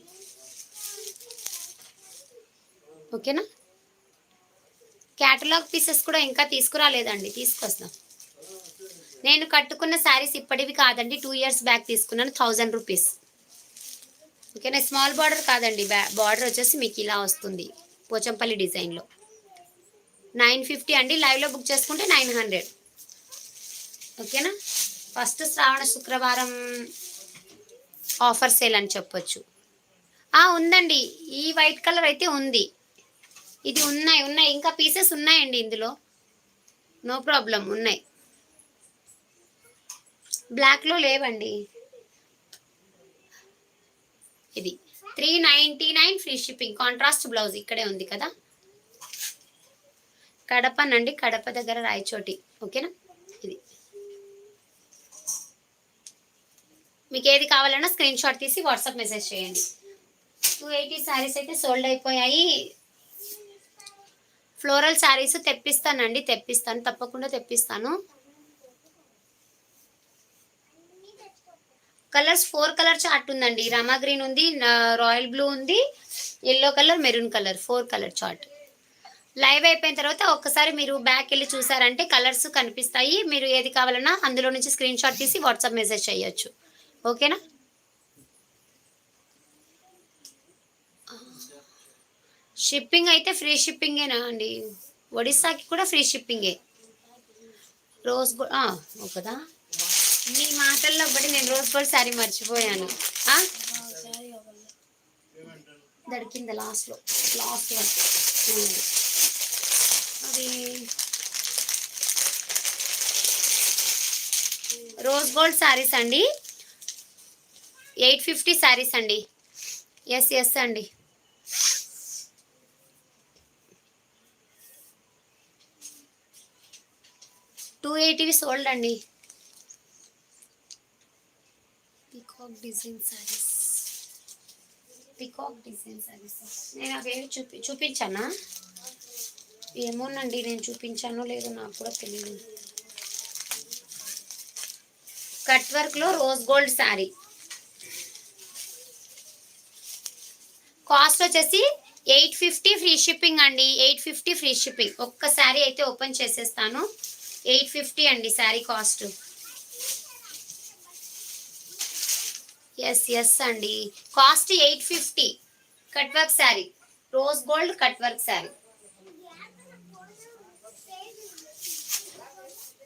ఓకేనా. క్యాటలాగ్ పీసెస్ కూడా ఇంకా తీసుకురాలేదండి, తీసుకొస్తాం. నేను కట్టుకున్న శారీస్ ఇప్పటివి కాదండి, 2 ఇయర్స్ బ్యాక్ తీసుకున్నాను. 1000 రూపీస్. ఓకేనా. స్మాల్ బార్డర్ కాదండి, బార్డర్ వచ్చేసి మీకు ఇలా వస్తుంది పోచంపల్లి డిజైన్లో. 950 అండి. లైవ్లో బుక్ చేసుకుంటే 900. ఓకేనా. ఫస్ట్ శ్రావణ శుక్రవారం ఆఫర్ సేల్ అని చెప్పొచ్చు. ఉందండి, ఈ వైట్ కలర్ అయితే ఉంది. ఇది ఉన్నాయి ఇంకా పీసెస్ ఉన్నాయండి ఇందులో, నో ప్రాబ్లం ఉన్నాయి. బ్లాక్లో లేవండి. ఇది 399 ఫ్రీ షిప్పింగ్. కాంట్రాస్ట్ బ్లౌజ్ ఇక్కడే ఉంది కదా. కడపనండి, కడప దగ్గర రాయచోటి. ఓకేనా. ఇది మీకు ఏది కావాలన్నా స్క్రీన్ షాట్ తీసి వాట్సాప్ మెసేజ్ చేయండి. 280 శారీస్ అయితే సోల్డ్ అయిపోయాయి. ఫ్లోరల్ శారీస్ తెప్పిస్తానండి, తెప్పిస్తాను, తప్పకుండా తెప్పిస్తాను. కలర్స్ 4 కలర్ చార్ట్ ఉందండి. రామా గ్రీన్ ఉంది, రాయల్ బ్లూ ఉంది, yellow colour, maroon colour, 4 colour chart. Live అయిపోయిన తర్వాత ఒక్కసారి మీరు బ్యాక్ వెళ్ళి చూసారంటే కలర్స్ కనిపిస్తాయి. మీరు ఏది కావాలన్నా అందులో నుంచి స్క్రీన్ షాట్ తీసి వాట్సాప్ మెసేజ్ చేయొచ్చు. ఓకేనా. షిప్పింగ్ అయితే ఫ్రీ షిప్పింగేనా అండి, ఒడిస్సాకి కూడా ఫ్రీ షిప్పింగే. రోజ్ గోల్డ్ ఒకదా, మీ మాటల్లో బట్టి నేను రోజ్ గోల్డ్ శారీ మర్చిపోయాను. దొరికింది లాస్ట్ వన్. అది రోజ్ గోల్డ్ శారీస్ అండి, 850 శారీస్ అండి. ఎస్ అండి. $280 సోల్డ్ అండి. పికాక్ డిజైన్ శారీస్ నేను అవేమి చూపించానా ఏమోనండి, నేను చూపించానో లేదో నాకు కూడా తెలియదు. కట్ వర్క్లో రోజ్ గోల్డ్ శారీ కాస్ట్ వచ్చేసి 850 ఫ్రీ షిప్పింగ్ అండి. 850 ఫ్రీ షిప్పింగ్. ఒక్క శారీ అయితే ఓపెన్ చేసేస్తాను. 850 అండి శారీ కాస్ట్. ఎస్ అండి, cost 850. Cut work sari, rose gold cut work sari.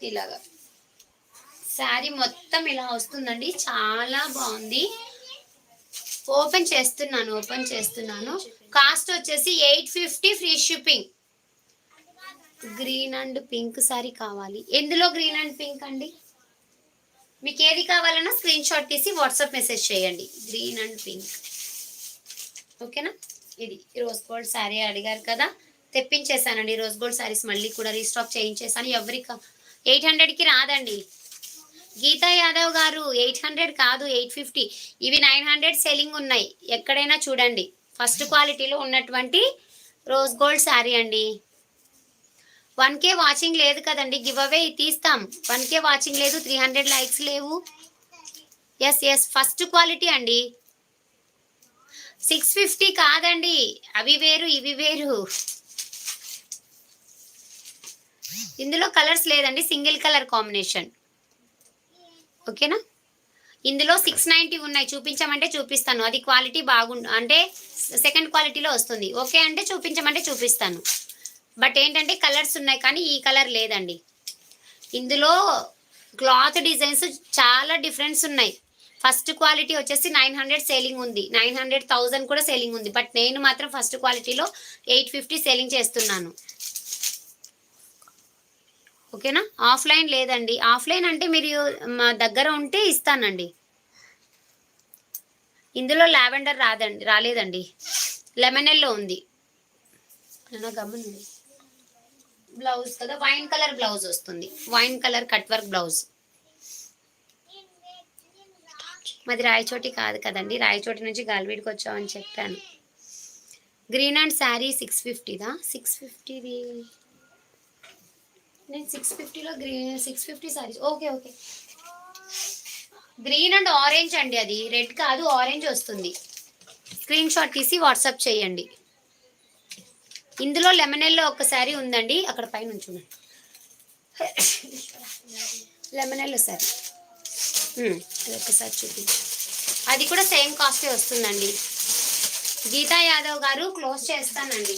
ఇలాగా శారీ మొత్తం ఇలా వస్తుందండి, చాలా బాగుంది. ఓపెన్ చేస్తున్నాను. కాస్ట్ వచ్చేసి 850 free shipping. Green and pink sari కావాలి. ఎందులో గ్రీన్ అండ్ పింక్ అండి, మీకు ఏది కావాలన్నా స్క్రీన్ షాట్ తీసి వాట్సాప్ మెసేజ్ చేయండి. Green and pink. ఓకేనా. ఇది రోజ్ గోల్డ్ శారీ అడిగారు కదా, తెప్పించేసానండి. రోజ్ గోల్డ్ శారీస్ మళ్ళీ కూడా రీస్టాక్ చేయించేసాను. ఎవరికి 800కి రాదండి. గీతా యాదవ్ గారు 800 కాదు, 850. ఇవి 900 సెల్లింగ్ ఉన్నాయి, ఎక్కడైనా చూడండి. ఫస్ట్ క్వాలిటీలో ఉన్నటువంటి రోజ్ గోల్డ్ శారీ అండి. 1K వాచింగ్ లేదు కదండి, గివ్ అవే తీస్తాం. 1K వాచింగ్ లేదు, 300 లైక్స్ లేవు. ఎస్ ఫస్ట్ క్వాలిటీ అండి. 650 కాదండి, అవి వేరు ఇవి వేరు. ఇందులో కలర్స్ లేదండి, సింగిల్ కలర్ కాంబినేషన్. ఓకేనా. ఇందులో 690 ఉన్నాయి, చూపించమంటే చూపిస్తాను. అది క్వాలిటీ అంటే సెకండ్ క్వాలిటీలో వస్తుంది. ఓకే అంటే చూపించమంటే చూపిస్తాను. బట్ ఏంటంటే కలర్స్ ఉన్నాయి కానీ ఈ కలర్ లేదండి. ఇందులో క్లాత్ డిజైన్స్ చాలా డిఫరెన్స్ ఉన్నాయి. ఫస్ట్ క్వాలిటీ వచ్చేసి 900 సేలింగ్ ఉంది, 900,000 కూడా సేలింగ్ ఉంది. బట్ నేను మాత్రం ఫస్ట్ క్వాలిటీలో 850 సేలింగ్ చేస్తున్నాను. ఓకేనా. ఆఫ్లైన్ లేదండి. ఆఫ్లైన్ అంటే మీరు మా దగ్గర ఉంటే ఇస్తానండి. ఇందులో లావెండర్ రాలేదండి, లెమన్ ఎల్లో ఉంది. బ్లౌజ్ కదా వైన్ కలర్ బ్లౌజ్ వస్తుంది, wine colour cut work blouse. మాది రాయచోటి కాదు కదండి, రాయచోటి నుంచి గాలివీడికి వచ్చామని చెప్పాను. గ్రీన్ అండ్ శారీ 650దా? 650ది నేను 650లో green 650 saris. Okay okay. Green and orange అండి, అది రెడ్ కాదు ఆరెంజ్ వస్తుంది. స్క్రీన్ షాట్ తీసి వాట్సాప్ చేయండి. ఇందులో లెమన్ ఎల్లో ఒక శారీ ఉందండి, అక్కడ పైన ఉంచున్నాను. లెమన్ ఎల్లో శారీ అది ఒకసారి చూపించు. అది కూడా సేమ్ కాస్టే వస్తుందండి. గీతా యాదవ్ గారు క్లోజ్ చేస్తానండి.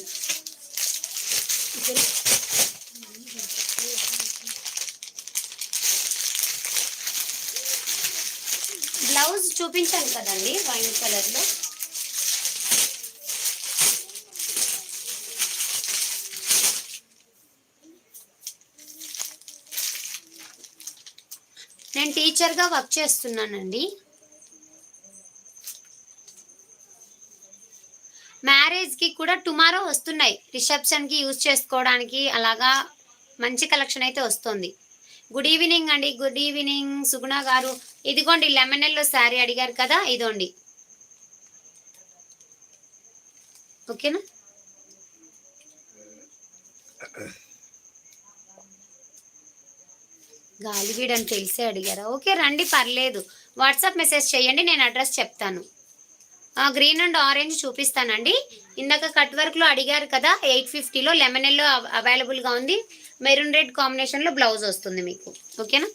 బ్లౌజ్ చూపించాను కదండి వైన్ కలర్లో. నేను టీచర్గా వర్క్ చేస్తున్నానండి. మ్యారేజ్కి కూడా టుమారో వస్తున్నాయి, రిసెప్షన్కి యూజ్ చేసుకోవడానికి. అలాగా మంచి కలెక్షన్ అయితే వస్తుంది. గుడ్ ఈవినింగ్ అండి, గుడ్ ఈవినింగ్ సుగుణ గారు. ఇదిగోండి లెమన్ ఎల్లో శారీ అడిగారు కదా, ఇదోండి. ఓకేనా. గాలివీడ్ అని తెలిసే అడిగారా? ఓకే రండి, పర్లేదు. వాట్సాప్ మెసేజ్ చేయండి, నేను అడ్రస్ చెప్తాను. గ్రీన్ అండ్ ఆరెంజ్ చూపిస్తానండి. ఇందాక కట్ వర్క్లో అడిగారు కదా, 850లో లెమన్ ఎల్లో అవైలబుల్గా ఉంది. మెరూన్ రెడ్ కాంబినేషన్లో బ్లౌజ్ వస్తుంది మీకు. ఓకేనా.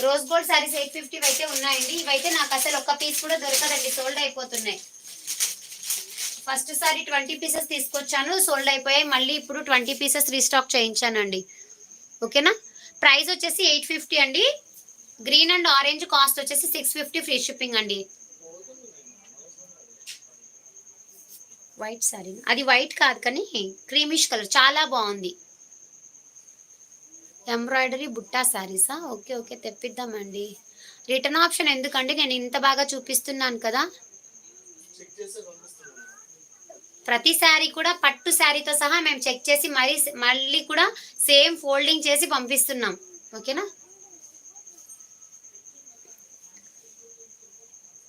రోజ్ గోల్డ్ శారీస్ 850 అయితే ఉన్నాయండి. ఇవైతే నాకు అసలు ఒక్క పీస్ కూడా దొరకదండి, సోల్డ్ అయిపోతున్నాయి. ఫస్ట్ సారి 20 పీసెస్ తీసుకొచ్చాను, సోల్డ్ అయిపోయాయి. మళ్ళీ ఇప్పుడు 20 పీసెస్ రీస్టాక్ చేయించానండి. ఓకేనా. ప్రైస్ వచ్చేసి 850 అండి. గ్రీన్ అండ్ ఆరెంజ్ కాస్ట్ వచ్చేసి 650 ఫ్రీ షిప్పింగ్ అండి. వైట్ శారీ, అది వైట్ కాదు కానీ క్రీమిష్ కలర్, చాలా బాగుంది. ఎంబ్రాయిడరీ బుట్టా శారీసా? ఓకే ఓకే తెప్పిద్దామండి. రిటర్న్ ఆప్షన్ ఎందుకండి, నేను ఇంత బాగా చూపిస్తున్నాను కదా. ప్రతి శారీ కూడా పట్టు శారీతో సహా మేము చెక్ చేసి మళ్ళీ కూడా సేమ్ ఫోల్డింగ్ చేసి పంపిస్తున్నాం. ఓకేనా.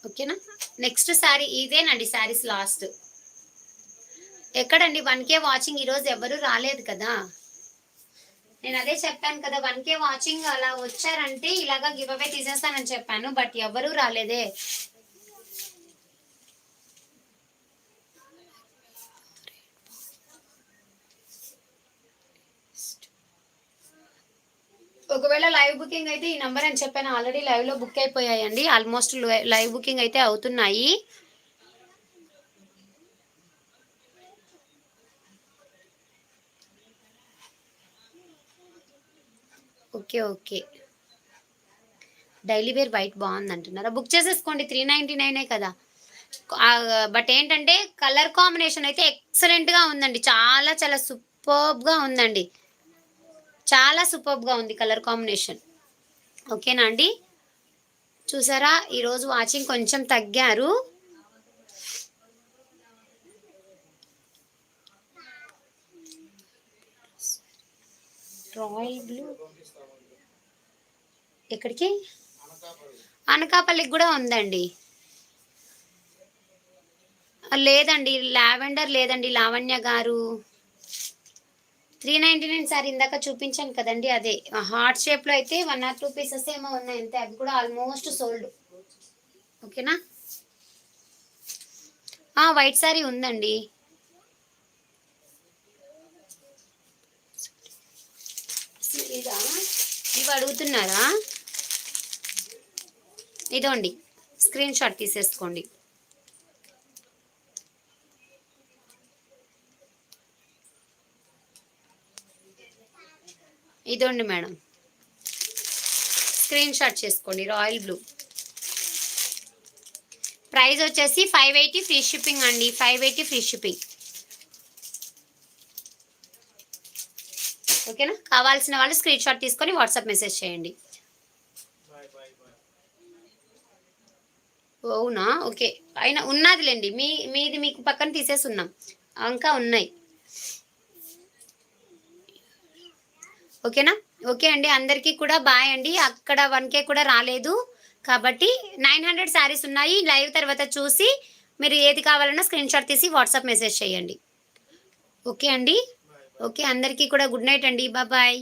ఓకేనా. నెక్స్ట్ శారీ ఇదేనండి, శారీస్ లాస్ట్. ఎక్కడండి 1K వాచింగ్? ఈరోజు ఎవరు రాలేదు కదా. నేను అదే చెప్పాను కదా, 1K వాచింగ్ అలా వచ్చారంటే ఇలాగా గివ్ అవే తీసేస్తానని చెప్పాను. బట్ ఎవరూ రాలేదే. ఒకవేళ లైవ్ బుకింగ్ అయితే ఈ నెంబర్ అని చెప్పాను, ఆల్రెడీ లైవ్లో బుక్ అయిపోయాయండి. ఆల్మోస్ట్ లైవ్ బుకింగ్ అయితే అవుతున్నాయి. Okay okay. Daily wear white బాగుంది అంటున్నారా? బుక్ చేసేసుకోండి, 399 కదా. బట్ ఏంటంటే కలర్ కాంబినేషన్ అయితే ఎక్సలెంట్గా ఉందండి, చాలా చాలా సూపర్బ్గా ఉందండి, చాలా సూపర్బ్గా ఉంది కలర్ కాంబినేషన్. ఓకేనా అండి. చూసారా ఈరోజు వాచింగ్ కొంచెం తగ్గారు. రాయల్ బ్లూ ఎక్కడికి? అనకాపల్లికి కూడా ఉందండి. లేదండి లావెండర్ లేదండి, లావణ్య గారు. 399 సార్ ఇందాక చూపించాను కదండి, అదే హార్ట్ షేప్లో అయితే 1 or 2 పీసెస్ ఏమో ఉన్నాయి అంతే, అవి కూడా ఆల్మోస్ట్ సోల్డ్. ఓకేనా. వైట్ సారీ ఉందండి. ఇవి అడుగుతున్నారా? ఇదోండి, స్క్రీన్ షాట్ తీసేసుకోండి. ఇదోండి మేడం, స్క్రీన్ షాట్ చేసుకోండి. రాయల్ బ్లూ ప్రైస్ వచ్చేసి 580 ఫ్రీ షిప్పింగ్ అండి. 580 ఫ్రీ షిప్పింగ్. ఓకేనా? కావాల్సిన వాళ్ళు స్క్రీన్ షాట్ తీసుకొని వాట్సాప్ మెసేజ్ చేయండి. అవునా? ఓకే, అయినా ఉన్నదిలేండి, మీది మీకు పక్కన తీసేసి ఉన్నాం, ఇంకా ఉన్నాయి. ఓకేనా? ఓకే అండి, అందరికీ కూడా బాయ్ అండి. అక్కడ 1K కూడా రాలేదు కాబట్టి 900 శారీస్ ఉన్నాయి. లైవ్ తర్వాత చూసి మీరు ఏది కావాలన్నా స్క్రీన్ షాట్ తీసి వాట్సాప్ మెసేజ్ చేయండి. ఓకే అండి. ఓకే, అందరికీ కూడా గుడ్ నైట్ అండి. బాయ్.